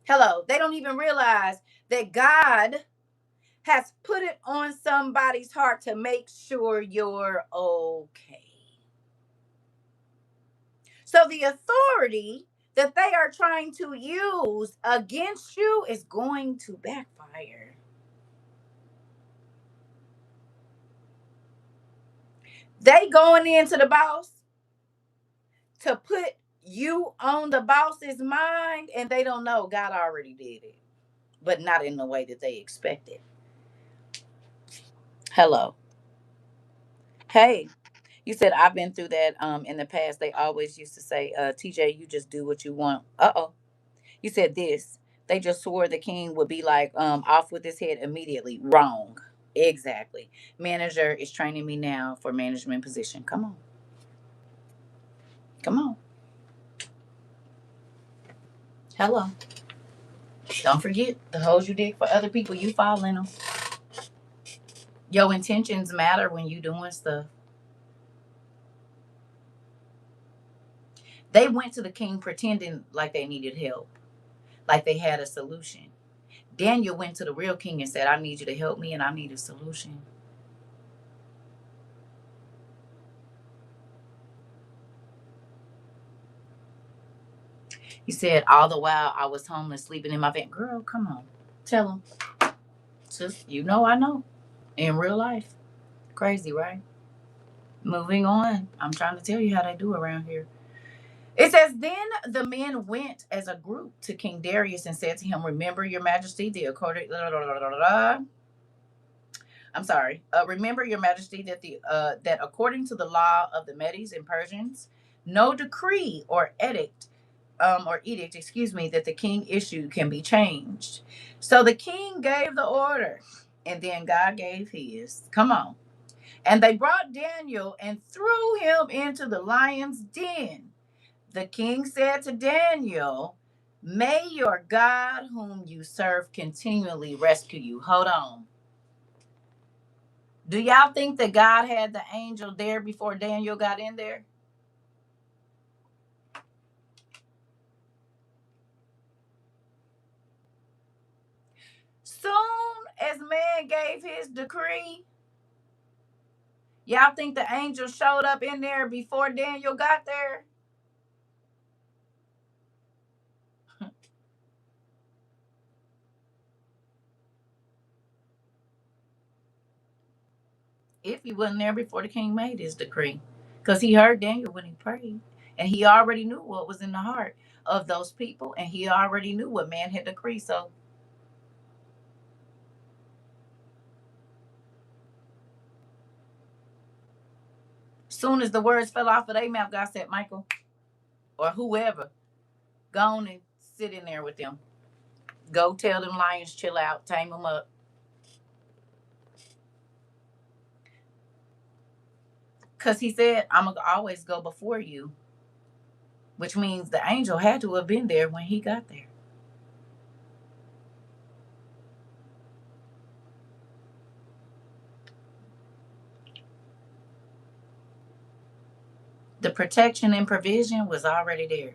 Hello, they don't even realize that God has put it on somebody's heart to make sure you're okay. So the authority that they are trying to use against you is going to backfire. They going into the boss to put you on the boss's mind, and they don't know God already did it, but not in the way that they expected. Hello. Hey, you said I've been through that in the past. They always used to say, TJ, you just do what you want. Uh-oh. You said this. They just swore the king would be like off with his head immediately. Wrong. Exactly. Manager is training me now for management position. Come on. Come on. Hello. Don't forget the holes you dig for other people, you fall in them. Your intentions matter when you doing stuff. They went to the king pretending like they needed help, like they had a solution. Daniel went to the real king and said, I need you to help me and I need a solution. He said, all the while I was homeless, sleeping in my van. Girl, come on. Tell him. Just, you know, I know. In real life. Crazy, right? Moving on. I'm trying to tell you how they do around here. It says, then the men went as a group to King Darius and said to him, remember, your majesty, the according. I'm sorry. Remember, your majesty, that that according to the law of the Medes and Persians, no decree or edict, excuse me, that the king issued can be changed. So the king gave the order, and then God gave his. Come on. And they brought Daniel and threw him into the lion's den. The king said to Daniel, may your God, whom you serve, continually rescue you. Hold on. Do y'all think that God had the angel there before Daniel got in there? Soon as man gave his decree, y'all think the angel showed up in there before Daniel got there? If he wasn't there before the king made his decree. Because he heard Daniel when he prayed. And he already knew what was in the heart of those people. And he already knew what man had decreed. So soon as the words fell off of their mouth, God said, Michael, or whoever, go on and sit in there with them. Go tell them lions, chill out, tame them up. Because he said, I'm going to always go before you, which means the angel had to have been there when he got there. The protection and provision was already there.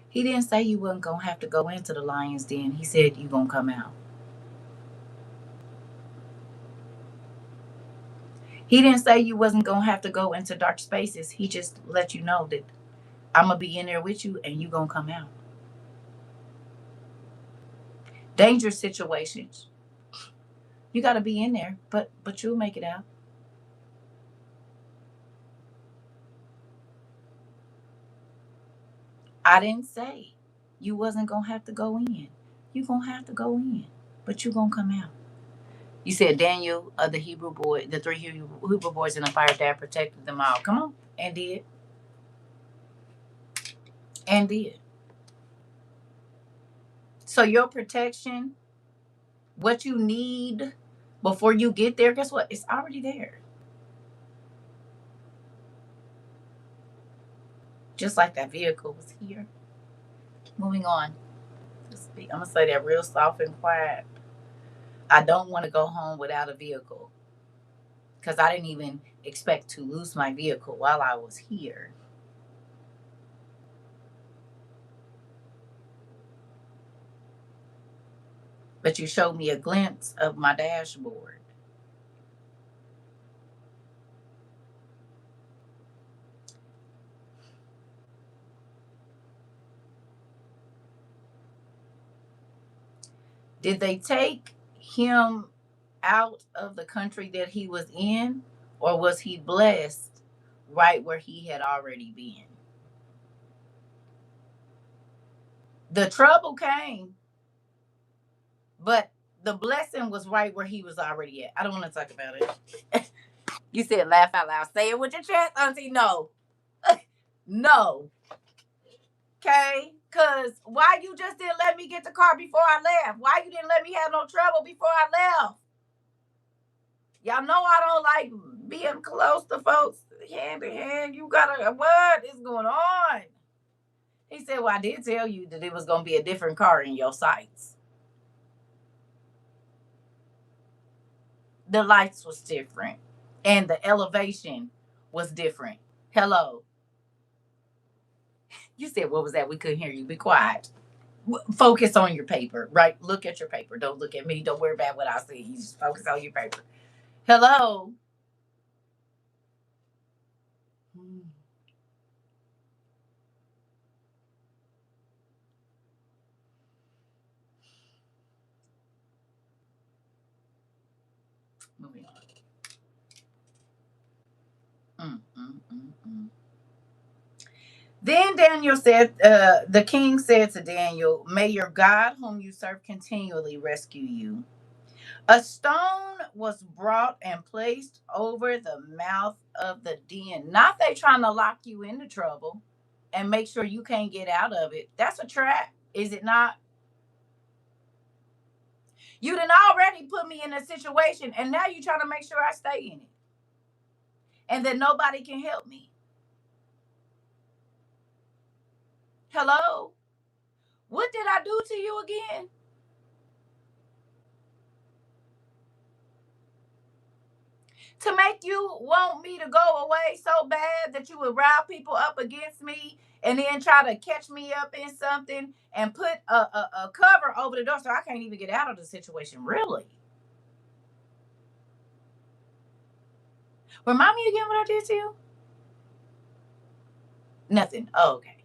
He didn't say you wasn't going to have to go into the lion's den. He said you going to come out. He didn't say you wasn't going to have to go into dark spaces. He just let you know that I'm going to be in there with you and you going to come out. Dangerous situations. You got to be in there, but you'll make it out. I didn't say you wasn't going to have to go in. You going to have to go in, but you going to come out. You said Daniel, the Hebrew boy, the three Hebrew boys in the fire, dad protected them all. Come on, and did, and did. So your protection, what you need before you get there, guess what? It's already there. Just like that vehicle was here. Moving on. I'm gonna say that real soft and quiet. I don't want to go home without a vehicle because I didn't even expect to lose my vehicle while I was here. But you showed me a glimpse of my dashboard. Did they take him out of the country that he was in, or was he blessed right where he had already been? The trouble came, but the blessing was right where he was already at. I don't want to talk about it. You said laugh out loud. Say it with your chest, Auntie. No. No. Okay? Because why you just didn't let me get the car before I left? Why you didn't let me have no trouble before I left? Y'all know I don't like being close to folks hand in hand. You gotta, what is going on? He said, well, I did tell you that it was going to be a different car in your sights. The lights was different and the elevation was different. Hello. You said, what was that? We couldn't hear you. Be quiet. Focus on your paper, right? Look at your paper. Don't look at me. Don't worry about what I see. You just focus on your paper. Hello. Hmm. Moving on. Then Daniel said, the king said to Daniel, may your God, whom you serve continually, rescue you. A stone was brought and placed over the mouth of the den. Not they trying to lock you into trouble and make sure you can't get out of it. That's a trap, is it not? You done already put me in a situation, and now you trying to make sure I stay in it, and that nobody can help me. Hello, what did I do to you again? To make you want me to go away so bad that you would rile people up against me and then try to catch me up in something and put a cover over the door so I can't even get out of the situation. Really? Remind me again what I did to you? Nothing. Oh, okay.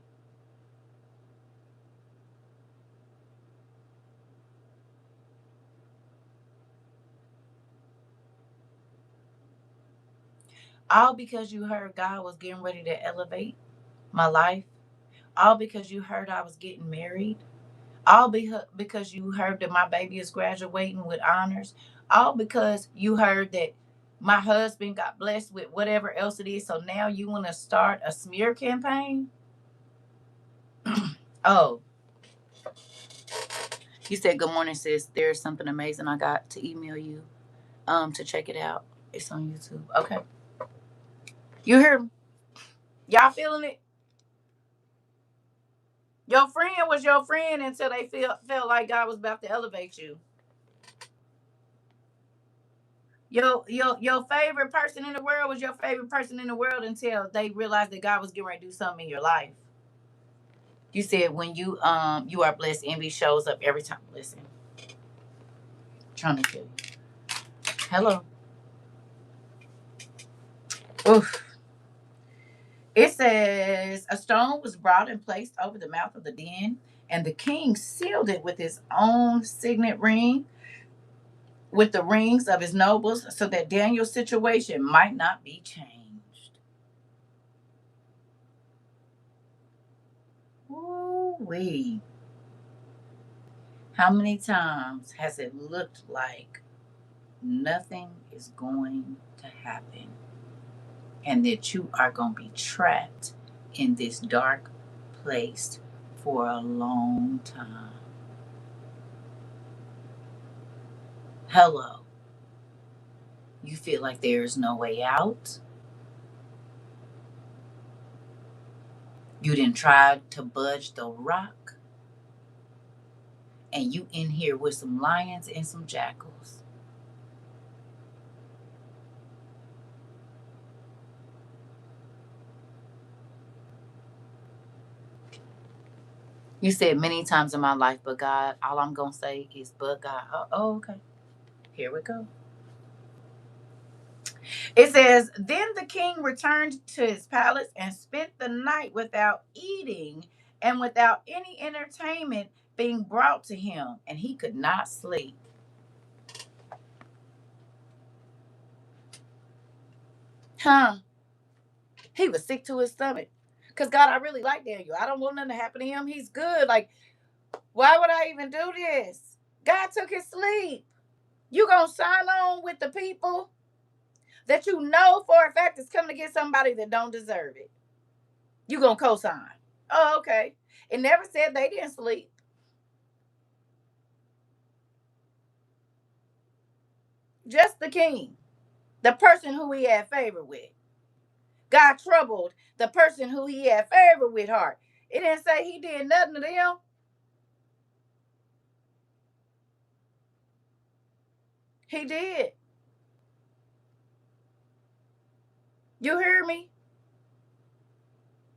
All because you heard God was getting ready to elevate my life. All because you heard I was getting married. All because you heard that my baby is graduating with honors. All because you heard that my husband got blessed with whatever else it is. So now you want to start a smear campaign? Oh, you said good morning, sis. There's something amazing I got to email you to check it out. It's on YouTube. Okay. You hear me? Y'all feeling it? Your friend was your friend until they felt like God was about to elevate you. Your favorite person in the world was your favorite person in the world until they realized that God was getting ready to do something in your life. You said when you are blessed, envy shows up every time. Listen, I'm trying to tell you. Hello. Oof. It says a stone was brought and placed over the mouth of the den, and the king sealed it with his own signet ring, with the rings of his nobles, so that Daniel's situation might not be changed. Ooh wee. How many times has it looked like nothing is going to happen and that you are going to be trapped in this dark place for a long time. Hello. You feel like there is no way out. You didn't try to budge the rock, and you in here with some lions and some jackals. You said many times in my life, but God, all I'm going to say is, but God. Oh, okay. Here we go. It says, then the king returned to his palace and spent the night without eating and without any entertainment being brought to him, and he could not sleep. Huh? He was sick to his stomach. Because, God, I really like Daniel. I don't want nothing to happen to him. He's good. Like, why would I even do this? God took his sleep. You going to sign on with the people that you know for a fact is coming to get somebody that don't deserve it. You going to co-sign. Oh, okay. It never said they didn't sleep. Just the king, the person who he had favor with. God troubled the person who he had favor with heart. It didn't say he did nothing to them. He did. You hear me?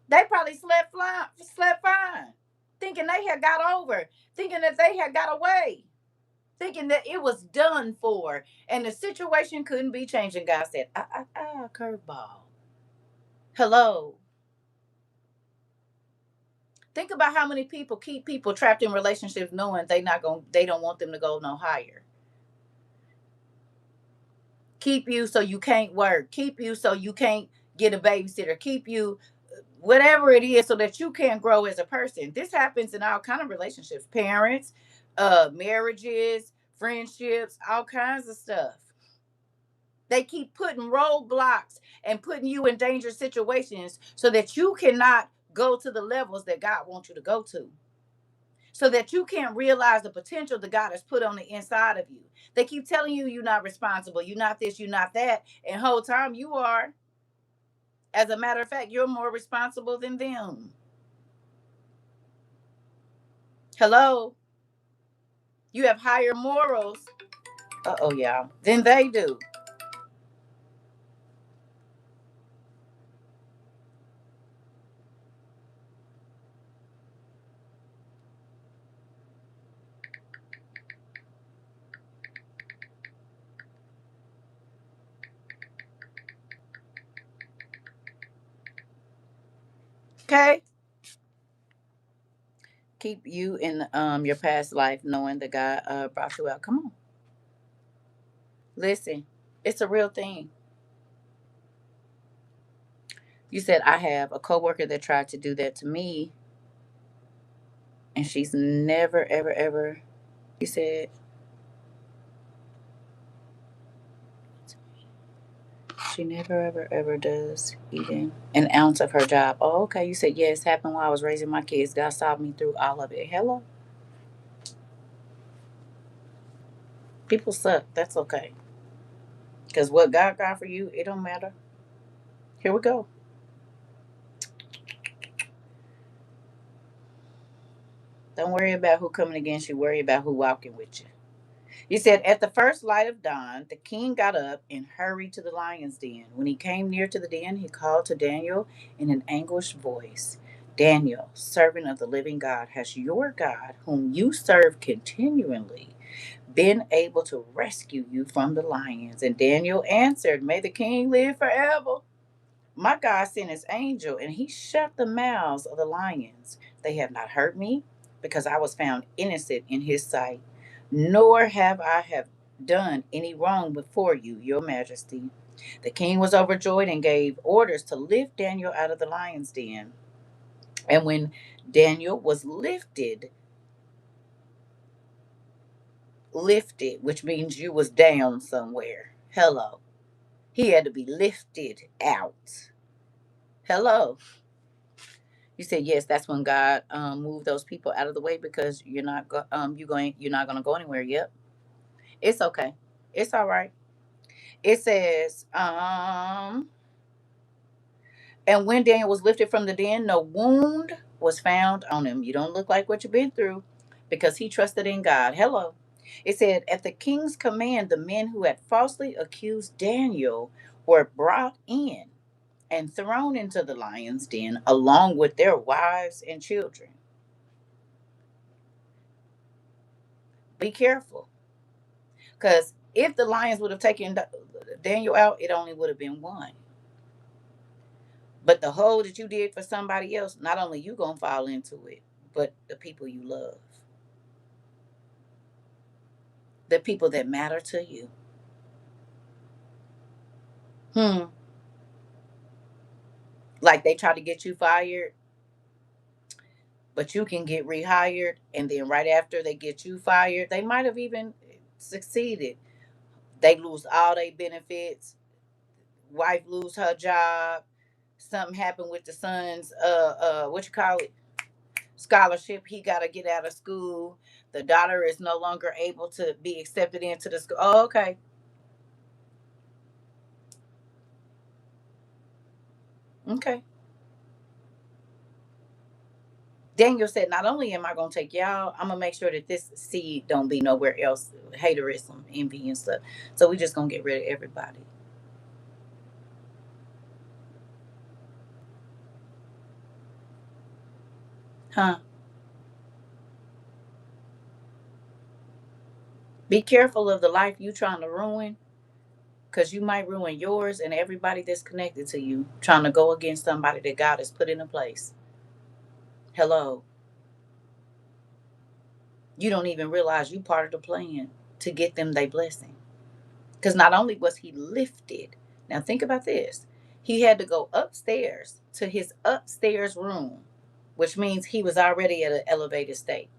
They probably slept fine, thinking they had got over, thinking that they had got away, thinking that it was done for, and the situation couldn't be changed. And God said, curveball. Hello. Think about how many people keep people trapped in relationships knowing they don't want them to go no higher. Keep you so you can't work. Keep you so you can't get a babysitter. Keep you whatever it is so that you can grow as a person. This happens in all kind of relationships, parents, marriages, friendships, all kinds of stuff. They keep putting roadblocks and putting you in dangerous situations so that you cannot go to the levels that God wants you to go to, so that you can't realize the potential that God has put on the inside of you. They keep telling you you're not responsible, you're not this, you're not that, and whole time you are. As a matter of fact, you're more responsible than them. Hello. You have higher morals. Oh, yeah. Than they do. Okay. Keep you in your past life knowing that God brought you out. Come on. Listen, it's a real thing. You said I have a coworker that tried to do that to me, and she's never, ever, ever. You said she never, ever, ever does even an ounce of her job. Oh, okay. You said yes. Happened while I was raising my kids. God saw me through all of it. Hello. People suck. That's okay. Because what God got for you, it don't matter. Here we go. Don't worry about who coming against you. Worry about who walking with you. He said, at the first light of dawn, the king got up and hurried to the lion's den. When he came near to the den, he called to Daniel in an anguished voice. Daniel, servant of the living God, has your God, whom you serve continually, been able to rescue you from the lions? And Daniel answered, may the king live forever. My God sent his angel, and he shut the mouths of the lions. They have not hurt me, because I was found innocent in his sight, nor have done any wrong before you, your majesty. The king was overjoyed and gave orders to lift Daniel out of the lion's den. And when Daniel was lifted, lifted, which means you was down somewhere. Hello. He had to be lifted out. Hello. You said yes. That's when God moved those people out of the way because you're not gonna go anywhere. Yep. It's okay. It's all right. It says and when Daniel was lifted from the den, no wound was found on him. You don't look like what you've been through because he trusted in God. Hello. It said, at the king's command, the men who had falsely accused Daniel were brought in and thrown into the lion's den along with their wives and children. Be careful because if the lions would have taken Daniel out, it only would have been one. But the hole that you did for somebody else, not only you gonna fall into it, but the people you love, the people that matter to you. Hmm. Like they try to get you fired, but you can get rehired, and then right after they get you fired, they might have even succeeded. They lose all their benefits. Wife lose her job. Something happened with the son's what you call it, scholarship. He got to get out of school. The daughter is no longer able to be accepted into the school. Oh, okay. Okay. Daniel said, not only am I gonna take y'all, I'm gonna make sure that this seed don't be nowhere else. Haterism, envy, and stuff. So we just gonna get rid of everybody. Huh? Be careful of the life you trying to ruin, because you might ruin yours and everybody that's connected to you, trying to go against somebody that God has put into place. Hello. You don't even realize you part of the plan to get them their blessing. Because not only was he lifted, now think about this, he had to go upstairs to his upstairs room, which means he was already at an elevated state.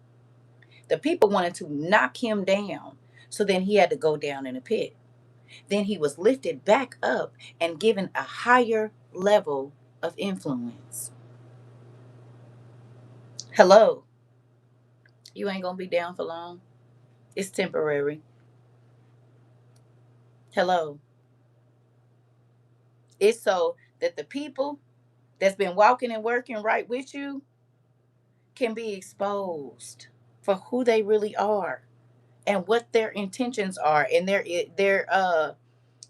The people wanted to knock him down, so then he had to go down in a pit. Then he was lifted back up and given a higher level of influence. Hello, you ain't gonna be down for long. It's temporary. Hello, it's so that the people that's been walking and working right with you can be exposed for who they really are and what their intentions are and their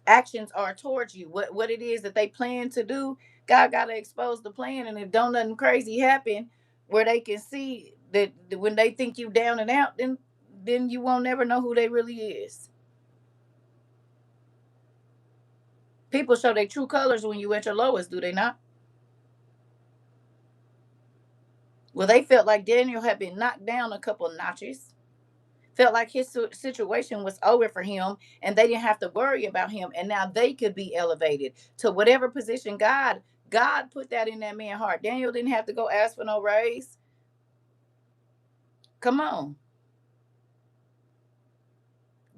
actions are towards you. What it is that they plan to do. God gotta expose the plan, and if don't nothing crazy happen, where they can see that when they think you down and out, then you won't never know who they really is. People show their true colors when you at your lowest, do they not? Well, they felt like Daniel had been knocked down a couple notches, felt like his situation was over for him and they didn't have to worry about him, and now they could be elevated to whatever position God put that in that man's heart. Daniel didn't have to go ask for no raise. Come on,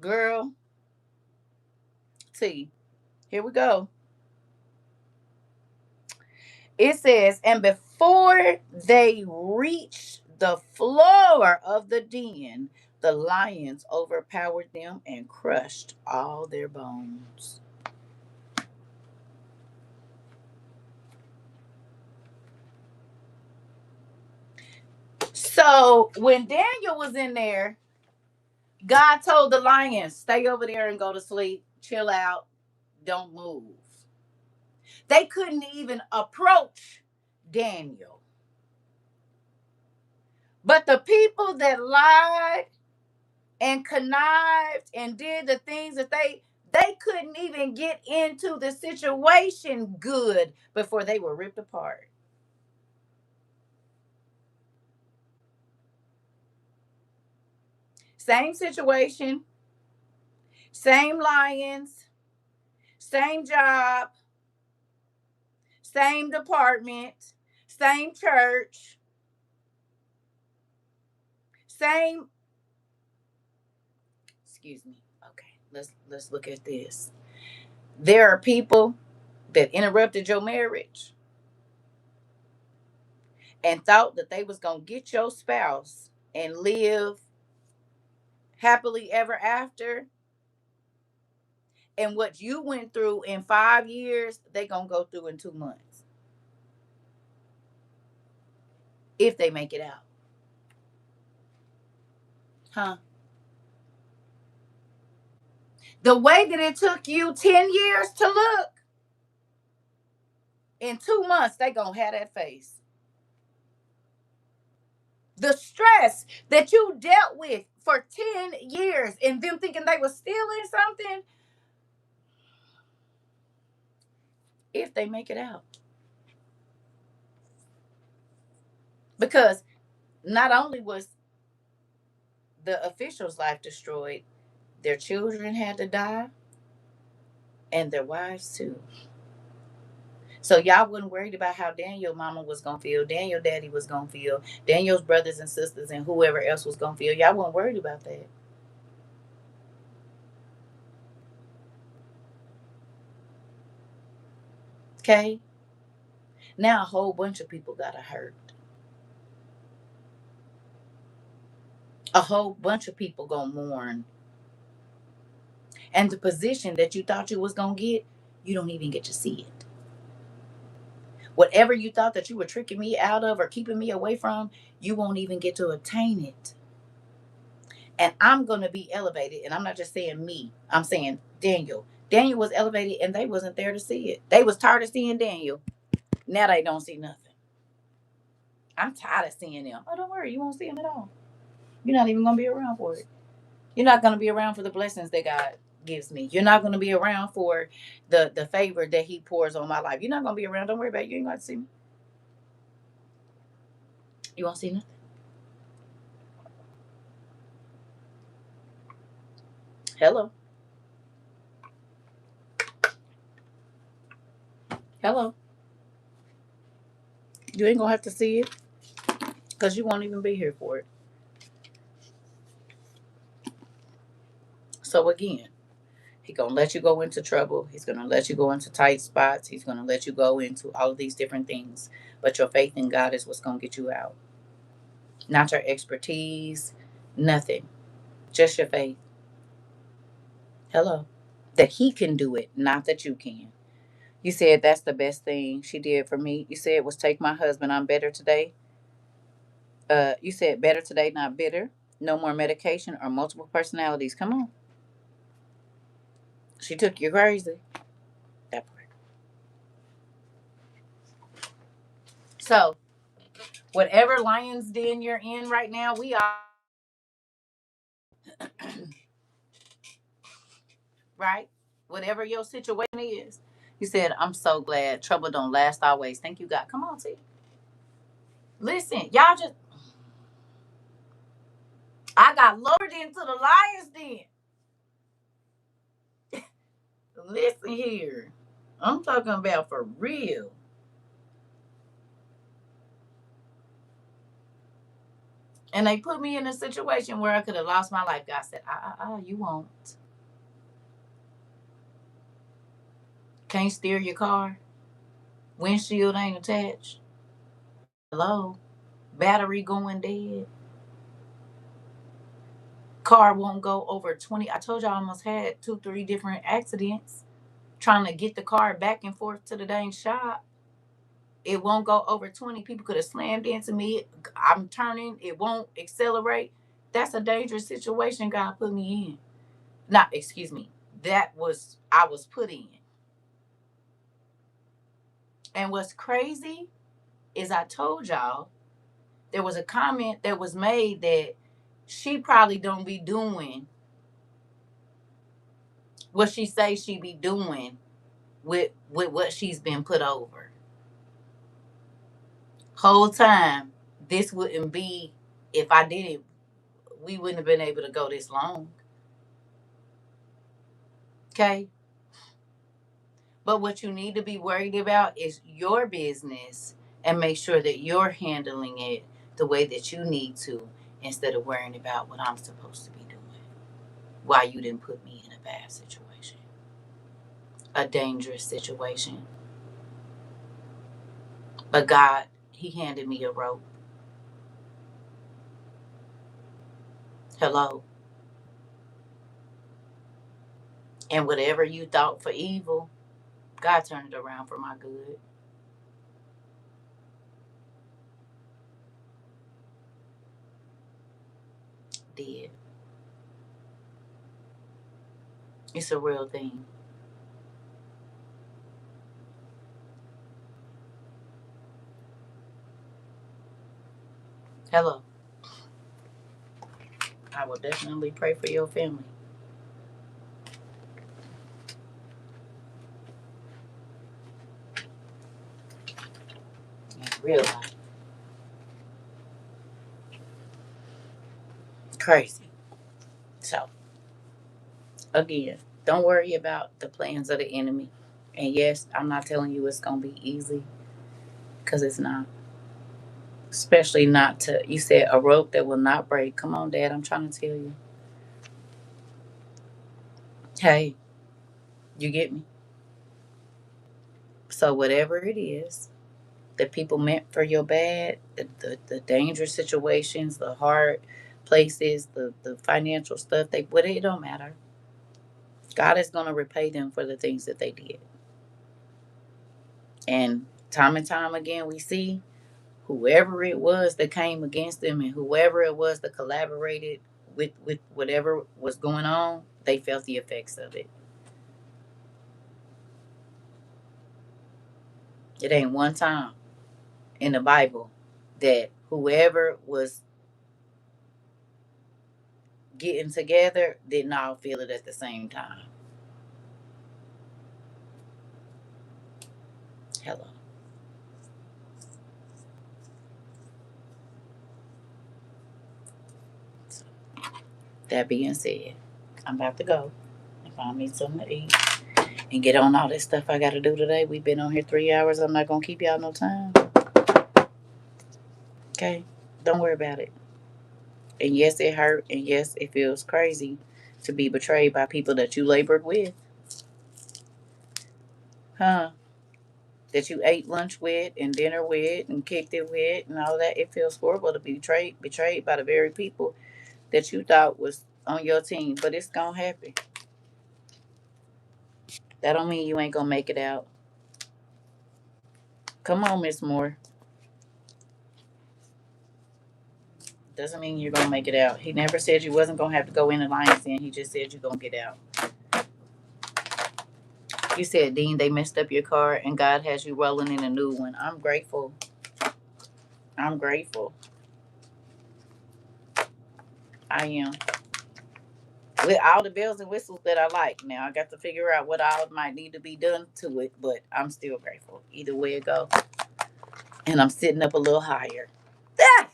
girl. See, here we go. It says, and before they reached the floor of the den, the lions overpowered them and crushed all their bones. So when Daniel was in there, God told the lions, stay over there and go to sleep, chill out, don't move. They couldn't even approach Daniel. But the people that lied and connived and did the things that they couldn't even get into the situation good before they were ripped apart. Same situation, same lions, same job, same department, same church, same excuse me. Okay, let's look at this. There are people that interrupted your marriage and thought that they was gonna get your spouse and live happily ever after. And what you went through in 5 years, they gonna go through in 2 months if they make it out. Huh? The way that it took you 10 years to look, in 2 months, they gonna have that face. The stress that you dealt with for 10 years and them thinking they were stealing something, if they make it out. Because not only was the official's life destroyed, their children had to die and their wives too. So y'all wasn't worried about how Daniel mama was gonna feel, Daniel daddy was gonna feel, Daniel's brothers and sisters and whoever else was gonna feel. Y'all wasn't worried about that. Okay? Now a whole bunch of people got hurt. A whole bunch of people gonna mourn. And the position that you thought you was gonna get, you don't even get to see it. Whatever you thought that you were tricking me out of or keeping me away from, you won't even get to attain it. And I'm going to be elevated. And I'm not just saying me. I'm saying Daniel. Daniel was elevated and they wasn't there to see it. They was tired of seeing Daniel. Now they don't see nothing. I'm tired of seeing them. Oh, don't worry. You won't see them at all. You're not even going to be around for it. You're not going to be around for the blessings that God gives me. You're not going to be around for the favor that he pours on my life. You're not going to be around. Don't worry about it. You ain't going to see me. You won't see nothing. Hello. Hello. You ain't going to have to see it because you won't even be here for it. So again, he's gonna let you go into trouble. He's gonna let you go into tight spots. He's gonna let you go into all of these different things. But your faith in God is what's gonna get you out. Not your expertise, nothing. Just your faith. Hello. That he can do it, not that you can. You said that's the best thing she did for me. You said was take my husband. I'm better today. You said better today, not bitter. No more medication or multiple personalities. Come on. She took you crazy. That part. So whatever lion's den you're in right now, we are right. Whatever your situation is. You said, I'm so glad trouble don't last always. Thank you, God. Come on, see. Listen, y'all just I got lowered into the lion's den. Listen here. I'm talking about for real. And they put me in a situation where I could have lost my life. God said, you won't. Can't steer your car. Windshield ain't attached. Hello. Battery going dead. Car won't go over 20. I told you I almost had two, three different accidents trying to get the car back and forth to the dang shop. It won't go over 20. People could have slammed into me. I'm turning. It won't accelerate. That's a dangerous situation God put me in. Not, excuse me. I was put in. And what's crazy is I told y'all there was a comment that was made that she probably don't be doing what she say she be doing with what she's been put over. Whole time, this wouldn't be if I did it. We wouldn't have been able to go this long. Okay, but what you need to be worried about is your business and make sure that you're handling it the way that you need to instead of worrying about what I'm supposed to be doing. why you didn't put me in a bad situation, a dangerous situation. But God, He handed me a rope. Hello. And whatever you thought for evil, God turned it around for my good. Did. It's a real thing. Hello. I will definitely pray for your family. In real life. Crazy. So, again, don't worry about the plans of the enemy. And yes, I'm not telling you it's going to be easy because it's not. Especially not to, you said a rope that will not break. Come on, Dad, I'm trying to tell you. Hey, you get me? So, whatever it is that people meant for your bad, the dangerous situations, the hard places, the financial stuff, it don't matter. God is going to repay them for the things that they did. And time again, we see whoever it was that came against them and whoever it was that collaborated with whatever was going on, they felt the effects of it. It ain't one time in the Bible that whoever was getting together didn't all feel it at the same time. Hello. So, that being said, I'm about to go and find me something to eat and get on all this stuff I got to do today. We've been on here 3 hours. I'm not going to keep y'all no time. Okay? Don't worry about it. And yes, it hurt. And yes, it feels crazy to be betrayed by people that you labored with. Huh? That you ate lunch with and dinner with and kicked it with and all that. It feels horrible to be betrayed by the very people that you thought was on your team. But it's gonna happen. That don't mean you ain't gonna make it out. Come on, Miss Moore. Doesn't mean you're gonna make it out. He never said you wasn't gonna have to go in the lion's den. He just said you're gonna get out. You said, Dean, they messed up your car and God has you rolling in a new one. I'm grateful. I'm grateful. I am. With all the bells and whistles that I like. Now I got to figure out what all might need to be done to it, but I'm still grateful. Either way it go. And I'm sitting up a little higher. Ah!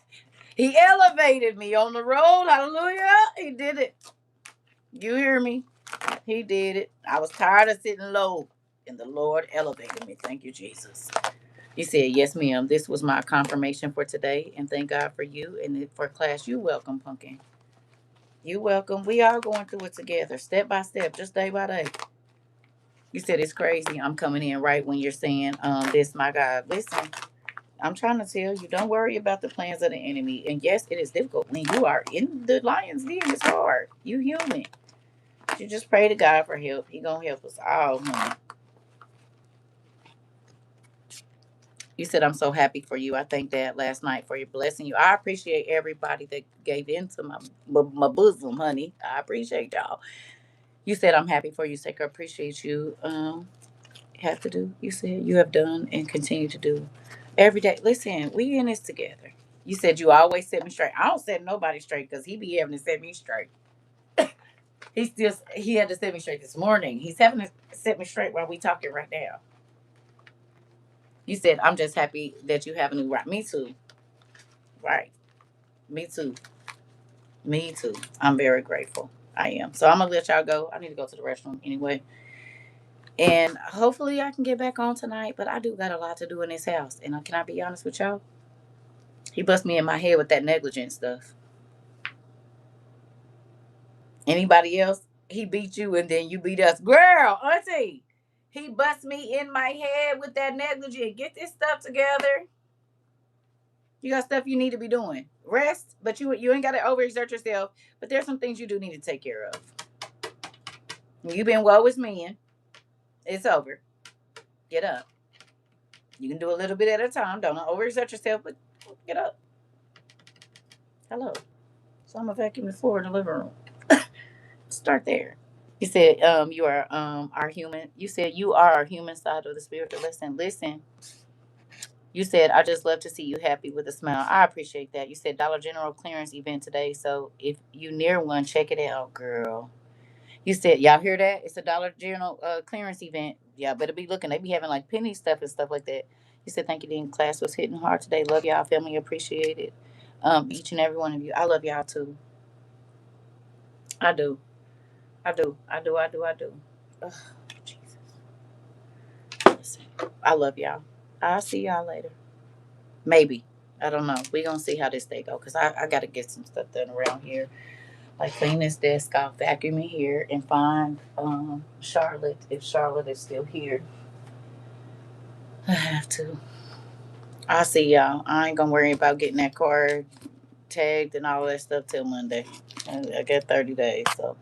He elevated me on the road. Hallelujah. He did it. You hear me? He did it. I was tired of sitting low. And the Lord elevated me. Thank you, Jesus. You said, yes, ma'am. This was my confirmation for today. And thank God for you. And for class, you welcome, Pumpkin. You welcome. We all going through it together, step by step, just day by day. You said it's crazy. I'm coming in right when you're saying, this, my God. Listen, I'm trying to tell you, don't worry about the plans of the enemy. And yes, it is difficult when you are in the lion's den. It's hard. You human. You just pray to God for help. He gonna help us all, honey. You said I'm so happy for you. I thank Dad last night for your blessing you. I appreciate everybody that gave into my bosom, honey. I appreciate y'all. You said I'm happy for you, Seeker. Appreciate you. Have to do. You said you have done and continue to do every day. Listen, we in this together. You said you always set me straight. I don't set nobody straight because he be having to set me straight. He had to set me straight this morning. He's having to set me straight while we talking right now. You said I'm just happy that you have a new right. Me too. Right. Me too. Me too. I'm very grateful. I am. So I'm gonna let y'all go. I need to go to the restroom anyway. And hopefully I can get back on tonight. But I do got a lot to do in this house. And can I be honest with y'all? He bust me in my head with that negligent stuff. Anybody else? He beat you and then you beat us. Girl, auntie, he bust me in my head with that negligee. Get this stuff together. You got stuff you need to be doing. Rest, but you ain't got to overexert yourself. But there's some things you do need to take care of. You've been woe is men. It's over. Get up. You can do a little bit at a time. Don't overexert yourself, but get up. Hello. So I'm gonna vacuum the floor in the living room. Start there. You said you are our human. You said you are our human side of the spirit. Listen. You said I just love to see you happy with a smile. I appreciate that. You said Dollar General clearance event today, so if you near one, check it out, girl. You said y'all hear that? It's a Dollar General clearance event. Y'all better be looking. They be having like penny stuff and stuff like that. You said thank you, Dean. Class was hitting hard today. Love y'all, family. Appreciate it. Each and every one of you. I love y'all too. I do. I do. Ugh, Jesus. Listen, I love y'all. I'll see y'all later. Maybe. I don't know. We gonna see how this day go because I gotta get some stuff done around here. Like clean this desk off, vacuum in here, and find Charlotte if Charlotte is still here. I have to. I'll see y'all. I ain't gonna worry about getting that car tagged and all that stuff till Monday. I got 30 days, so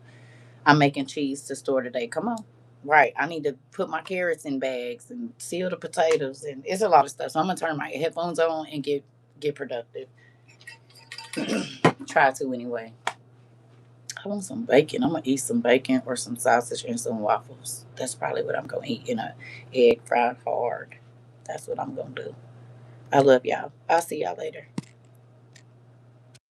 I'm making cheese to store today. Come on. Right. I need to put my carrots in bags and seal the potatoes and it's a lot of stuff. So I'm gonna turn my headphones on and get productive. Try to anyway. I want some bacon. I'm gonna eat some bacon or some sausage and some waffles. That's probably what I'm gonna eat in a egg fried hard. That's what I'm gonna do. I love y'all. I'll see y'all later.